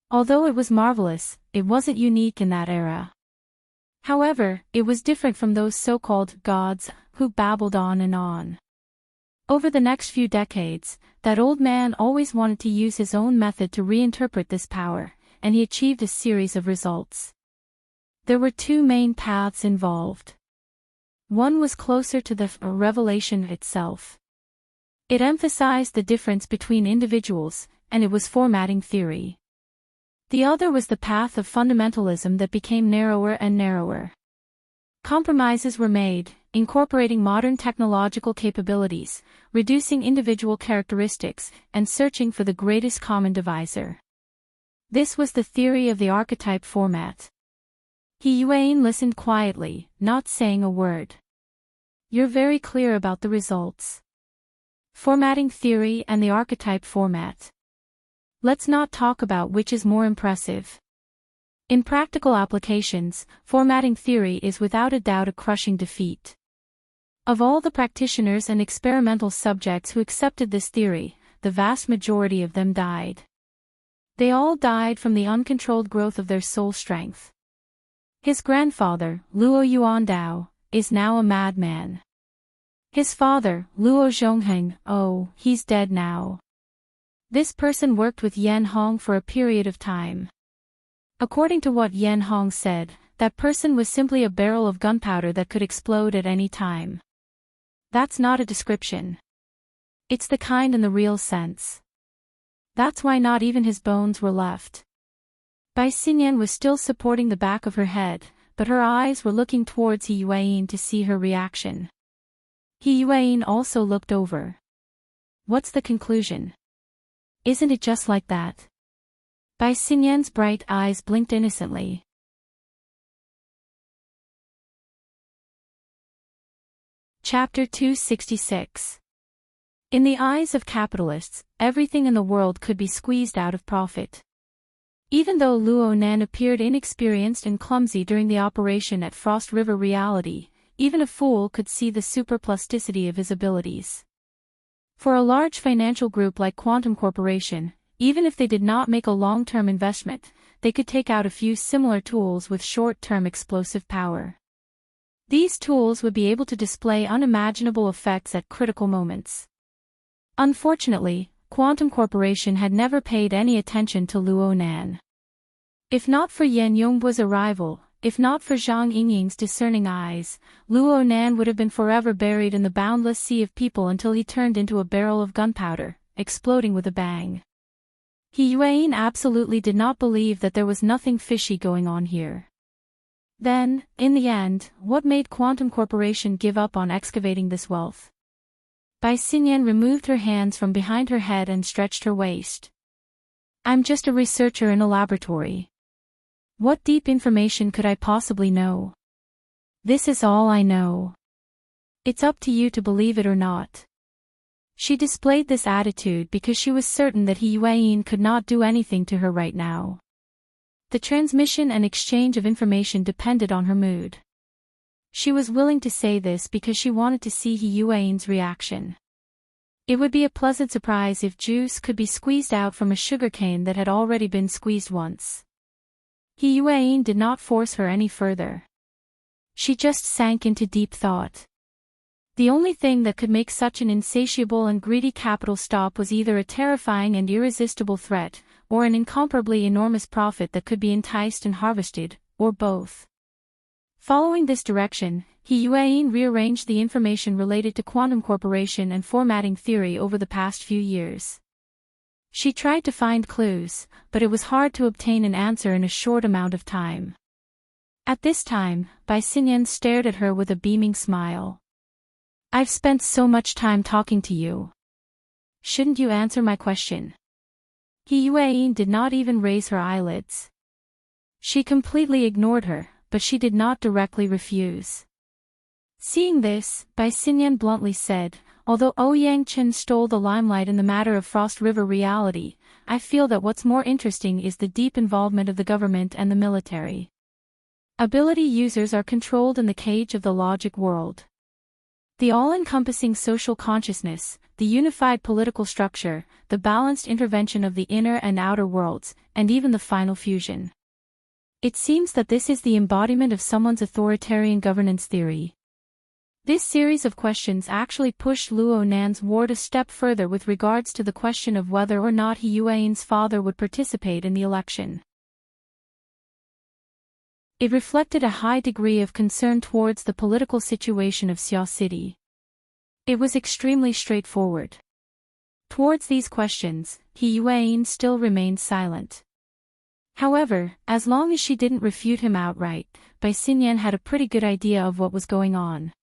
Although it was marvelous, it wasn't unique in that era. However, it was different from those so-called gods who babbled on and on. Over the next few decades, that old man always wanted to use his own method to reinterpret this power, and he achieved a series of results. There were two main paths involved. One was closer to the revelation itself. It emphasized the difference between individuals, and it was formatting theory. The other was the path of fundamentalism that became narrower and narrower. Compromises were made, incorporating modern technological capabilities, reducing individual characteristics, and searching for the greatest common divisor. This was the theory of the archetype format. He Yuan listened quietly, not saying a word. You're very clear about the results. Formatting theory and the archetype format. Let's not talk about which is more impressive. In practical applications, formatting theory is without a doubt a crushing defeat. Of all the practitioners and experimental subjects who accepted this theory, the vast majority of them died. They all died from the uncontrolled growth of their soul strength. His grandfather, Luo Yuandao, is now a madman. His father, Luo Zhongheng, oh, he's dead now. This person worked with Yan Hong for a period of time. According to what Yan Hong said, that person was simply a barrel of gunpowder that could explode at any time. That's not a description. It's the kind in the real sense. That's why not even his bones were left. Bai Xinyan was still supporting the back of her head, but her eyes were looking towards He Yuan to see her reaction. He Yuan also looked over. What's the conclusion? Isn't it just like that? Bai Xinyan's bright eyes blinked innocently. Chapter 266. In the eyes of capitalists, everything in the world could be squeezed out of profit. Even though Luo Nan appeared inexperienced and clumsy during the operation at Frost River Reality, even a fool could see the superplasticity of his abilities. For a large financial group like Quantum Corporation, even if they did not make a long-term investment, they could take out a few similar tools with short-term explosive power. These tools would be able to display unimaginable effects at critical moments. Unfortunately, Quantum Corporation had never paid any attention to Luo Nan. If not for Yan Yongbo's arrival, if not for Zhang Yingying's discerning eyes, Luo Nan would have been forever buried in the boundless sea of people until he turned into a barrel of gunpowder, exploding with a bang. He Yuan absolutely did not believe that there was nothing fishy going on here. Then, in the end, what made Quantum Corporation give up on excavating this wealth? Bai Xinyan removed her hands from behind her head and stretched her waist. I'm just a researcher in a laboratory. What deep information could I possibly know? This is all I know. It's up to you to believe it or not. She displayed this attitude because she was certain that He Yuan could not do anything to her right now. The transmission and exchange of information depended on her mood. She was willing to say this because she wanted to see He Yuan's reaction. It would be a pleasant surprise if juice could be squeezed out from a sugarcane that had already been squeezed once. He Yuan did not force her any further. She just sank into deep thought. The only thing that could make such an insatiable and greedy capital stop was either a terrifying and irresistible threat, or an incomparably enormous profit that could be enticed and harvested, or both. Following this direction, He Yuan rearranged the information related to Quantum Corporation and formatting theory over the past few years. She tried to find clues, but it was hard to obtain an answer in a short amount of time. At this time, Bai Xinyan stared at her with a beaming smile. I've spent so much time talking to you. Shouldn't you answer my question? He Yuan did not even raise her eyelids. She completely ignored her, but she did not directly refuse. Seeing this, Bai Xinyan bluntly said, although Ouyang Chen stole the limelight in the matter of Frost River Reality, I feel that what's more interesting is the deep involvement of the government and the military. Ability users are controlled in the cage of the logic world. The all-encompassing social consciousness, the unified political structure, the balanced intervention of the inner and outer worlds, and even the final fusion. It seems that this is the embodiment of someone's authoritarian governance theory. This series of questions actually pushed Luo Nan's ward a step further with regards to the question of whether or not He Yuan's father would participate in the election. It reflected a high degree of concern towards the political situation of Xiao City. It was extremely straightforward. Towards these questions, He Yuan still remained silent. However, as long as she didn't refute him outright, Bai Xinyan had a pretty good idea of what was going on.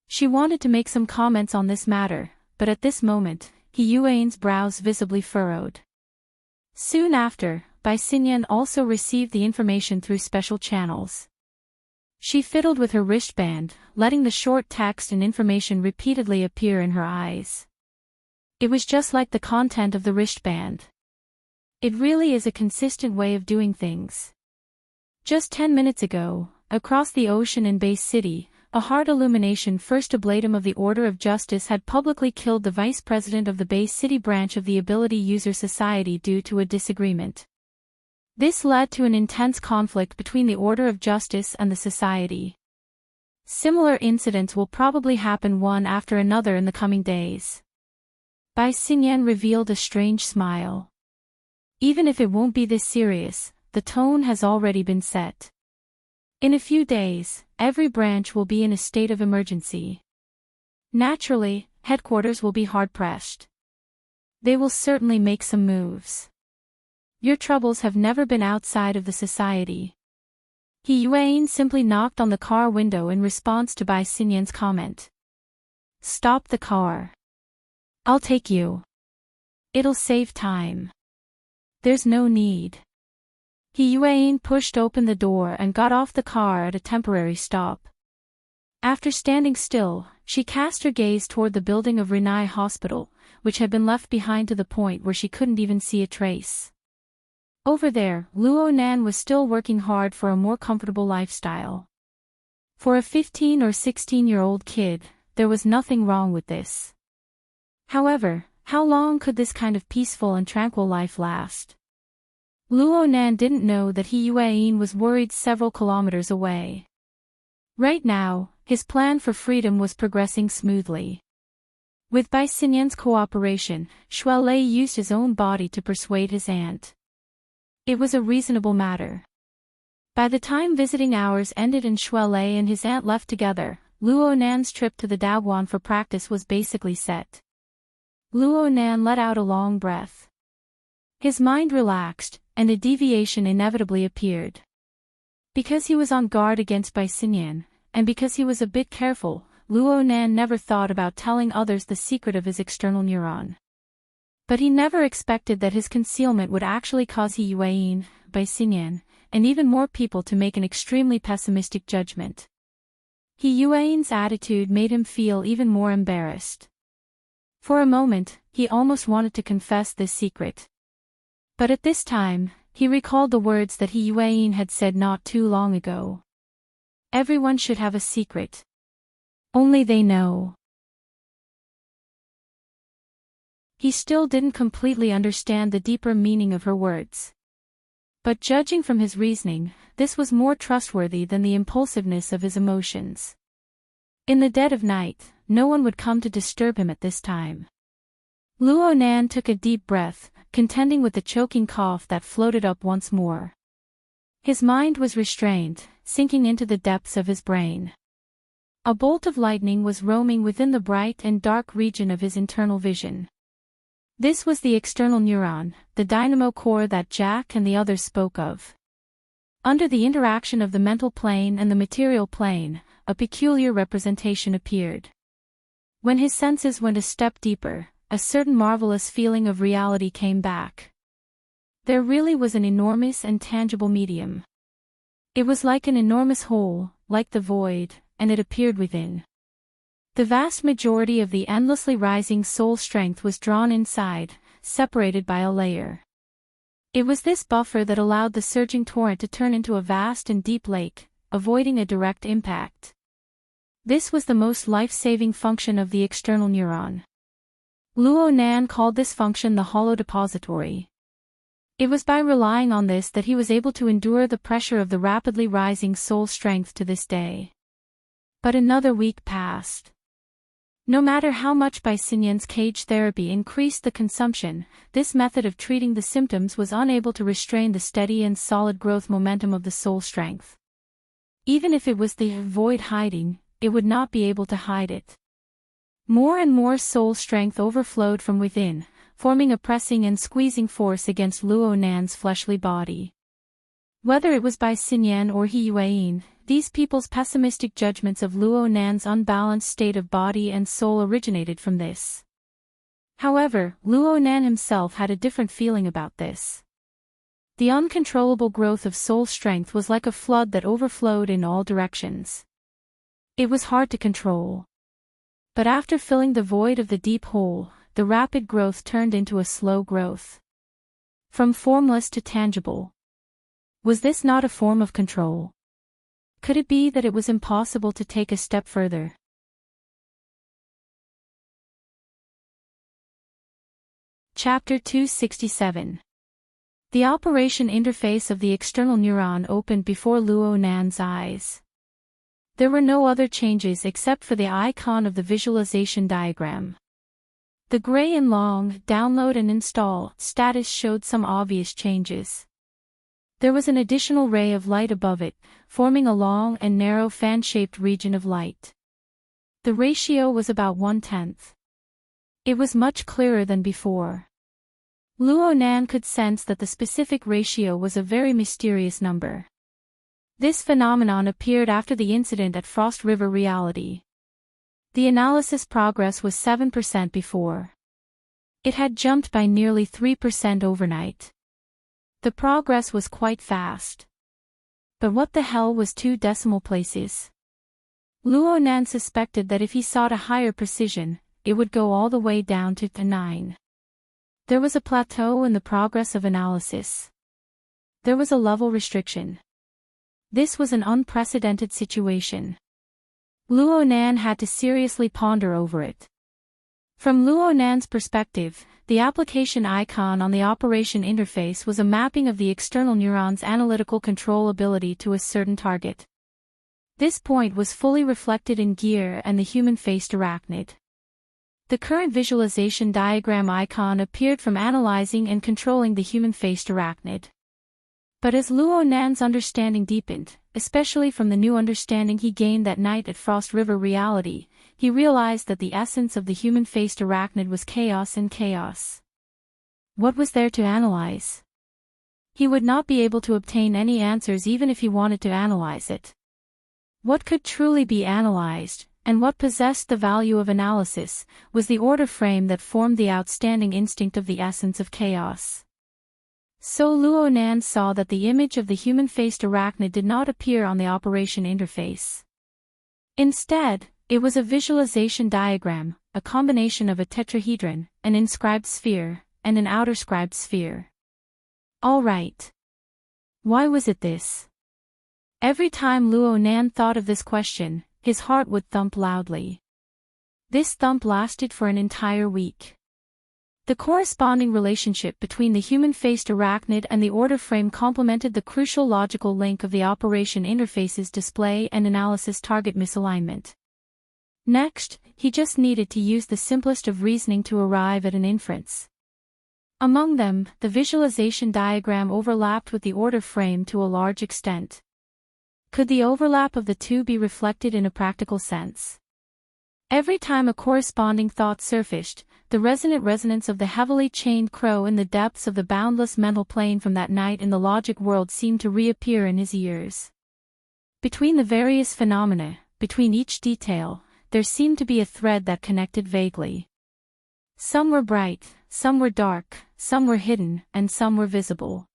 She wanted to make some comments on this matter, but at this moment, He Yuan's brows visibly furrowed. Soon after, Bai Xinyan also received the information through special channels. She fiddled with her wristband, letting the short text and information repeatedly appear in her eyes. It was just like the content of the wristband. It really is a consistent way of doing things. Just 10 minutes ago, across the ocean in Bay City, a heart illumination first ablatum of the Order of Justice had publicly killed the vice president of the Bay City branch of the Ability User Society due to a disagreement. This led to an intense conflict between the Order of Justice and the society. Similar incidents will probably happen one after another in the coming days. Bai Xinyan revealed a strange smile. Even if it won't be this serious, the tone has already been set. In a few days, every branch will be in a state of emergency. Naturally, headquarters will be hard-pressed. They will certainly make some moves. Your troubles have never been outside of the society. He Yuan simply knocked on the car window in response to Bai Xinyan's comment. Stop the car. I'll take you. It'll save time. There's no need. He Yuan pushed open the door and got off the car at a temporary stop. After standing still, she cast her gaze toward the building of Renai Hospital, which had been left behind to the point where she couldn't even see a trace. Over there, Luo Nan was still working hard for a more comfortable lifestyle. For a 15 or 16-year-old kid, there was nothing wrong with this. However, how long could this kind of peaceful and tranquil life last? Luo Nan didn't know that He Yuan was worried several kilometers away. Right now, his plan for freedom was progressing smoothly. With Bai Xinyan's cooperation, Shuelei used his own body to persuade his aunt. It was a reasonable matter. By the time visiting hours ended and Shuelei and his aunt left together, Luo Nan's trip to the Daoguan for practice was basically set. Luo Nan let out a long breath. His mind relaxed, and a deviation inevitably appeared. Because he was on guard against Bai Xinyan, and because he was a bit careful, Luo Nan never thought about telling others the secret of his external neuron. But he never expected that his concealment would actually cause He Yuan, Bai Xinyan, and even more people to make an extremely pessimistic judgment. He Yuan's attitude made him feel even more embarrassed. For a moment, he almost wanted to confess this secret. But at this time, he recalled the words that He Yuan had said not too long ago. Everyone should have a secret. Only they know. He still didn't completely understand the deeper meaning of her words. But judging from his reasoning, this was more trustworthy than the impulsiveness of his emotions. In the dead of night, no one would come to disturb him at this time. Luo Nan took a deep breath, contending with the choking cough that floated up once more. His mind was restrained, sinking into the depths of his brain. A bolt of lightning was roaming within the bright and dark region of his internal vision. This was the external neuron, the dynamo core that Jack and the others spoke of. Under the interaction of the mental plane and the material plane, a peculiar representation appeared. When his senses went a step deeper, a certain marvelous feeling of reality came back. There really was an enormous and tangible medium. It was like an enormous hole, like the void, and it appeared within. The vast majority of the endlessly rising soul strength was drawn inside, separated by a layer. It was this buffer that allowed the surging torrent to turn into a vast and deep lake, avoiding a direct impact. This was the most life-saving function of the external neuron. Luo Nan called this function the hollow depository. It was by relying on this that he was able to endure the pressure of the rapidly rising soul strength to this day. But another week passed. No matter how much Bai Xinyan's cage therapy increased the consumption, this method of treating the symptoms was unable to restrain the steady and solid growth momentum of the soul strength. Even if it was the void hiding, it would not be able to hide it. More and more soul strength overflowed from within, forming a pressing and squeezing force against Luo Nan's fleshly body. Whether it was by Xinyan or He Yueyin, these people's pessimistic judgments of Luo Nan's unbalanced state of body and soul originated from this. However, Luo Nan himself had a different feeling about this. The uncontrollable growth of soul strength was like a flood that overflowed in all directions. It was hard to control. But after filling the void of the deep hole, the rapid growth turned into a slow growth. From formless to tangible. Was this not a form of control? Could it be that it was impossible to take a step further? Chapter 267. The operation interface of the external neuron opened before Luo Nan's eyes. There were no other changes except for the icon of the visualization diagram. The gray and long download and install status showed some obvious changes. There was an additional ray of light above it, forming a long and narrow fan-shaped region of light. The ratio was about 1/10. It was much clearer than before. Luo Nan could sense that the specific ratio was a very mysterious number. This phenomenon appeared after the incident at Frost River Reality. The analysis progress was 7% before. It had jumped by nearly 3% overnight. The progress was quite fast. But what the hell was 2 decimal places? Luo Nan suspected that if he sought a higher precision, it would go all the way down to 9. There was a plateau in the progress of analysis. There was a level restriction. This was an unprecedented situation. Luo Nan had to seriously ponder over it. From Luo Nan's perspective, the application icon on the operation interface was a mapping of the external neuron's analytical control ability to a certain target. This point was fully reflected in Gear and the human-faced arachnid. The current visualization diagram icon appeared from analyzing and controlling the human-faced arachnid. But as Luo Nan's understanding deepened, especially from the new understanding he gained that night at Frost River Reality, he realized that the essence of the human-faced arachnid was chaos and chaos. What was there to analyze? He would not be able to obtain any answers even if he wanted to analyze it. What could truly be analyzed, and what possessed the value of analysis, was the order frame that formed the outstanding instinct of the essence of chaos. So Luo Nan saw that the image of the human-faced arachnid did not appear on the operation interface. Instead, it was a visualization diagram, a combination of a tetrahedron, an inscribed sphere, and an outer-scribed sphere. All right. Why was it this? Every time Luo Nan thought of this question, his heart would thump loudly. This thump lasted for an entire week. The corresponding relationship between the human-faced arachnid and the order frame complemented the crucial logical link of the operation interface's display and analysis target misalignment. Next, he just needed to use the simplest of reasoning to arrive at an inference. Among them, the visualization diagram overlapped with the order frame to a large extent. Could the overlap of the two be reflected in a practical sense? Every time a corresponding thought surfaced, the resonant resonance of the heavily chained crow in the depths of the boundless mental plane from that night in the logic world seemed to reappear in his ears. Between the various phenomena, between each detail, there seemed to be a thread that connected vaguely. Some were bright, some were dark, some were hidden, and some were visible.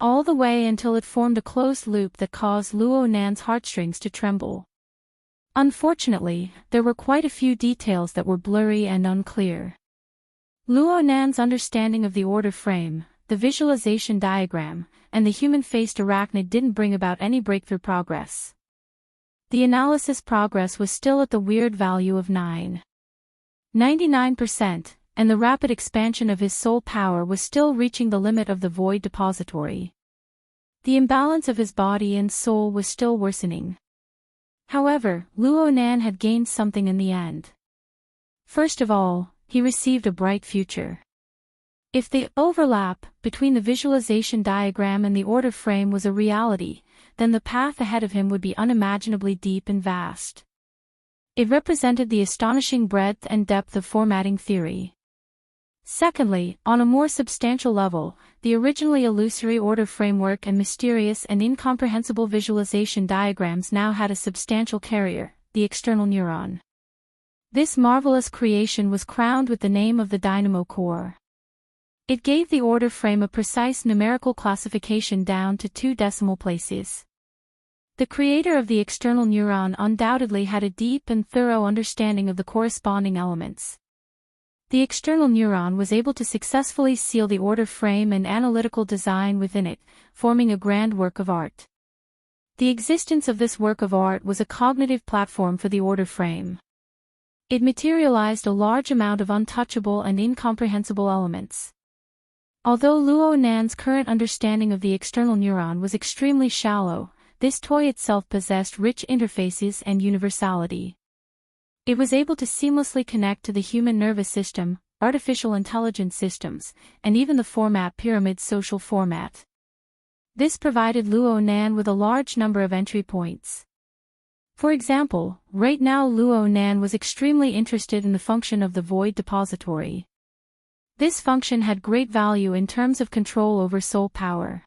All the way until it formed a closed loop that caused Luo Nan's heartstrings to tremble. Unfortunately, there were quite a few details that were blurry and unclear. Luo Nan's understanding of the order frame, the visualization diagram, and the human-faced arachnid didn't bring about any breakthrough progress. The analysis progress was still at the weird value of 99%, and the rapid expansion of his soul power was still reaching the limit of the void depository. The imbalance of his body and soul was still worsening. However, Luo Nan had gained something in the end. First of all, he received a bright future. If the overlap between the visualization diagram and the order frame was a reality, then the path ahead of him would be unimaginably deep and vast. It represented the astonishing breadth and depth of formatting theory. Secondly, on a more substantial level, the originally illusory order framework and mysterious and incomprehensible visualization diagrams now had a substantial carrier, the external neuron. This marvelous creation was crowned with the name of the dynamo core. It gave the order frame a precise numerical classification down to 2 decimal places. The creator of the external neuron undoubtedly had a deep and thorough understanding of the corresponding elements. The external neuron was able to successfully seal the order frame and analytical design within it, forming a grand work of art. The existence of this work of art was a cognitive platform for the order frame. It materialized a large amount of untouchable and incomprehensible elements. Although Luo Nan's current understanding of the external neuron was extremely shallow, this toy itself possessed rich interfaces and universality. It was able to seamlessly connect to the human nervous system, artificial intelligence systems, and even the format pyramid social format. This provided Luo Nan with a large number of entry points. For example, right now Luo Nan was extremely interested in the function of the void depository. This function had great value in terms of control over soul power.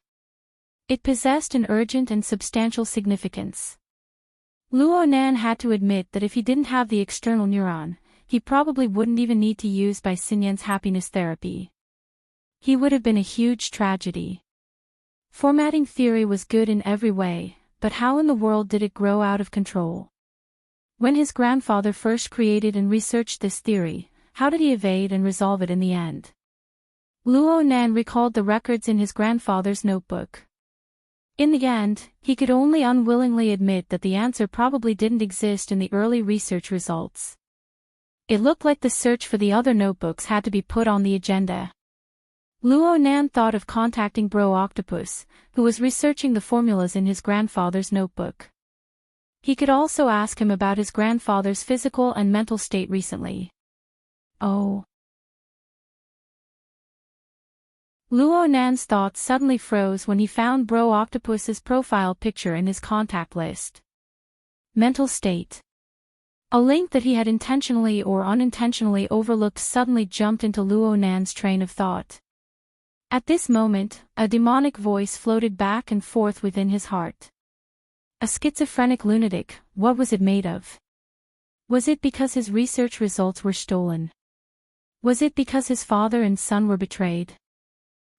It possessed an urgent and substantial significance. Luo Nan had to admit that if he didn't have the external neuron, he probably wouldn't even need to use Bai Xinyan's happiness therapy. He would have been a huge tragedy. Formatting theory was good in every way, but how in the world did it grow out of control? When his grandfather first created and researched this theory, how did he evade and resolve it in the end? Luo Nan recalled the records in his grandfather's notebook. In the end, he could only unwillingly admit that the answer probably didn't exist in the early research results. It looked like the search for the other notebooks had to be put on the agenda. Luo Nan thought of contacting Bro Octopus, who was researching the formulas in his grandfather's notebook. He could also ask him about his grandfather's physical and mental state recently. Oh. Luo Nan's thoughts suddenly froze when he found Bro Octopus's profile picture in his contact list. Mental state. A link that he had intentionally or unintentionally overlooked suddenly jumped into Luo Nan's train of thought. At this moment, a demonic voice floated back and forth within his heart. A schizophrenic lunatic, what was it made of? Was it because his research results were stolen? Was it because his father and son were betrayed?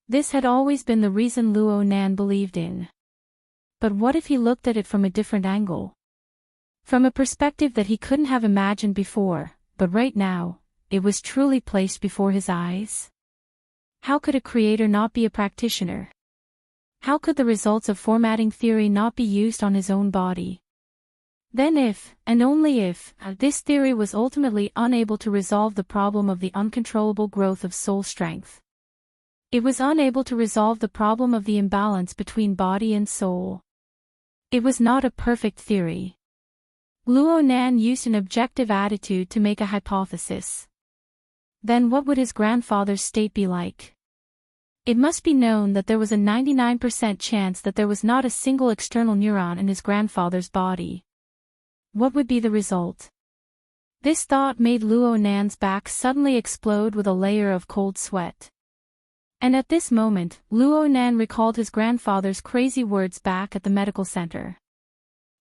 This had always been the reason Luo Nan believed in. But what if he looked at it from a different angle? From a perspective that he couldn't have imagined before, but right now, it was truly placed before his eyes? How could a creator not be a practitioner? How could the results of formatting theory not be used on his own body? Then if, and only if, this theory was ultimately unable to resolve the problem of the uncontrollable growth of soul strength. It was unable to resolve the problem of the imbalance between body and soul. It was not a perfect theory. Luo Nan used an objective attitude to make a hypothesis. Then what would his grandfather's state be like? It must be known that there was a 99% chance that there was not a single external neuron in his grandfather's body. What would be the result? This thought made Luo Nan's back suddenly explode with a layer of cold sweat. And at this moment, Luo Nan recalled his grandfather's crazy words back at the medical center.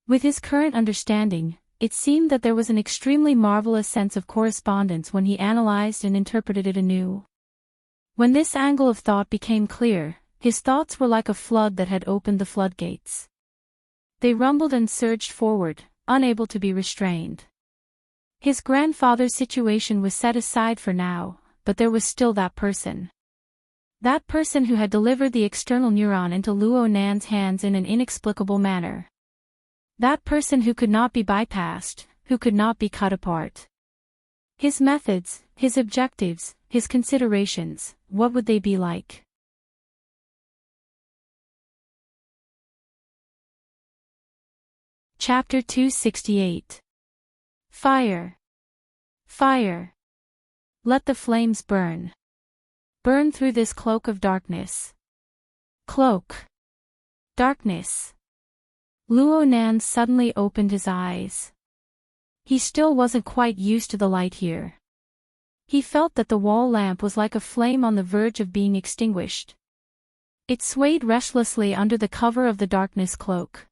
With his current understanding, it seemed that there was an extremely marvelous sense of correspondence when he analyzed and interpreted it anew. When this angle of thought became clear, his thoughts were like a flood that had opened the floodgates. They rumbled and surged forward, unable to be restrained. His grandfather's situation was set aside for now, but there was still that person. That person who had delivered the external neuron into Luo Nan's hands in an inexplicable manner. That person who could not be bypassed, who could not be cut apart. His methods, his objectives, his considerations, what would they be like? Chapter 268. Fire. Fire. Let the flames burn. burn through this cloak of darkness. Cloak. Darkness. Luo Nan suddenly opened his eyes. He still wasn't quite used to the light here. He felt that the wall lamp was like a flame on the verge of being extinguished. It swayed restlessly under the cover of the darkness cloak.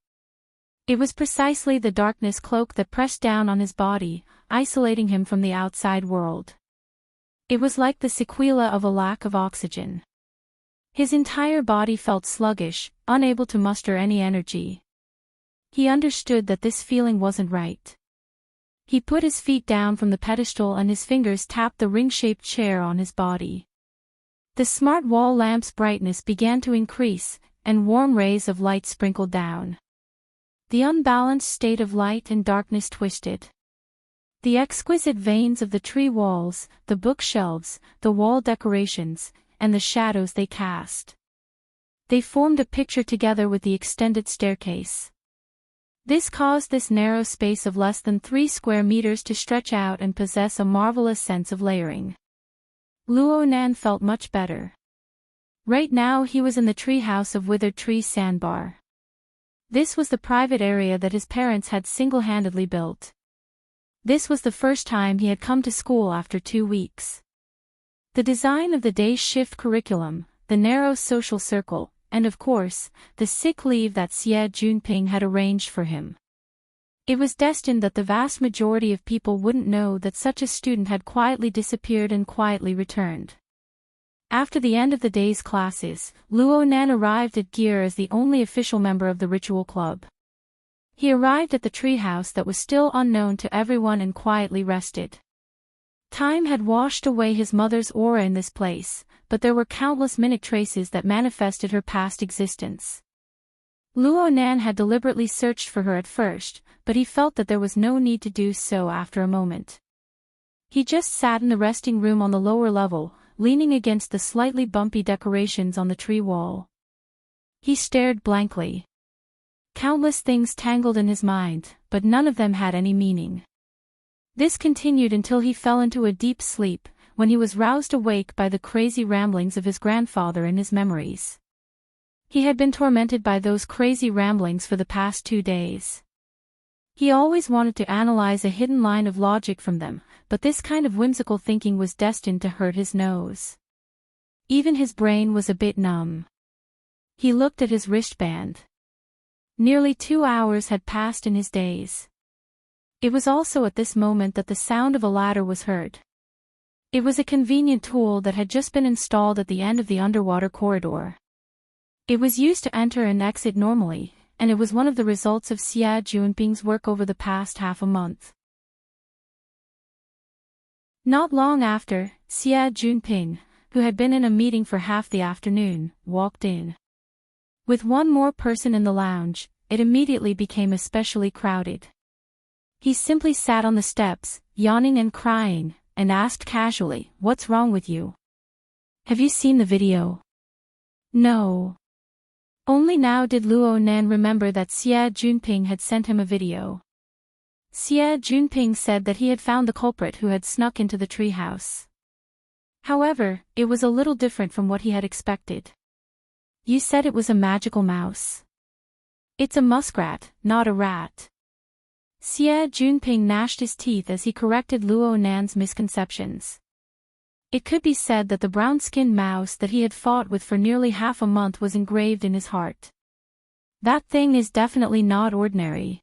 It was precisely the darkness cloak that pressed down on his body, isolating him from the outside world. It was like the sequela of a lack of oxygen. His entire body felt sluggish, unable to muster any energy. He understood that this feeling wasn't right. He put his feet down from the pedestal and his fingers tapped the ring-shaped chair on his body. The smart wall lamp's brightness began to increase, and warm rays of light sprinkled down. The unbalanced state of light and darkness twisted. The exquisite veins of the tree walls, the bookshelves, the wall decorations, and the shadows they cast. They formed a picture together with the extended staircase. This caused this narrow space of less than 3 square meters to stretch out and possess a marvelous sense of layering. Luo Nan felt much better. Right now he was in the treehouse of Withered Tree Sandbar. This was the private area that his parents had single-handedly built. This was the first time he had come to school after 2 weeks. The design of the day shift curriculum, the narrow social circle, and of course, the sick leave that Xie Junping had arranged for him. It was destined that the vast majority of people wouldn't know that such a student had quietly disappeared and quietly returned. After the end of the day's classes, Luo Nan arrived at Gear as the only official member of the ritual club. He arrived at the treehouse that was still unknown to everyone and quietly rested. Time had washed away his mother's aura in this place, but there were countless minute traces that manifested her past existence. Luo Nan had deliberately searched for her at first, but he felt that there was no need to do so after a moment. He just sat in the resting room on the lower level, leaning against the slightly bumpy decorations on the tree wall. He stared blankly. Countless things tangled in his mind, but none of them had any meaning. This continued until he fell into a deep sleep, when he was roused awake by the crazy ramblings of his grandfather in his memories. He had been tormented by those crazy ramblings for the past 2 days. He always wanted to analyze a hidden line of logic from them, but this kind of whimsical thinking was destined to hurt his nose. Even his brain was a bit numb. He looked at his wristband. Nearly 2 hours had passed in his days. It was also at this moment that the sound of a ladder was heard. It was a convenient tool that had just been installed at the end of the underwater corridor. It was used to enter and exit normally, and it was one of the results of Xie Junping's work over the past half a month. Not long after, Xie Junping, who had been in a meeting for half the afternoon, walked in. With one more person in the lounge, it immediately became especially crowded. He simply sat on the steps, yawning and crying, and asked casually, "What's wrong with you? Have you seen the video?" No. Only now did Luo Nan remember that Xie Junping had sent him a video. Xie Junping said that he had found the culprit who had snuck into the treehouse. However, it was a little different from what he had expected. "You said it was a magical mouse." "It's a muskrat, not a rat." Xie Junping gnashed his teeth as he corrected Luo Nan's misconceptions. It could be said that the brown-skinned mouse that he had fought with for nearly half a month was engraved in his heart. That thing is definitely not ordinary.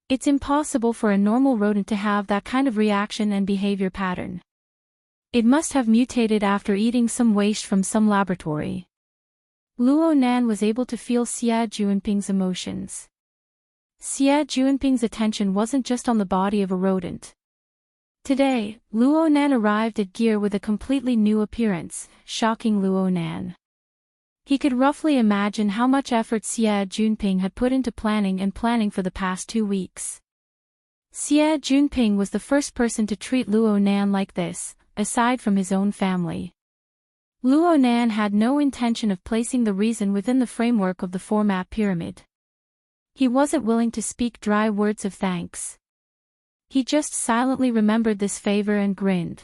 It's impossible for a normal rodent to have that kind of reaction and behavior pattern. It must have mutated after eating some waste from some laboratory. Luo Nan was able to feel Xie Junping's emotions. Xie Junping's attention wasn't just on the body of a rodent. Today, Luo Nan arrived at Gear with a completely new appearance, shocking Luo Nan. He could roughly imagine how much effort Xie Junping had put into planning for the past 2 weeks. Xie Junping was the first person to treat Luo Nan like this, aside from his own family. Luo Nan had no intention of placing the reason within the framework of the format pyramid. He wasn't willing to speak dry words of thanks. He just silently remembered this favor and grinned.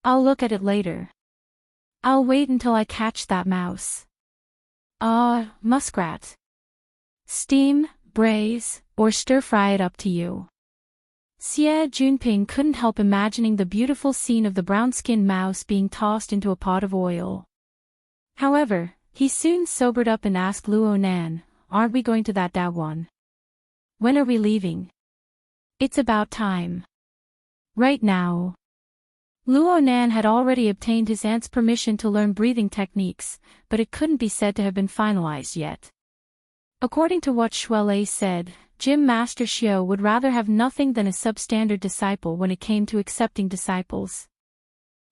"I'll look at it later. I'll wait until I catch that mouse. Muskrat. Steam, braise, or stir-fry it up to you. Xie Junping couldn't help imagining the beautiful scene of the brown-skinned mouse being tossed into a pot of oil. However, he soon sobered up and asked Luo Nan, "Aren't we going to that Daguan? When are we leaving?" "It's about time. Right now." Luo Nan had already obtained his aunt's permission to learn breathing techniques, but it couldn't be said to have been finalized yet. According to what Shuelei said, Gym Master Xiao would rather have nothing than a substandard disciple when it came to accepting disciples.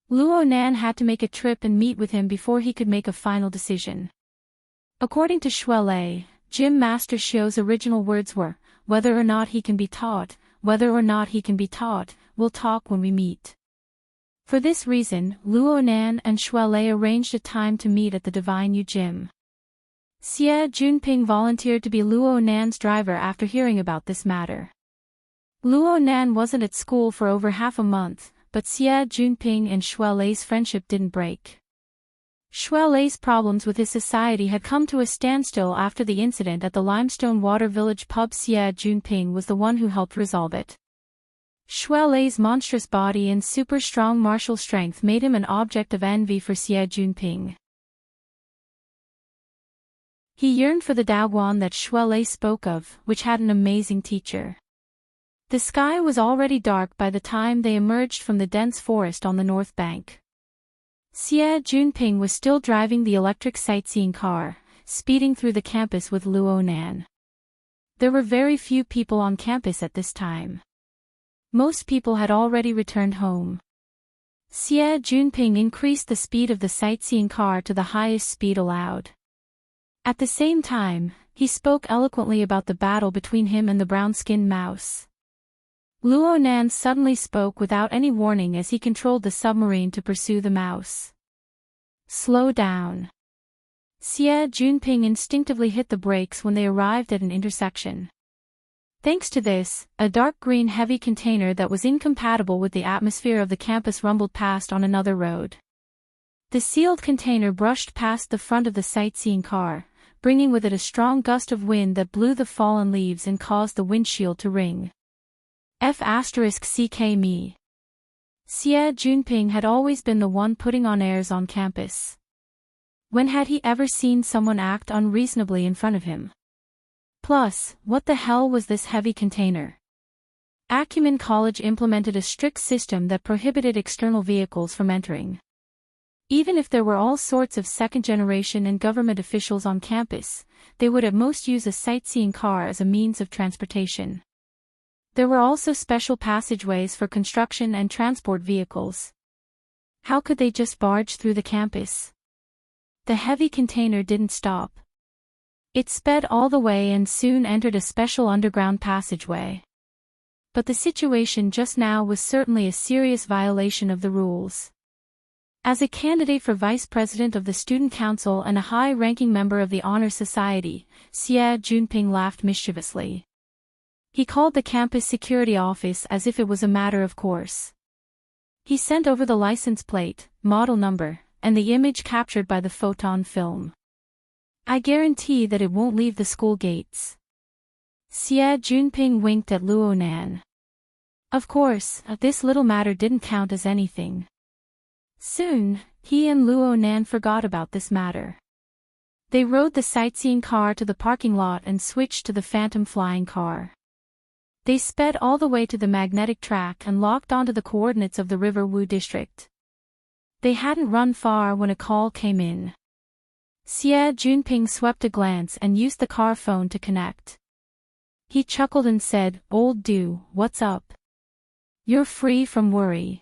Luo Nan had to make a trip and meet with him before he could make a final decision. According to Shuelei, Gym Master Xiao's original words were, "Whether or not he can be taught, whether or not he can be taught, we'll talk when we meet." For this reason, Luo Nan and Shuelei arranged a time to meet at the Divine Yu Gym. Xie Junping volunteered to be Luo Nan's driver after hearing about this matter. Luo Nan wasn't at school for over half a month, but Xie Junping and Shuelei's friendship didn't break. Shuelei's problems with his society had come to a standstill after the incident at the Limestone Water Village pub. Xie Junping was the one who helped resolve it. Shuelei's monstrous body and super strong martial strength made him an object of envy for Xie Junping. He yearned for the Daguan that Shuelei spoke of, which had an amazing teacher. The sky was already dark by the time they emerged from the dense forest on the north bank. Xie Junping was still driving the electric sightseeing car, speeding through the campus with Luo Nan. There were very few people on campus at this time. Most people had already returned home. Xie Junping increased the speed of the sightseeing car to the highest speed allowed. At the same time, he spoke eloquently about the battle between him and the brown-skinned mouse. Luo Nan suddenly spoke without any warning as he controlled the submarine to pursue the mouse. "Slow down." Xie Junping instinctively hit the brakes when they arrived at an intersection. Thanks to this, a dark green heavy container that was incompatible with the atmosphere of the campus rumbled past on another road. The sealed container brushed past the front of the sightseeing car, bringing with it a strong gust of wind that blew the fallen leaves and caused the windshield to ring. F***ck me. Xie Junping had always been the one putting on airs on campus. When had he ever seen someone act unreasonably in front of him? Plus, what the hell was this heavy container? Acumen College implemented a strict system that prohibited external vehicles from entering. Even if there were all sorts of second-generation and government officials on campus, they would at most use a sightseeing car as a means of transportation. There were also special passageways for construction and transport vehicles. How could they just barge through the campus? The heavy container didn't stop. It sped all the way and soon entered a special underground passageway. But the situation just now was certainly a serious violation of the rules. As a candidate for vice president of the student council and a high-ranking member of the honor society, Xie Junping laughed mischievously. He called the campus security office as if it was a matter of course. He sent over the license plate, model number, and the image captured by the photon film. "I guarantee that it won't leave the school gates." Xie Junping winked at Luo Nan. Of course, this little matter didn't count as anything. Soon, he and Luo Nan forgot about this matter. They rode the sightseeing car to the parking lot and switched to the phantom flying car. They sped all the way to the magnetic track and locked onto the coordinates of the River Wu district. They hadn't run far when a call came in. Xie Junping swept a glance and used the car phone to connect. He chuckled and said, "Old Du, what's up? You're free from worry."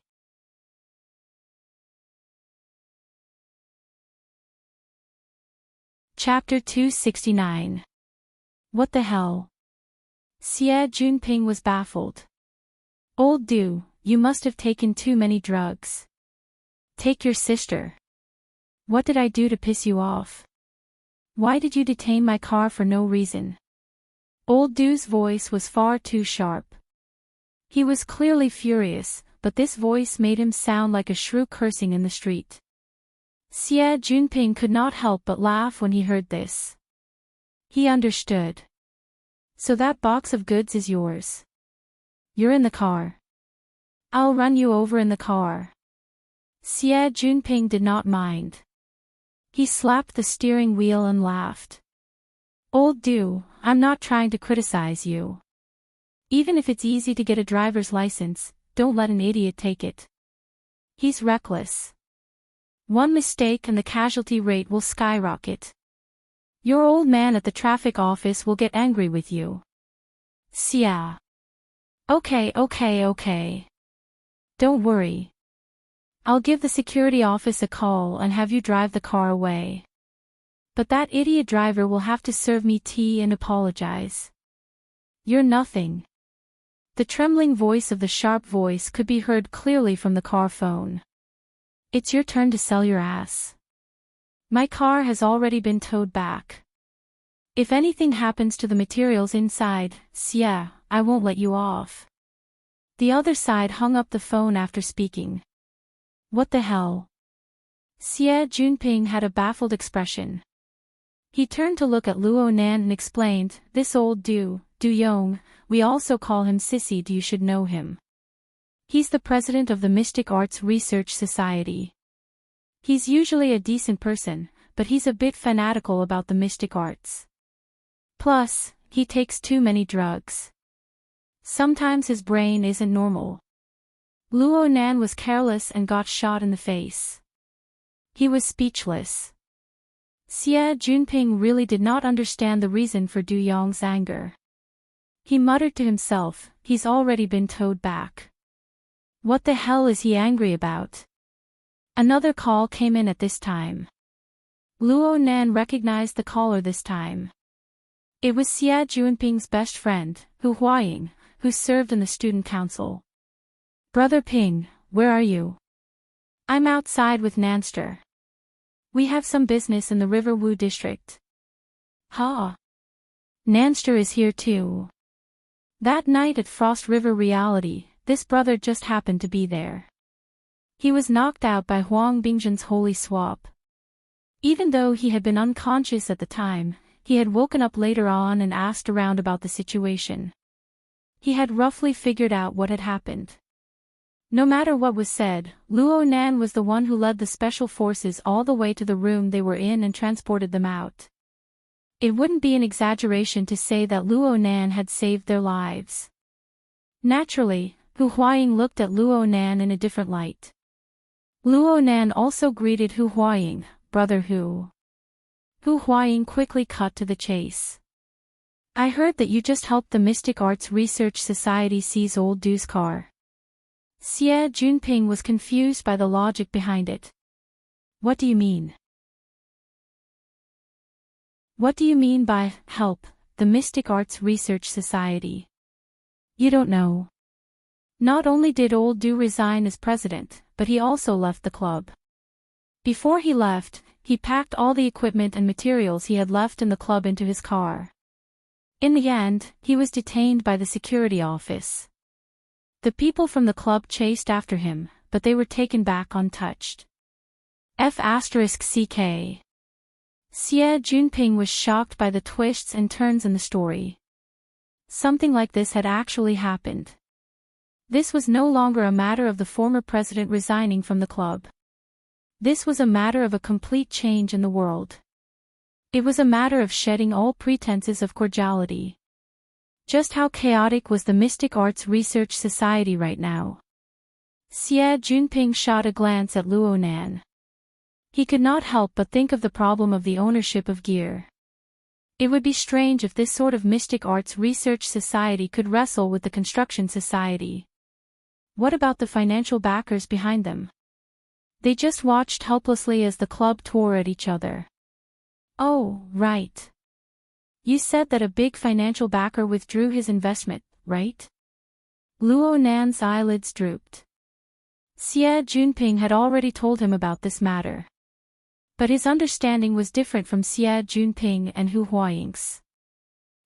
Chapter 269. What the hell? Xie Junping was baffled. "Old Du, you must have taken too many drugs. Take your sister. What did I do to piss you off? Why did you detain my car for no reason?" Old Du's voice was far too sharp. He was clearly furious, but this voice made him sound like a shrew cursing in the street. Xie Junping could not help but laugh when he heard this. He understood. So that box of goods is yours. You're in the car. I'll run you over in the car. Xie Junping did not mind. He slapped the steering wheel and laughed. Old Du, I'm not trying to criticize you. Even if it's easy to get a driver's license, don't let an idiot take it. He's reckless. One mistake and the casualty rate will skyrocket. Your old man at the traffic office will get angry with you. Xia. Okay. Don't worry. I'll give the security office a call and have you drive the car away. But that idiot driver will have to serve me tea and apologize. You're nothing. The trembling voice of the sharp voice could be heard clearly from the car phone. It's your turn to sell your ass. My car has already been towed back. If anything happens to the materials inside, Xia, I won't let you off. The other side hung up the phone after speaking. What the hell? Xie Junping had a baffled expression. He turned to look at Luo Nan and explained, this old Du Yong, we also call him Sissy. You should know him. He's the president of the Mystic Arts Research Society. He's usually a decent person, but he's a bit fanatical about the mystic arts. Plus, he takes too many drugs. Sometimes his brain isn't normal. Luo Nan was careless and got shot in the face. He was speechless. Xie Junping really did not understand the reason for Du Yong's anger. He muttered to himself, he's already been towed back. What the hell is he angry about? Another call came in at this time. Luo Nan recognized the caller this time. It was Xie Junping's best friend, Hu Huaying, who served in the student council. Brother Ping, where are you? I'm outside with Nanster. We have some business in the River Wu district. Ha! Nanster is here too. That night at Frost River Reality, this brother just happened to be there. He was knocked out by Huang Bingzhen's holy swap. Even though he had been unconscious at the time, he had woken up later on and asked around about the situation. He had roughly figured out what had happened. No matter what was said, Luo Nan was the one who led the special forces all the way to the room they were in and transported them out. It wouldn't be an exaggeration to say that Luo Nan had saved their lives. Naturally, Hu Huaying looked at Luo Nan in a different light. Luo Nan also greeted Hu Huaying, brother Hu. Hu Huaying quickly cut to the chase. I heard that you just helped the Mystic Arts Research Society seize old Du's car. Xie Junping was confused by the logic behind it. What do you mean? What do you mean by, help, the Mystic Arts Research Society? You don't know. Not only did old Du resign as president, but he also left the club. Before he left, he packed all the equipment and materials he had left in the club into his car. In the end, he was detained by the security office. The people from the club chased after him, but they were taken back untouched. F***ck. Xie Junping was shocked by the twists and turns in the story. Something like this had actually happened. This was no longer a matter of the former president resigning from the club. This was a matter of a complete change in the world. It was a matter of shedding all pretenses of cordiality. Just how chaotic was the Mystic Arts Research Society right now? Xie Junping shot a glance at Luo Nan. He could not help but think of the problem of the ownership of gear. It would be strange if this sort of Mystic Arts Research Society could wrestle with the Construction Society. What about the financial backers behind them? They just watched helplessly as the club tore at each other. Oh, right. You said that a big financial backer withdrew his investment, right? Luo Nan's eyelids drooped. Xie Junping had already told him about this matter. But his understanding was different from Xie Junping and Hu Huaying's.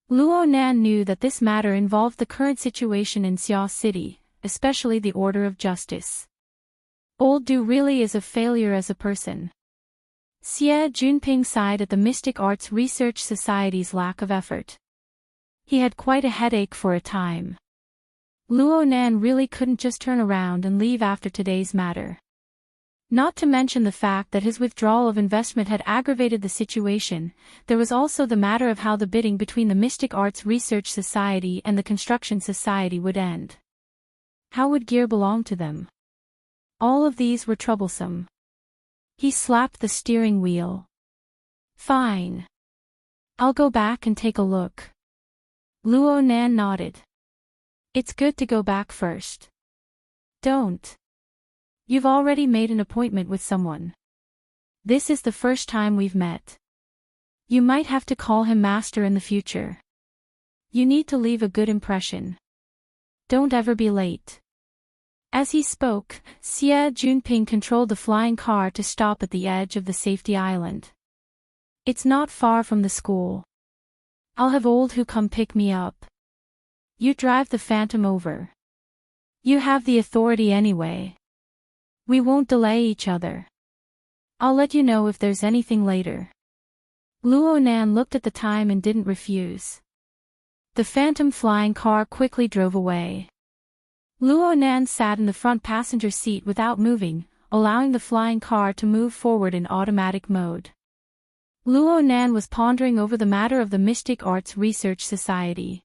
Luo Nan knew that this matter involved the current situation in Xia City, especially the order of justice. Old Du really is a failure as a person. Xie Junping sighed at the Mystic Arts Research Society's lack of effort. He had quite a headache for a time. Luo Nan really couldn't just turn around and leave after today's matter. Not to mention the fact that his withdrawal of investment had aggravated the situation, there was also the matter of how the bidding between the Mystic Arts Research Society and the Construction Society would end. How would gear belong to them? All of these were troublesome. He slapped the steering wheel. Fine. I'll go back and take a look. Luo Nan nodded. It's good to go back first. Don't. You've already made an appointment with someone. This is the first time we've met. You might have to call him master in the future. You need to leave a good impression. Don't ever be late. As he spoke, Xie Junping controlled the flying car to stop at the edge of the safety island. It's not far from the school. I'll have old who come pick me up. You drive the Phantom over. You have the authority anyway. We won't delay each other. I'll let you know if there's anything later. Luo Nan looked at the time and didn't refuse. The Phantom flying car quickly drove away. Luo Nan sat in the front passenger seat without moving, allowing the flying car to move forward in automatic mode. Luo Nan was pondering over the matter of the Mystic Arts Research Society.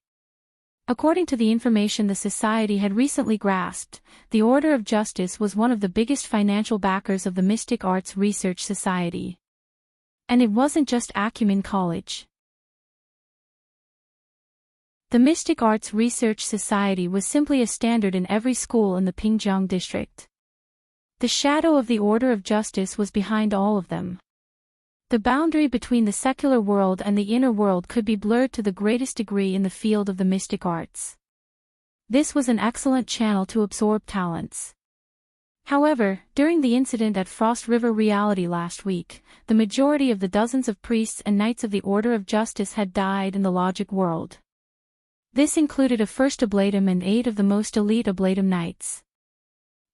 According to the information the society had recently grasped, the Order of Justice was one of the biggest financial backers of the Mystic Arts Research Society. And it wasn't just Acumen College. The Mystic Arts Research Society was simply a standard in every school in the Pingjiang district. The shadow of the Order of Justice was behind all of them. The boundary between the secular world and the inner world could be blurred to the greatest degree in the field of the mystic arts. This was an excellent channel to absorb talents. However, during the incident at Frost River Reality last week, the majority of the dozens of priests and knights of the Order of Justice had died in the logic world. This included a first Ablatum and 8 of the most elite Ablatum knights.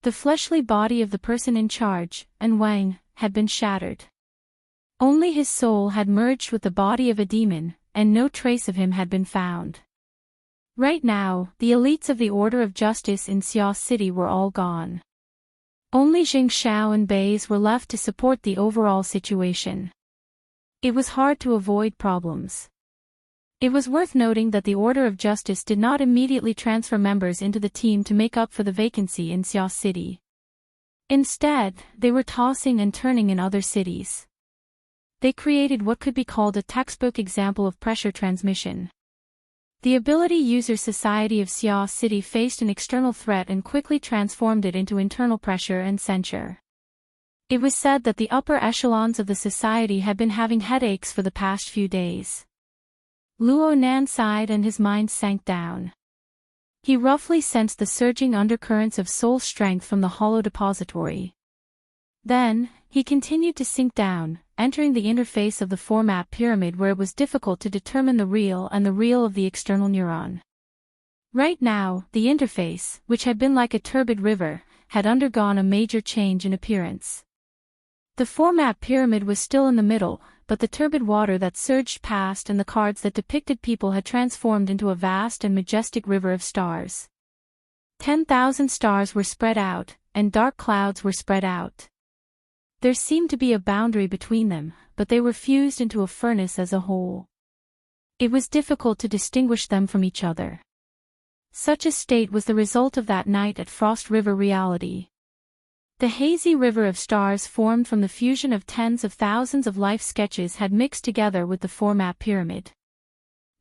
The fleshly body of the person in charge, An Wang, had been shattered. Only his soul had merged with the body of a demon, and no trace of him had been found. Right now, the elites of the Order of Justice in Xia City were all gone. Only Jing Xiao and Bays were left to support the overall situation. It was hard to avoid problems. It was worth noting that the Order of Justice did not immediately transfer members into the team to make up for the vacancy in Xia City. Instead, they were tossing and turning in other cities. They created what could be called a textbook example of pressure transmission. The Ability User Society of Xia City faced an external threat and quickly transformed it into internal pressure and censure. It was said that the upper echelons of the society had been having headaches for the past few days. Luo Nan sighed and his mind sank down. He roughly sensed the surging undercurrents of soul strength from the hollow depository. Then, he continued to sink down, entering the interface of the format pyramid where it was difficult to determine the real and the real of the external neuron. Right now, the interface, which had been like a turbid river, had undergone a major change in appearance. The format pyramid was still in the middle, but the turbid water that surged past and the cards that depicted people had transformed into a vast and majestic river of stars. 10,000 stars were spread out, and dark clouds were spread out. There seemed to be a boundary between them, but they were fused into a furnace as a whole. It was difficult to distinguish them from each other. Such a state was the result of that night at Frost River Reality. The hazy river of stars formed from the fusion of tens of thousands of life sketches had mixed together with the format pyramid.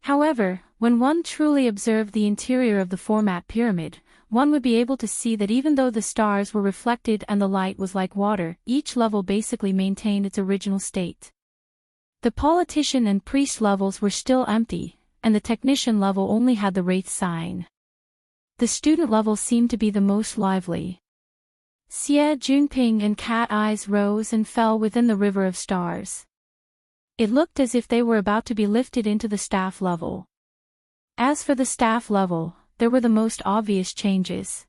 However, when one truly observed the interior of the format pyramid, one would be able to see that even though the stars were reflected and the light was like water, each level basically maintained its original state. The politician and priest levels were still empty, and the technician level only had the wraith sign. The student level seemed to be the most lively. Xie Junping and Cat Eyes rose and fell within the river of stars. It looked as if they were about to be lifted into the staff level. As for the staff level, there were the most obvious changes.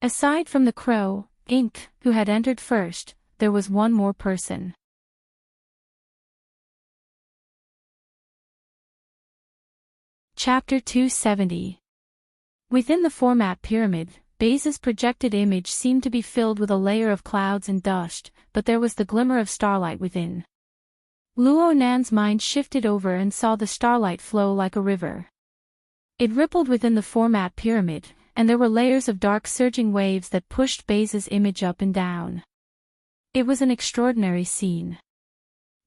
Aside from the Crow, Inc., who had entered first, there was one more person. Chapter 270. Within the format pyramid, Baze's projected image seemed to be filled with a layer of clouds and dust, but there was the glimmer of starlight within. Luo Nan's mind shifted over and saw the starlight flow like a river. It rippled within the format pyramid, and there were layers of dark surging waves that pushed Baze's image up and down. It was an extraordinary scene.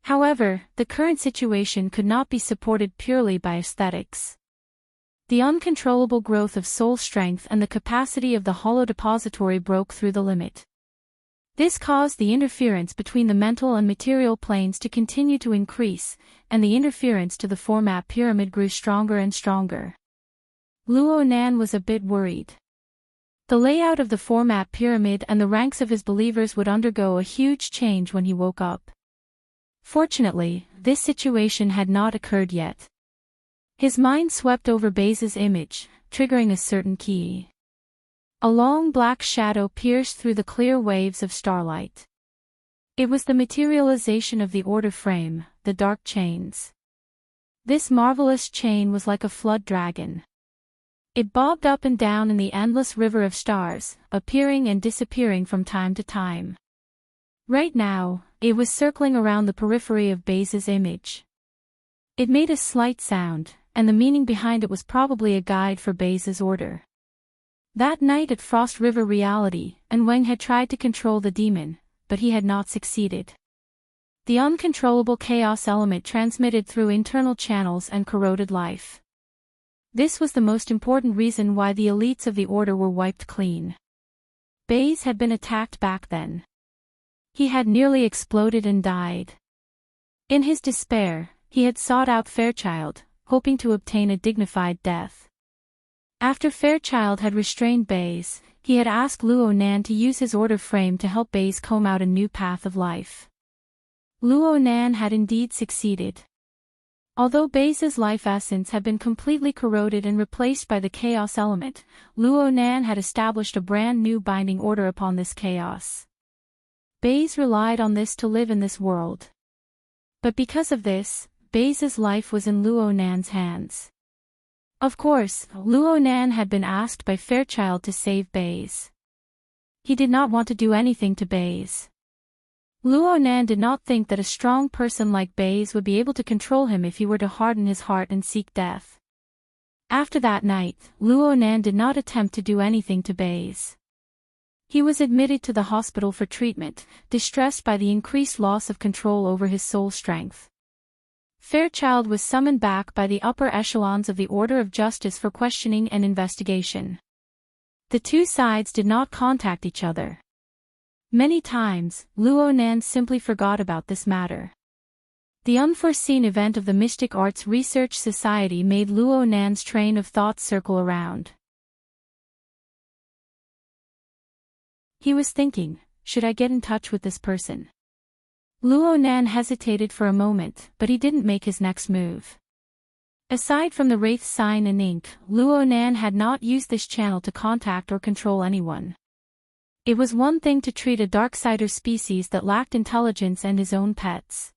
However, the current situation could not be supported purely by aesthetics. The uncontrollable growth of soul strength and the capacity of the hollow depository broke through the limit. This caused the interference between the mental and material planes to continue to increase, and the interference to the format pyramid grew stronger and stronger. Luo Nan was a bit worried. The layout of the format pyramid and the ranks of his believers would undergo a huge change when he woke up. Fortunately, this situation had not occurred yet. His mind swept over Baze's image, triggering a certain key. A long black shadow pierced through the clear waves of starlight. It was the materialization of the order frame, the dark chains. This marvelous chain was like a flood dragon. It bobbed up and down in the endless river of stars, appearing and disappearing from time to time. Right now, it was circling around the periphery of Baze's image. It made a slight sound, and the meaning behind it was probably a guide for Baze's order. That night at Frost River Reality, Wang had tried to control the demon, but he had not succeeded. The uncontrollable chaos element transmitted through internal channels and corroded life. This was the most important reason why the elites of the order were wiped clean. Baze had been attacked back then. He had nearly exploded and died. In his despair, he had sought out Fairchild, hoping to obtain a dignified death. After Fairchild had restrained Baze, he had asked Luo Nan to use his order frame to help Baze comb out a new path of life. Luo Nan had indeed succeeded. Although Baze's life essence had been completely corroded and replaced by the chaos element, Luo Nan had established a brand new binding order upon this chaos. Baze relied on this to live in this world. But because of this, Baze's life was in Luo Nan's hands. Of course, Luo Nan had been asked by Fairchild to save Baze. He did not want to do anything to Baze. Luo Nan did not think that a strong person like Baze would be able to control him if he were to harden his heart and seek death. After that night, Luo Nan did not attempt to do anything to Baze. He was admitted to the hospital for treatment, distressed by the increased loss of control over his soul strength. Fairchild was summoned back by the upper echelons of the Order of Justice for questioning and investigation. The two sides did not contact each other. Many times, Luo Nan simply forgot about this matter. The unforeseen event of the Mystic Arts Research Society made Luo Nan's train of thought circle around. He was thinking, should I get in touch with this person? Luo Nan hesitated for a moment, but he didn't make his next move. Aside from the Wraith sign and ink, Luo Nan had not used this channel to contact or control anyone. It was one thing to treat a Darksider species that lacked intelligence and his own pets.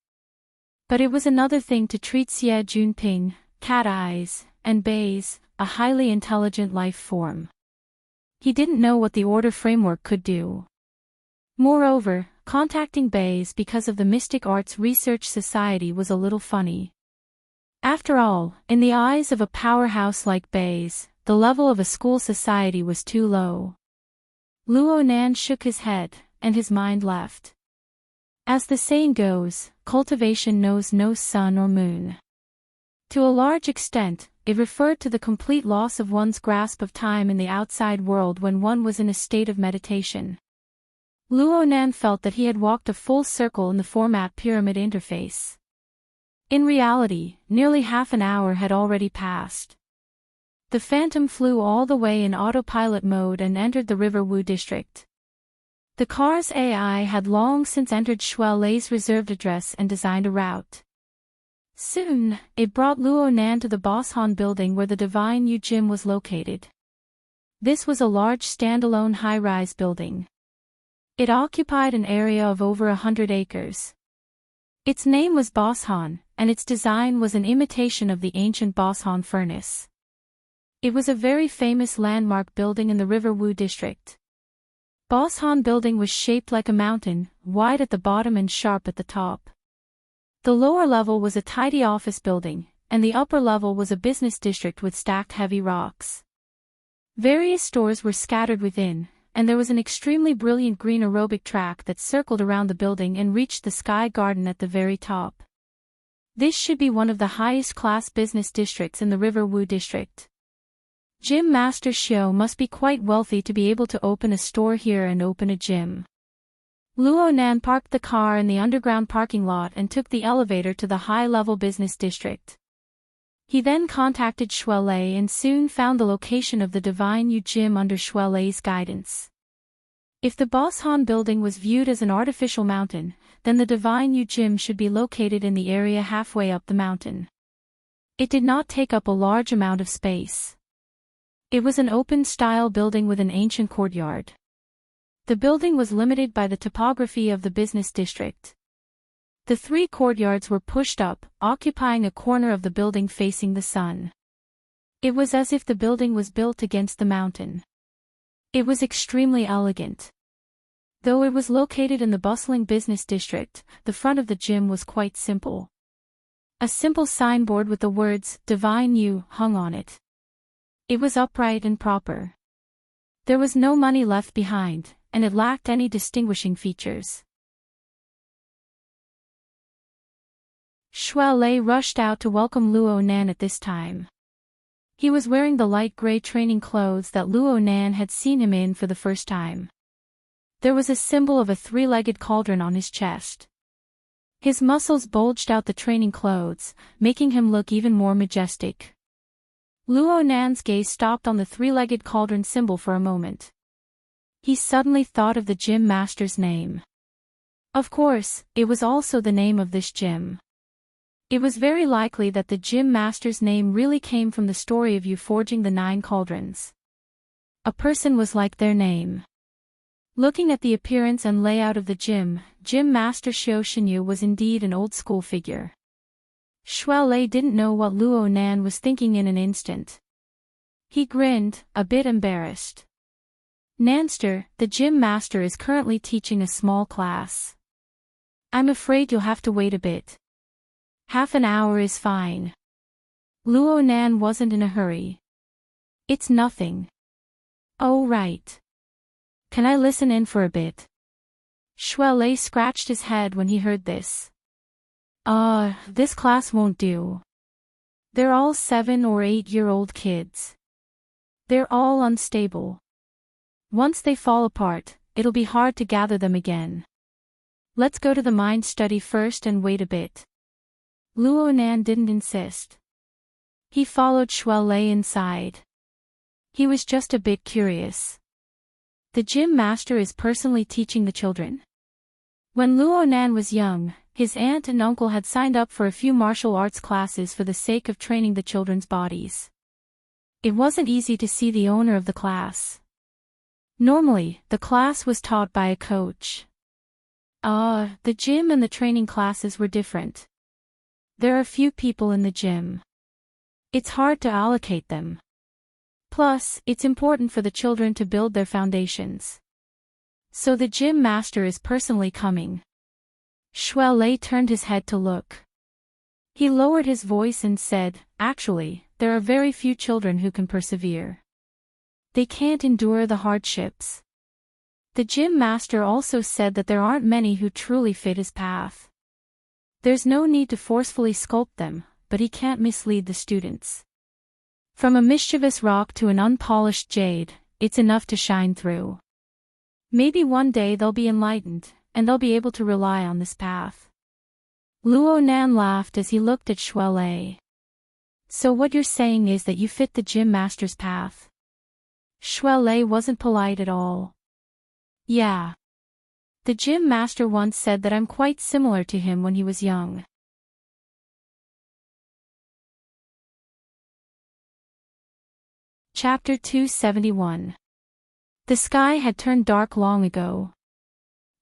But it was another thing to treat Xie Junping, Cat Eyes, and Baze, a highly intelligent life form. He didn't know what the order framework could do. Moreover, contacting Baze because of the Mystic Arts Research Society was a little funny. After all, in the eyes of a powerhouse like Baze, the level of a school society was too low. Luo Nan shook his head, and his mind left. As the saying goes, cultivation knows no sun or moon. To a large extent, it referred to the complete loss of one's grasp of time in the outside world when one was in a state of meditation. Luo Nan felt that he had walked a full circle in the format pyramid interface. In reality, nearly half an hour had already passed. The Phantom flew all the way in autopilot mode and entered the River Wu district. The car's AI had long since entered Shuai Lei's reserved address and designed a route. Soon, it brought Luo Nan to the Bosshan building where the Divine Yu Gym was located. This was a large standalone high-rise building. It occupied an area of over 100 acres. Its name was Boshan, and its design was an imitation of the ancient Boshan furnace. It was a very famous landmark building in the River Wu district. Boshan building was shaped like a mountain, wide at the bottom and sharp at the top. The lower level was a tidy office building, and the upper level was a business district with stacked heavy rocks. Various stores were scattered within, and there was an extremely brilliant green aerobic track that circled around the building and reached the sky garden at the very top. This should be one of the highest class business districts in the River Wu district. Gym Master Xiao must be quite wealthy to be able to open a store here and open a gym. Luo Nan parked the car in the underground parking lot and took the elevator to the high-level business district. He then contacted Shuelei and soon found the location of the Divine Yu Gym under Shuelei's guidance. If the Boshan building was viewed as an artificial mountain, then the Divine Yu Gym should be located in the area halfway up the mountain. It did not take up a large amount of space. It was an open-style building with an ancient courtyard. The building was limited by the topography of the business district. The 3 courtyards were pushed up, occupying a corner of the building facing the sun. It was as if the building was built against the mountain. It was extremely elegant. Though it was located in the bustling business district, the front of the gym was quite simple. A simple signboard with the words, Divine Yu, hung on it. It was upright and proper. There was no money left behind, and it lacked any distinguishing features. Shuelei rushed out to welcome Luo Nan at this time. He was wearing the light gray training clothes that Luo Nan had seen him in for the first time. There was a symbol of a 3-legged cauldron on his chest. His muscles bulged out the training clothes, making him look even more majestic. Luo Nan's gaze stopped on the 3-legged cauldron symbol for a moment. He suddenly thought of the gym master's name. Of course, it was also the name of this gym. It was very likely that the gym master's name really came from the story of Yu forging the 9 cauldrons. A person was like their name. Looking at the appearance and layout of the gym master Xiao Shenyu was indeed an old-school figure. Shuelei didn't know what Luo Nan was thinking in an instant. He grinned, a bit embarrassed. Nanster, the gym master is currently teaching a small class. I'm afraid you'll have to wait a bit. Half an hour is fine. Luo Nan wasn't in a hurry. It's nothing. Oh right. Can I listen in for a bit? Shuelei scratched his head when he heard this. This class won't do. They're all 7 or 8-year-old kids. They're all unstable. Once they fall apart, it'll be hard to gather them again. Let's go to the mind study first and wait a bit. Luo Nan didn't insist. He followed Shuelei inside. He was just a bit curious. The gym master is personally teaching the children. When Luo Nan was young, his aunt and uncle had signed up for a few martial arts classes for the sake of training the children's bodies. It wasn't easy to see the owner of the class. Normally, the class was taught by a coach. The gym and the training classes were different. There are few people in the gym. It's hard to allocate them. Plus, it's important for the children to build their foundations. So the gym master is personally coming. Shuelei turned his head to look. He lowered his voice and said, actually, there are very few children who can persevere. They can't endure the hardships. The gym master also said that there aren't many who truly fit his path. There's no need to forcefully sculpt them, but he can't mislead the students. From a mischievous rock to an unpolished jade, it's enough to shine through. Maybe one day they'll be enlightened, and they'll be able to rely on this path. Luo Nan laughed as he looked at Shuelei. So what you're saying is that you fit the gym master's path? Shuelei wasn't polite at all. Yeah. The gym master once said that I'm quite similar to him when he was young. Chapter 271. The sky had turned dark long ago.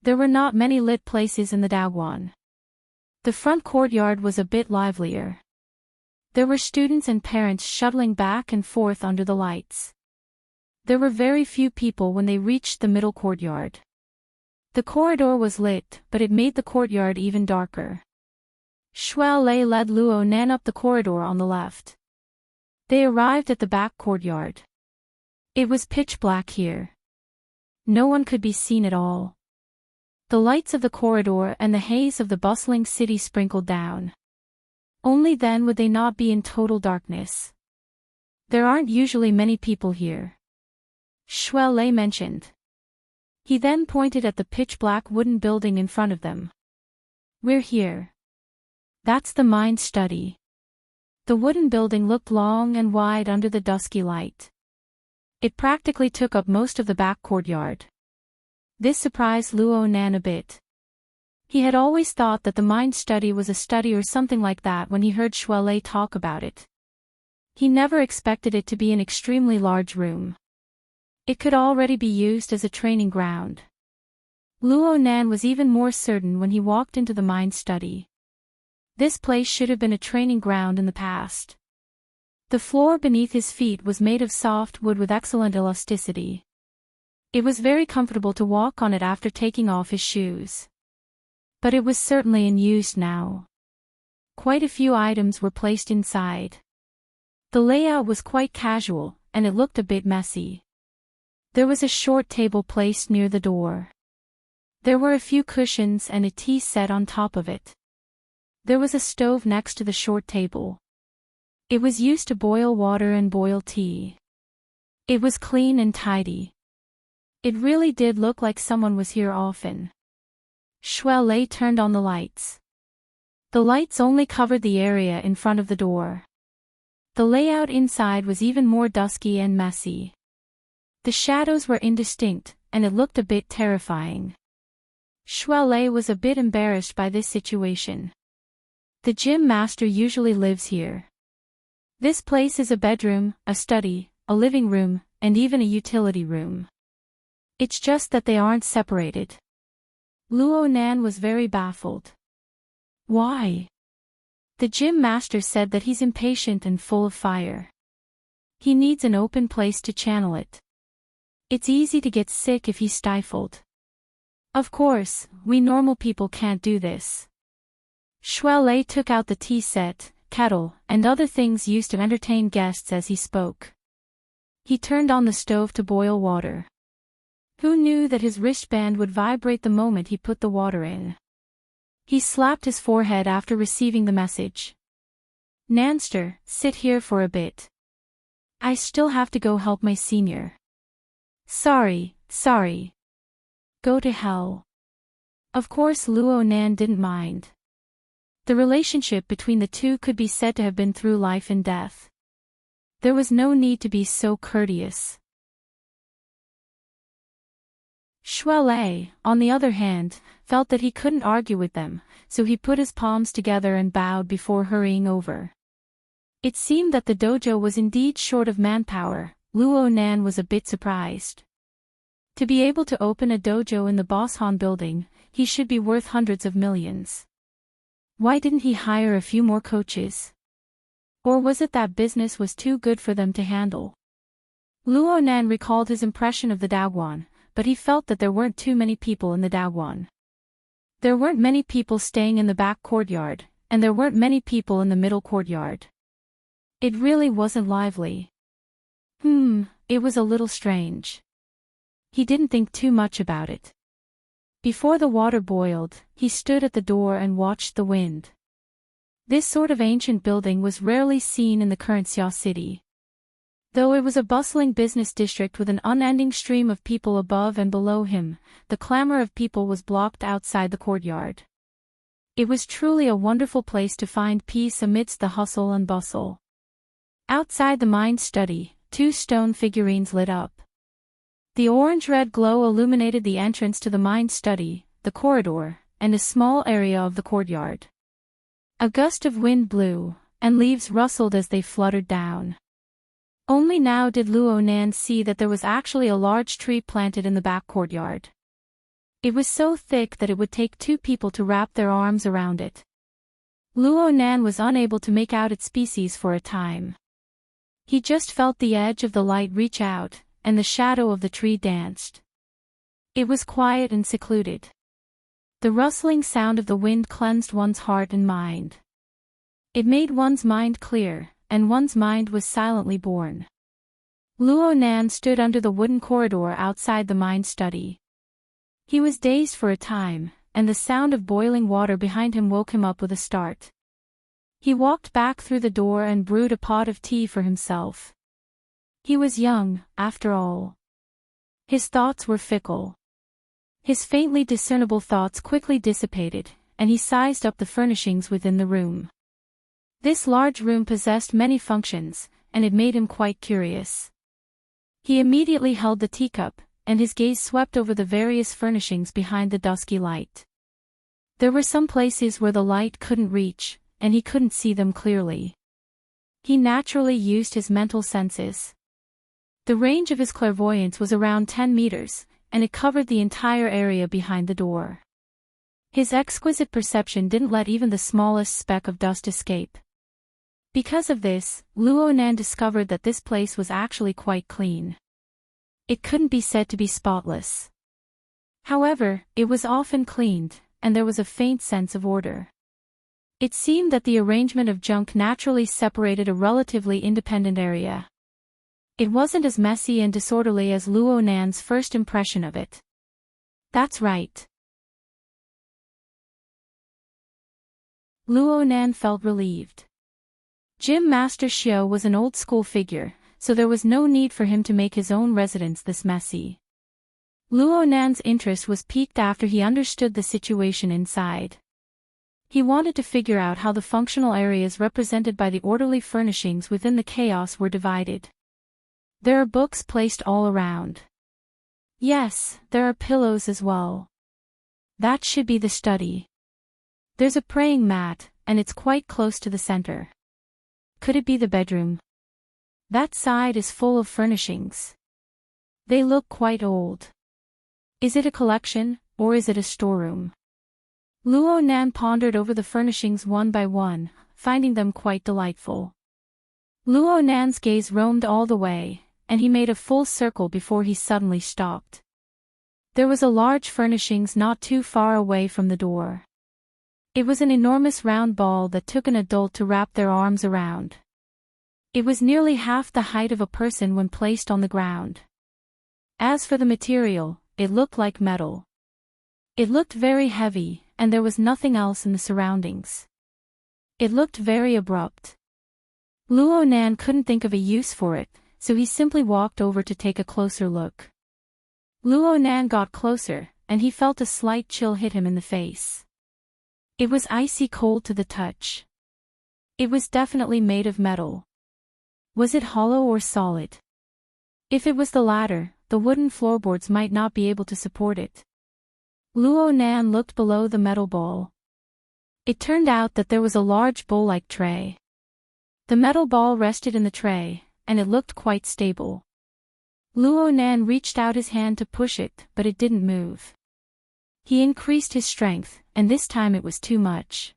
There were not many lit places in the Dagwon. The front courtyard was a bit livelier. There were students and parents shuttling back and forth under the lights. There were very few people when they reached the middle courtyard. The corridor was lit, but it made the courtyard even darker. Shuao Lei led Luo Nan up the corridor on the left. They arrived at the back courtyard. It was pitch black here. No one could be seen at all. The lights of the corridor and the haze of the bustling city sprinkled down. Only then would they not be in total darkness. There aren't usually many people here, Shuai Lei mentioned. He then pointed at the pitch-black wooden building in front of them. We're here. That's the mind study. The wooden building looked long and wide under the dusky light. It practically took up most of the back courtyard. This surprised Luo Nan a bit. He had always thought that the mind study was a study or something like that when he heard Shuai Lei talk about it. He never expected it to be an extremely large room. It could already be used as a training ground. Luo Nan was even more certain when he walked into the mind study. This place should have been a training ground in the past. The floor beneath his feet was made of soft wood with excellent elasticity. It was very comfortable to walk on it after taking off his shoes. But it was certainly in use now. Quite a few items were placed inside. The layout was quite casual, and it looked a bit messy. There was a short table placed near the door. There were a few cushions and a tea set on top of it. There was a stove next to the short table. It was used to boil water and boil tea. It was clean and tidy. It really did look like someone was here often. Shuai Lei turned on the lights. The lights only covered the area in front of the door. The layout inside was even more dusky and messy. The shadows were indistinct, and it looked a bit terrifying. Shuai Lei was a bit embarrassed by this situation. The gym master usually lives here. This place is a bedroom, a study, a living room, and even a utility room. It's just that they aren't separated. Luo Nan was very baffled. Why? The gym master said that he's impatient and full of fire. He needs an open place to channel it. It's easy to get sick if he's stifled. Of course, we normal people can't do this. Shuai Lei took out the tea set, kettle, and other things used to entertain guests as he spoke. He turned on the stove to boil water. Who knew that his wristband would vibrate the moment he put the water in? He slapped his forehead after receiving the message. Nanster, sit here for a bit. I still have to go help my senior. Sorry. Go to hell. Of course Luo Nan didn't mind. The relationship between the two could be said to have been through life and death. There was no need to be so courteous. Shuai Lei, on the other hand, felt that he couldn't argue with them, so he put his palms together and bowed before hurrying over. It seemed that the dojo was indeed short of manpower. Luo Nan was a bit surprised. To be able to open a dojo in the Bosshan building, he should be worth hundreds of millions. Why didn't he hire a few more coaches? Or was it that business was too good for them to handle? Luo Nan recalled his impression of the Dagwon, but he felt that there weren't too many people in the Dagwon. There weren't many people staying in the back courtyard, and there weren't many people in the middle courtyard. It really wasn't lively. It was a little strange. He didn't think too much about it. Before the water boiled, he stood at the door and watched the wind. This sort of ancient building was rarely seen in the current Xia city. Though it was a bustling business district with an unending stream of people above and below him, the clamor of people was blocked outside the courtyard. It was truly a wonderful place to find peace amidst the hustle and bustle. Outside the mind study, 2 stone figurines lit up. The orange-red glow illuminated the entrance to the mind study, the corridor, and a small area of the courtyard. A gust of wind blew, and leaves rustled as they fluttered down. Only now did Luo Nan see that there was actually a large tree planted in the back courtyard. It was so thick that it would take 2 people to wrap their arms around it. Luo Nan was unable to make out its species for a time. He just felt the edge of the light reach out, and the shadow of the tree danced. It was quiet and secluded. The rustling sound of the wind cleansed one's heart and mind. It made one's mind clear, and one's mind was silently born. Luo Nan stood under the wooden corridor outside the mind study. He was dazed for a time, and the sound of boiling water behind him woke him up with a start. He walked back through the door and brewed a pot of tea for himself. He was young, after all. His thoughts were fickle. His faintly discernible thoughts quickly dissipated, and he sized up the furnishings within the room. This large room possessed many functions, and it made him quite curious. He immediately held the teacup, and his gaze swept over the various furnishings behind the dusky light. There were some places where the light couldn't reach, and he couldn't see them clearly. He naturally used his mental senses. The range of his clairvoyance was around 10 meters, and it covered the entire area behind the door. His exquisite perception didn't let even the smallest speck of dust escape. Because of this, Luo Nan discovered that this place was actually quite clean. It couldn't be said to be spotless. However, it was often cleaned, and there was a faint sense of order. It seemed that the arrangement of junk naturally separated a relatively independent area. It wasn't as messy and disorderly as Luo Nan's first impression of it. That's right. Luo Nan felt relieved. Gym Master Xiao was an old-school figure, so there was no need for him to make his own residence this messy. Luo Nan's interest was piqued after he understood the situation inside. He wanted to figure out how the functional areas represented by the orderly furnishings within the chaos were divided. There are books placed all around. Yes, there are pillows as well. That should be the study. There's a praying mat, and it's quite close to the center. Could it be the bedroom? That side is full of furnishings. They look quite old. Is it a collection, or is it a storeroom? Luo Nan pondered over the furnishings one by one, finding them quite delightful. Luo Nan's gaze roamed all the way, and he made a full circle before he suddenly stopped. There was a large furnishings not too far away from the door. It was an enormous round ball that took an adult to wrap their arms around. It was nearly half the height of a person when placed on the ground. As for the material, it looked like metal. It looked very heavy, and there was nothing else in the surroundings. It looked very abrupt. Luo Nan couldn't think of a use for it, so he simply walked over to take a closer look. Luo Nan got closer, and he felt a slight chill hit him in the face. It was icy cold to the touch. It was definitely made of metal. Was it hollow or solid? If it was the latter, the wooden floorboards might not be able to support it. Luo Nan looked below the metal ball. It turned out that there was a large bowl-like tray. The metal ball rested in the tray, and it looked quite stable. Luo Nan reached out his hand to push it, but it didn't move. He increased his strength, and this time it was too much.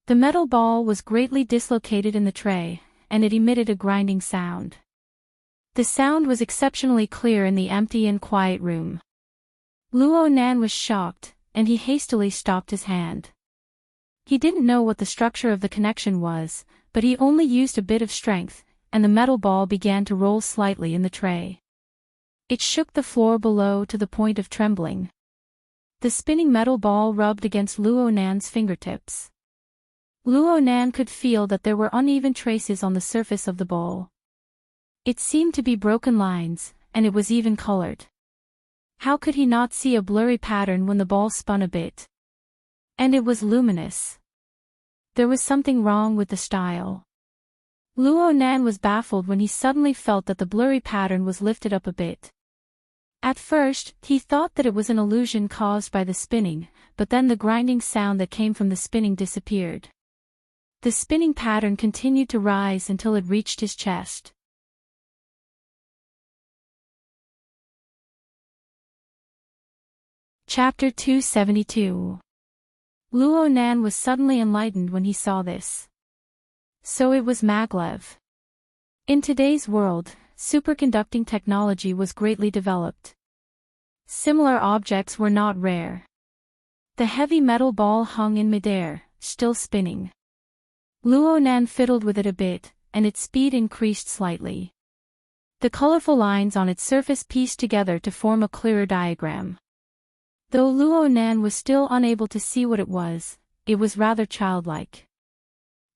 The metal ball was greatly dislocated in the tray, and it emitted a grinding sound. The sound was exceptionally clear in the empty and quiet room. Luo Nan was shocked, and he hastily stopped his hand. He didn't know what the structure of the connection was, but he only used a bit of strength, and the metal ball began to roll slightly in the tray. It shook the floor below to the point of trembling. The spinning metal ball rubbed against Luo Nan's fingertips. Luo Nan could feel that there were uneven traces on the surface of the ball. It seemed to be broken lines, and it was even colored. How could he not see a blurry pattern when the ball spun a bit? And it was luminous. There was something wrong with the style. Luo Nan was baffled when he suddenly felt that the blurry pattern was lifted up a bit. At first, he thought that it was an illusion caused by the spinning, but then the grinding sound that came from the spinning disappeared. The spinning pattern continued to rise until it reached his chest. Chapter 272. Luo Nan was suddenly enlightened when he saw this. So it was maglev. In today's world, superconducting technology was greatly developed. Similar objects were not rare. The heavy metal ball hung in midair, still spinning. Luo Nan fiddled with it a bit, and its speed increased slightly. The colorful lines on its surface pieced together to form a clearer diagram. Though Luo Nan was still unable to see what it was rather childlike.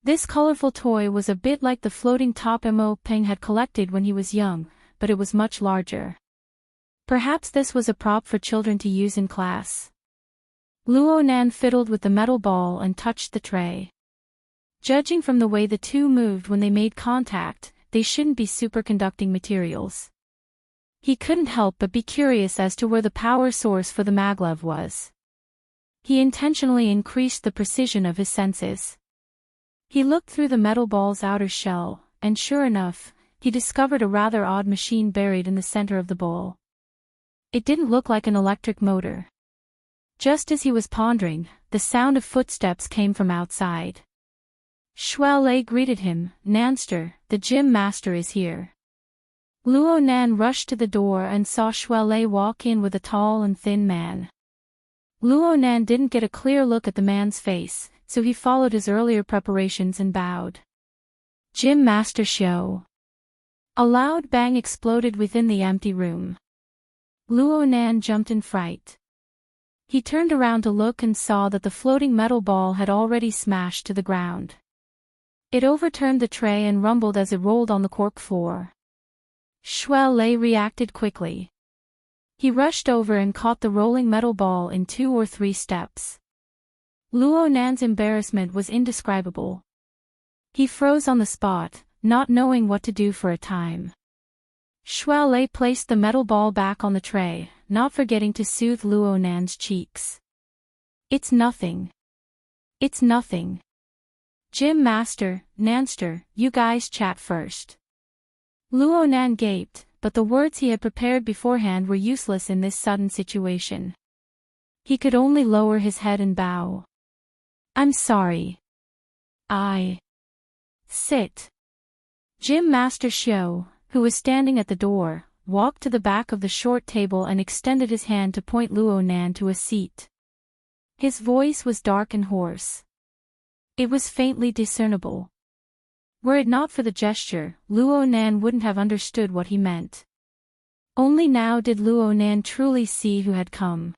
This colorful toy was a bit like the floating top Mo Peng had collected when he was young, but it was much larger. Perhaps this was a prop for children to use in class. Luo Nan fiddled with the metal ball and touched the tray. Judging from the way the two moved when they made contact, they shouldn't be superconducting materials. He couldn't help but be curious as to where the power source for the maglev was. He intentionally increased the precision of his senses. He looked through the metal ball's outer shell, and sure enough, he discovered a rather odd machine buried in the center of the ball. It didn't look like an electric motor. Just as he was pondering, the sound of footsteps came from outside. Shuai Lei greeted him. "Nanster, the gym master is here." Luo Nan rushed to the door and saw Shuai Lei walk in with a tall and thin man. Luo Nan didn't get a clear look at the man's face, so he followed his earlier preparations and bowed. "Gym Master Xiao." A loud bang exploded within the empty room. Luo Nan jumped in fright. He turned around to look and saw that the floating metal ball had already smashed to the ground. It overturned the tray and rumbled as it rolled on the cork floor. Shuai Lei reacted quickly. He rushed over and caught the rolling metal ball in 2 or 3 steps. Luo Nan's embarrassment was indescribable. He froze on the spot, not knowing what to do for a time. Shuai Lei placed the metal ball back on the tray, not forgetting to soothe Luo Nan's cheeks. "It's nothing. It's nothing. Gym Master, Nanster, you guys chat first." Luo Nan gaped, but the words he had prepared beforehand were useless in this sudden situation. He could only lower his head and bow. "I'm sorry. I sit." Gym Master Xiao, who was standing at the door, walked to the back of the short table and extended his hand to point Luo Nan to a seat. His voice was dark and hoarse. It was faintly discernible. Were it not for the gesture, Luo Nan wouldn't have understood what he meant. Only now did Luo Nan truly see who had come.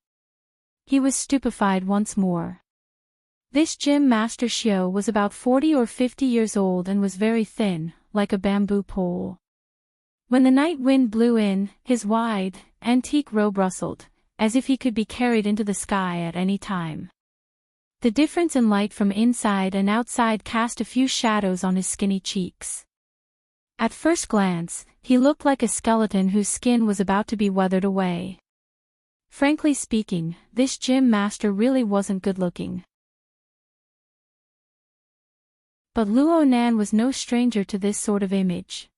He was stupefied once more. This Gym Master Xiao was about 40 or 50 years old and was very thin, like a bamboo pole. When the night wind blew in, his wide, antique robe rustled, as if he could be carried into the sky at any time. The difference in light from inside and outside cast a few shadows on his skinny cheeks. At first glance, he looked like a skeleton whose skin was about to be weathered away. Frankly speaking, this gym master really wasn't good-looking. But Luo Nan was no stranger to this sort of image.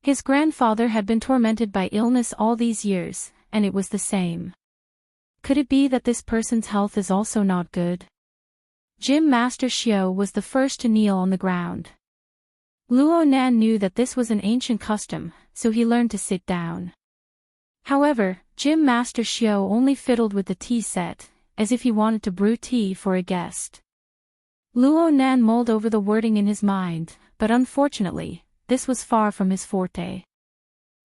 His grandfather had been tormented by illness all these years, and it was the same. Could it be that this person's health is also not good? Gym Master Xiao was the first to kneel on the ground. Luo Nan knew that this was an ancient custom, so he learned to sit down. However, Gym Master Xiao only fiddled with the tea set, as if he wanted to brew tea for a guest. Luo Nan mulled over the wording in his mind, but unfortunately, this was far from his forte.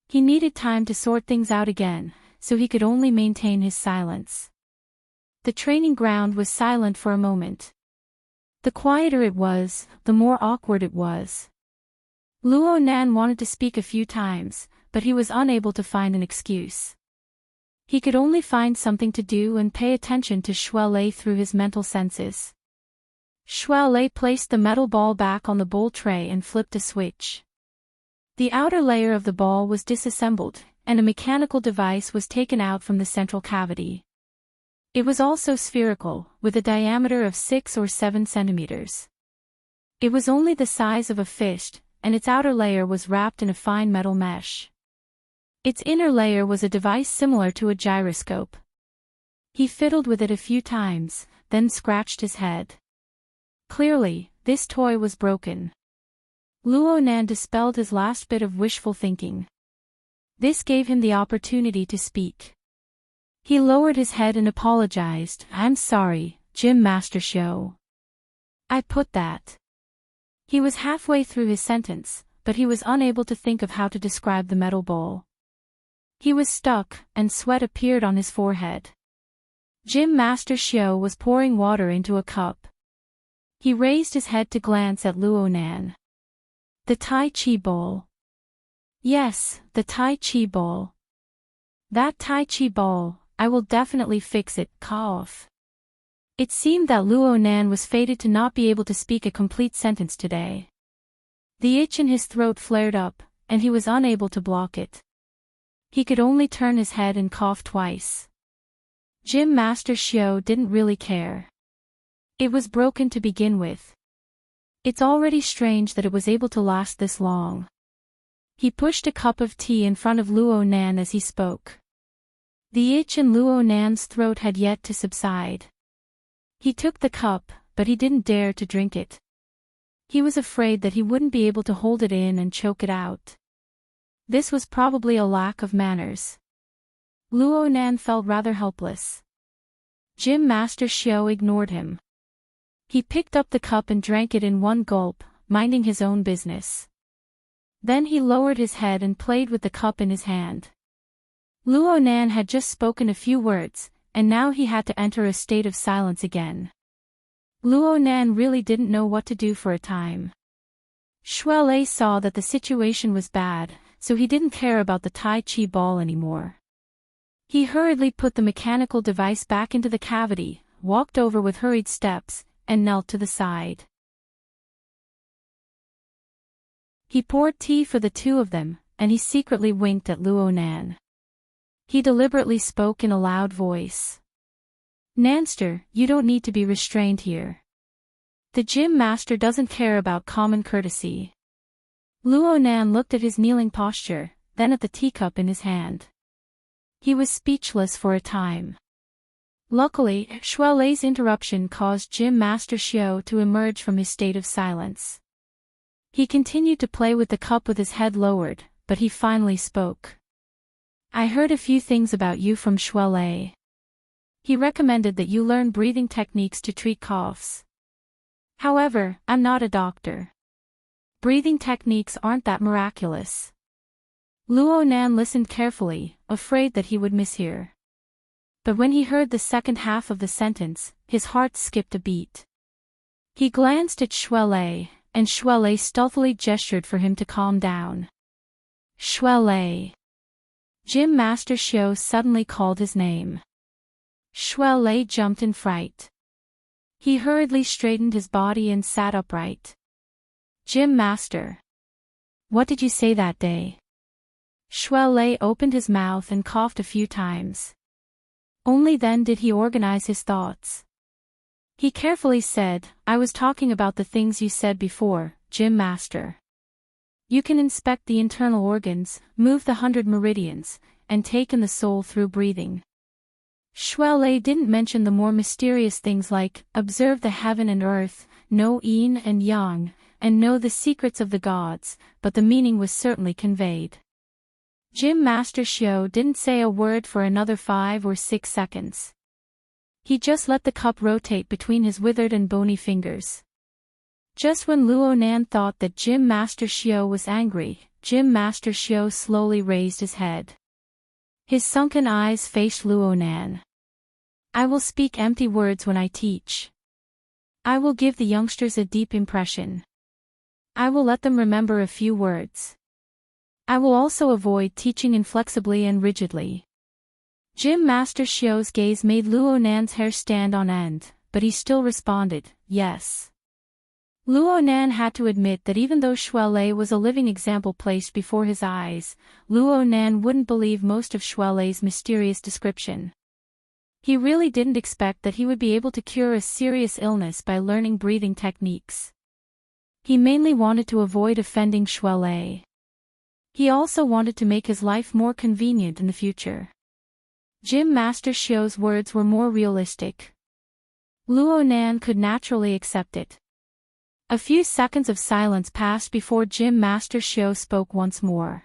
He needed time to sort things out again, so he could only maintain his silence. The training ground was silent for a moment. The quieter it was, the more awkward it was. Luo Nan wanted to speak a few times, but he was unable to find an excuse. He could only find something to do and pay attention to Shuai Lei through his mental senses. Shuai Lei placed the metal ball back on the bowl tray and flipped a switch. The outer layer of the ball was disassembled, and a mechanical device was taken out from the central cavity. It was also spherical, with a diameter of 6 or 7 centimeters. It was only the size of a fist, and its outer layer was wrapped in a fine metal mesh. Its inner layer was a device similar to a gyroscope. He fiddled with it a few times, then scratched his head. Clearly, this toy was broken. Luo Nan dispelled his last bit of wishful thinking. This gave him the opportunity to speak. He lowered his head and apologized. "I'm sorry, Gym Master Xiao. I put that." He was halfway through his sentence, but he was unable to think of how to describe the metal bowl. He was stuck, and sweat appeared on his forehead. Gym Master Xiao was pouring water into a cup. He raised his head to glance at Luo Nan. "The Tai Chi bowl." "Yes, the Tai Chi bowl." "That Tai Chi bowl, I will definitely fix it." Cough. It seemed that Luo Nan was fated to not be able to speak a complete sentence today. The itch in his throat flared up, and he was unable to block it. He could only turn his head and cough twice. Gym Master Xiao didn't really care. It was broken to begin with. It's already strange that it was able to last this long. He pushed a cup of tea in front of Luo Nan as he spoke. The itch in Luo Nan's throat had yet to subside. He took the cup, but he didn't dare to drink it. He was afraid that he wouldn't be able to hold it in and choke it out. This was probably a lack of manners. Luo Nan felt rather helpless. Gym Master Xiao ignored him. He picked up the cup and drank it in one gulp, minding his own business. Then he lowered his head and played with the cup in his hand. Luo Nan had just spoken a few words, and now he had to enter a state of silence again. Luo Nan really didn't know what to do for a time. Shuelei saw that the situation was bad, so he didn't care about the Tai Chi ball anymore. He hurriedly put the mechanical device back into the cavity, walked over with hurried steps, and knelt to the side. He poured tea for the two of them, and he secretly winked at Luo Nan. He deliberately spoke in a loud voice. "Nanster, you don't need to be restrained here. The gym master doesn't care about common courtesy." Luo Nan looked at his kneeling posture, then at the teacup in his hand. He was speechless for a time. Luckily, Shuelei's interruption caused Gym Master Xiao to emerge from his state of silence. He continued to play with the cup with his head lowered, but he finally spoke. "I heard a few things about you from Shuelei. He recommended that you learn breathing techniques to treat coughs. However, I'm not a doctor. Breathing techniques aren't that miraculous." Luo Nan listened carefully, afraid that he would mishear. But when he heard the second half of the sentence, his heart skipped a beat. He glanced at Shuelei, and Shuelei stealthily gestured for him to calm down. "Shuelei." Gym Master Xiao suddenly called his name. Shuelei jumped in fright. He hurriedly straightened his body and sat upright. "Gym Master. What did you say that day?" Shuelei opened his mouth and coughed a few times. Only then did he organize his thoughts. He carefully said, "I was talking about the things you said before, Gym Master. You can inspect the internal organs, move the 100 meridians, and take in the soul through breathing." Shuelei didn't mention the more mysterious things like, observe the heaven and earth, know yin and yang, and know the secrets of the gods, but the meaning was certainly conveyed. Gym Master Xiao didn't say a word for another 5 or 6 seconds. He just let the cup rotate between his withered and bony fingers. Just when Luo Nan thought that Gym Master Xiao was angry, Gym Master Xiao slowly raised his head. His sunken eyes faced Luo Nan. "I will speak empty words when I teach. I will give the youngsters a deep impression. I will let them remember a few words. I will also avoid teaching inflexibly and rigidly." Gym Master Xiao's gaze made Luo Nan's hair stand on end, but he still responded, "Yes." Luo Nan had to admit that even though Shuelei was a living example placed before his eyes, Luo Nan wouldn't believe most of Shuelei's mysterious description. He really didn't expect that he would be able to cure a serious illness by learning breathing techniques. He mainly wanted to avoid offending Shuelei. He also wanted to make his life more convenient in the future. Gym Master Xiu's words were more realistic. Luo Nan could naturally accept it. A few seconds of silence passed before Gym Master Xiu spoke once more.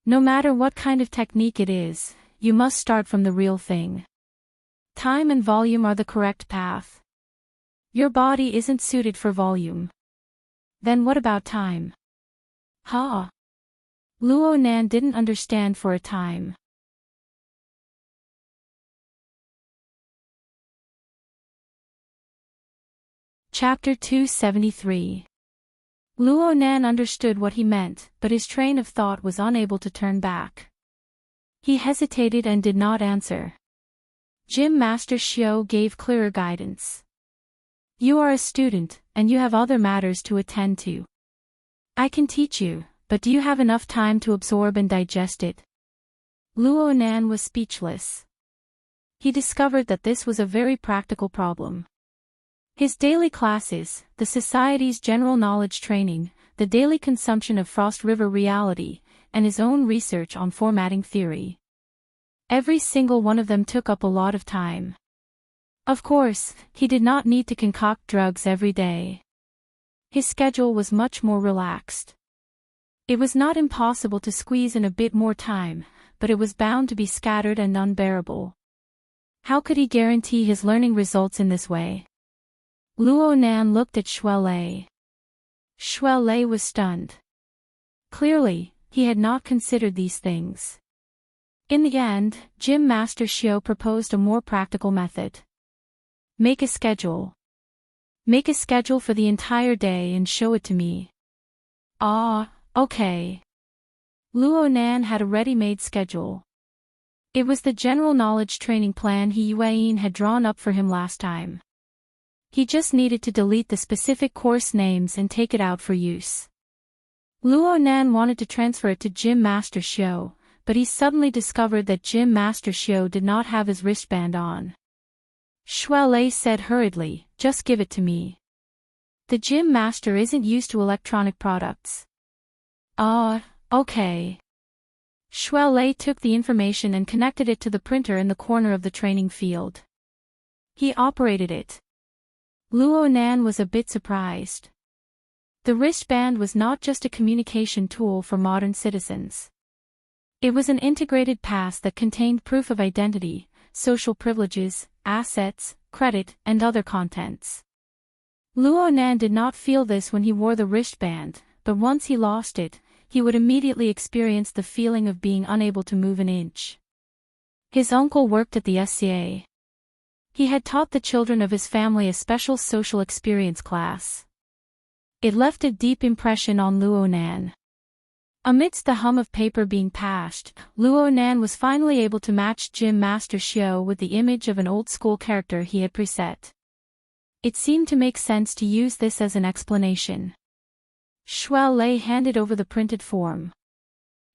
No matter what kind of technique it is, you must start from the real thing. Time and volume are the correct path. Your body isn't suited for volume. Then what about time? Ha! Luo Nan didn't understand for a time. Chapter 273. Luo Nan understood what he meant, but his train of thought was unable to turn back. He hesitated and did not answer. Gym Master Xiu gave clearer guidance. You are a student, and you have other matters to attend to. I can teach you, but do you have enough time to absorb and digest it? Luo Nan was speechless. He discovered that this was a very practical problem. His daily classes, the Society's general knowledge training, the daily consumption of Frost River reality, and his own research on formatting theory. Every single one of them took up a lot of time. Of course, he did not need to concoct drugs every day. His schedule was much more relaxed. It was not impossible to squeeze in a bit more time, but it was bound to be scattered and unbearable. How could he guarantee his learning results in this way? Luo Nan looked at Shuelei. Shuelei was stunned. Clearly, he had not considered these things. In the end, Gym Master Xiu proposed a more practical method. Make a schedule. Make a schedule for the entire day and show it to me. Ah, okay. Luo Nan had a ready-made schedule. It was the general knowledge training plan Yueyin had drawn up for him last time. He just needed to delete the specific course names and take it out for use. Luo Nan wanted to transfer it to Gym Master Xiu, but he suddenly discovered that Gym Master Xiu did not have his wristband on. Shuelei said hurriedly, just give it to me. The Gym Master isn't used to electronic products. Okay. Shuelei took the information and connected it to the printer in the corner of the training field. He operated it. Luo Nan was a bit surprised. The wristband was not just a communication tool for modern citizens. It was an integrated pass that contained proof of identity, social privileges, assets, credit, and other contents. Luo Nan did not feel this when he wore the wristband, but once he lost it, he would immediately experience the feeling of being unable to move an inch. His uncle worked at the SCA. He had taught the children of his family a special social experience class. It left a deep impression on Luo Nan. Amidst the hum of paper being passed, Luo Nan was finally able to match Gym Master Xiu with the image of an old-school character he had preset. It seemed to make sense to use this as an explanation. Shuelei handed over the printed form.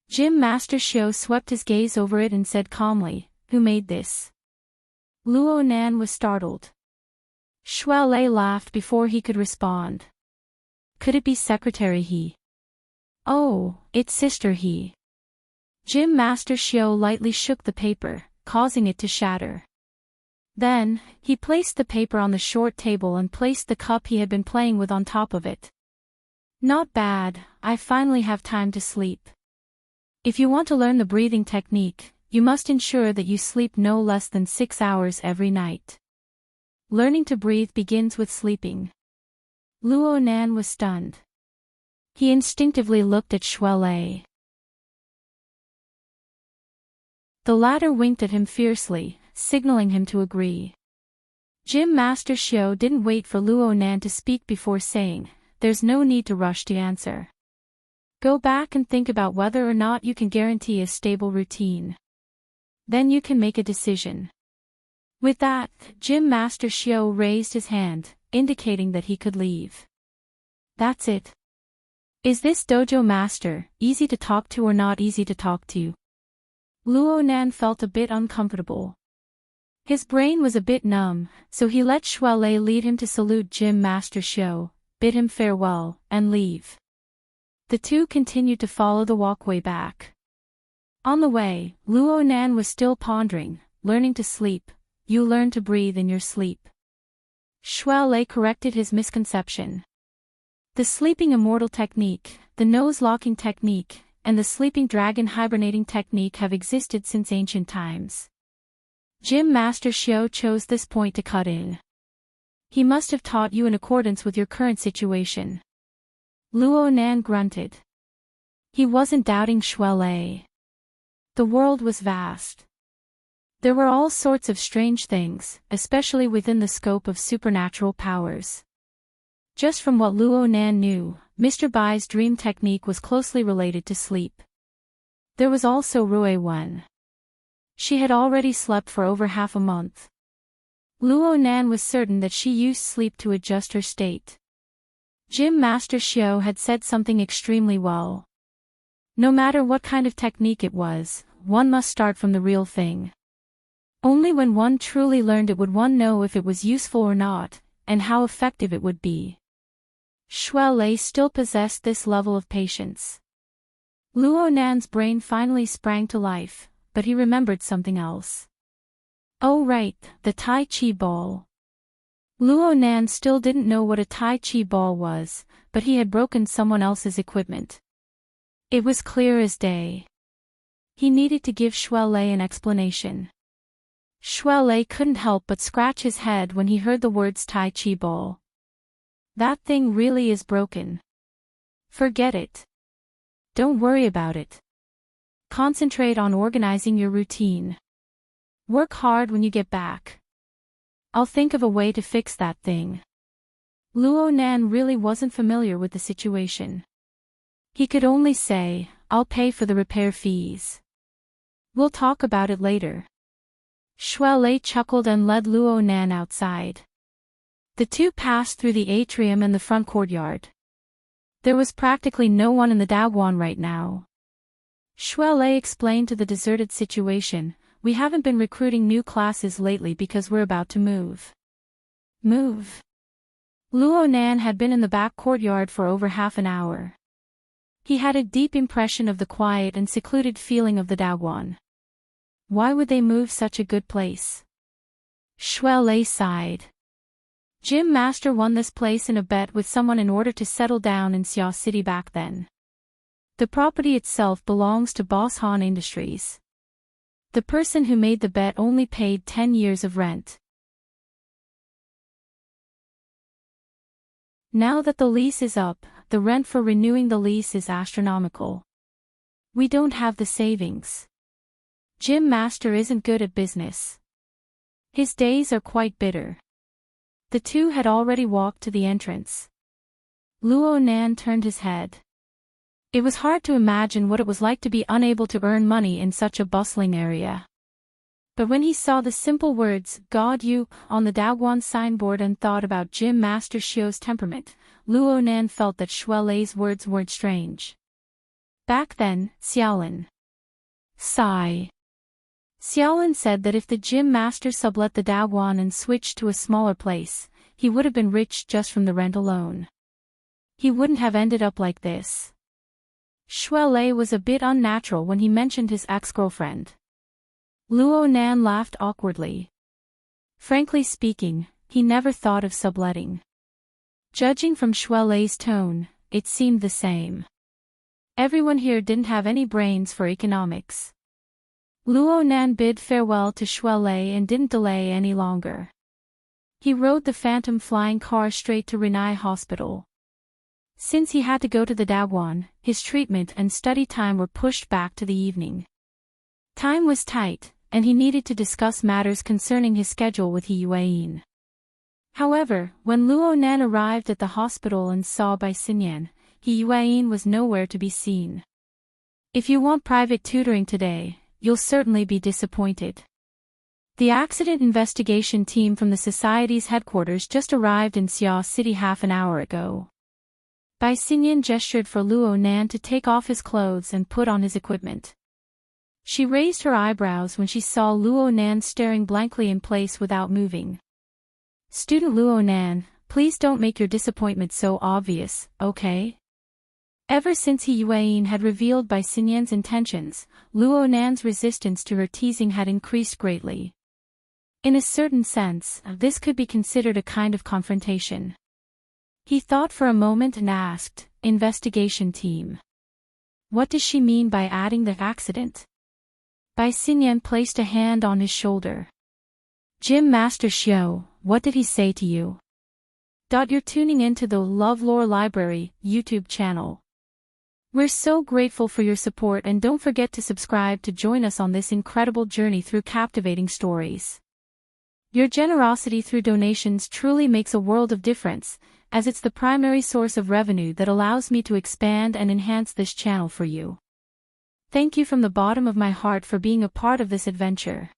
Gym Master Xiu swept his gaze over it and said calmly, "Who made this?" Luo Nan was startled. Shuelei laughed before he could respond. Could it be Secretary He? Oh, it's Sister He. Gym Master Xiu lightly shook the paper, causing it to shatter. Then, he placed the paper on the short table and placed the cup he had been playing with on top of it. Not bad, I finally have time to sleep. If you want to learn the breathing technique, you must ensure that you sleep no less than 6 hours every night. Learning to breathe begins with sleeping. Luo Nan was stunned. He instinctively looked at Shuelei. The latter winked at him fiercely, signaling him to agree. Gym Master Xiu didn't wait for Luo Nan to speak before saying, "There's no need to rush to answer. Go back and think about whether or not you can guarantee a stable routine. Then you can make a decision." With that, Gym Master Xiu raised his hand, indicating that he could leave. That's it. Is this dojo master easy to talk to or not easy to talk to? Luo Nan felt a bit uncomfortable. His brain was a bit numb, so he let Shuelei lead him to salute Gym Master Xiu, bid him farewell, and leave. The two continued to follow the walkway back. On the way, Luo Nan was still pondering, learning to sleep. You learn to breathe in your sleep. Shuai Lei corrected his misconception. The sleeping immortal technique, the nose-locking technique, and the sleeping dragon hibernating technique have existed since ancient times. Gym Master Xiao chose this point to cut in. He must have taught you in accordance with your current situation. Luo Nan grunted. He wasn't doubting Shuai Lei. The world was vast. There were all sorts of strange things, especially within the scope of supernatural powers. Just from what Luo Nan knew, Mr. Bai's dream technique was closely related to sleep. There was also Rui Wen. She had already slept for over half a month. Luo Nan was certain that she used sleep to adjust her state. Gym Master Xiao had said something extremely well. No matter what kind of technique it was, one must start from the real thing. Only when one truly learned it would one know if it was useful or not, and how effective it would be. Shuai Lei still possessed this level of patience. Luo Nan's brain finally sprang to life, but he remembered something else. Oh right, the Tai Chi ball. Luo Nan still didn't know what a Tai Chi ball was, but he had broken someone else's equipment. It was clear as day. He needed to give Shuai Lei an explanation. Shuai Lei couldn't help but scratch his head when he heard the words Tai Chi ball. That thing really is broken. Forget it. Don't worry about it. Concentrate on organizing your routine. Work hard when you get back. I'll think of a way to fix that thing. Luo Nan really wasn't familiar with the situation. He could only say, I'll pay for the repair fees. We'll talk about it later. Shuai Lei chuckled and led Luo Nan outside. The two passed through the atrium and the front courtyard. There was practically no one in the Daoguan right now. Shuai Lei explained to the deserted situation, we haven't been recruiting new classes lately because we're about to move. Move? Luo Nan had been in the back courtyard for over half an hour. He had a deep impression of the quiet and secluded feeling of the Daoguan. Why would they move such a good place? Shuai Lei sighed. Gym Master won this place in a bet with someone in order to settle down in Xia City back then. The property itself belongs to Boss Han Industries. The person who made the bet only paid 10 years of rent. Now that the lease is up, the rent for renewing the lease is astronomical. We don't have the savings. Gym Master isn't good at business. His days are quite bitter. The two had already walked to the entrance. Luo Nan turned his head. It was hard to imagine what it was like to be unable to earn money in such a bustling area. But when he saw the simple words, God you, on the Daoguan signboard and thought about Gym Master Xiao's temperament, Luo Nan felt that Shuai Lei's words weren't strange. Back then, Xiaolin. Sigh. Xiaolin said that if the Gym Master sublet the Daoguan and switched to a smaller place, he would have been rich just from the rent alone. He wouldn't have ended up like this. Shuai Lei was a bit unnatural when he mentioned his ex-girlfriend. Luo Nan laughed awkwardly. Frankly speaking, he never thought of subletting. Judging from Shuai Lei's tone, it seemed the same. Everyone here didn't have any brains for economics. Luo Nan bid farewell to Shuai Lei and didn't delay any longer. He rode the phantom flying car straight to Renai Hospital. Since he had to go to the Daoguan, his treatment and study time were pushed back to the evening. Time was tight, and he needed to discuss matters concerning his schedule with He Yueyin. However, when Luo Nan arrived at the hospital and saw Bai Xinyan, He Yueyin was nowhere to be seen. If you want private tutoring today, you'll certainly be disappointed. The accident investigation team from the Society's headquarters just arrived in Xia City half an hour ago. Bai Xinyan gestured for Luo Nan to take off his clothes and put on his equipment. She raised her eyebrows when she saw Luo Nan staring blankly in place without moving. Student Luo Nan, please don't make your disappointment so obvious, okay? Ever since Yuan had revealed by Xinyan's intentions, Luo Nan's resistance to her teasing had increased greatly. In a certain sense, this could be considered a kind of confrontation. He thought for a moment and asked, "Investigation team. What does she mean by adding the accident?" Bai Xinyan placed a hand on his shoulder. "Gym Master Xiao, what did he say to you?" You're tuning into the LoveLore Library YouTube channel. We're so grateful for your support, and don't forget to subscribe to join us on this incredible journey through captivating stories. Your generosity through donations truly makes a world of difference, as it's the primary source of revenue that allows me to expand and enhance this channel for you. Thank you from the bottom of my heart for being a part of this adventure.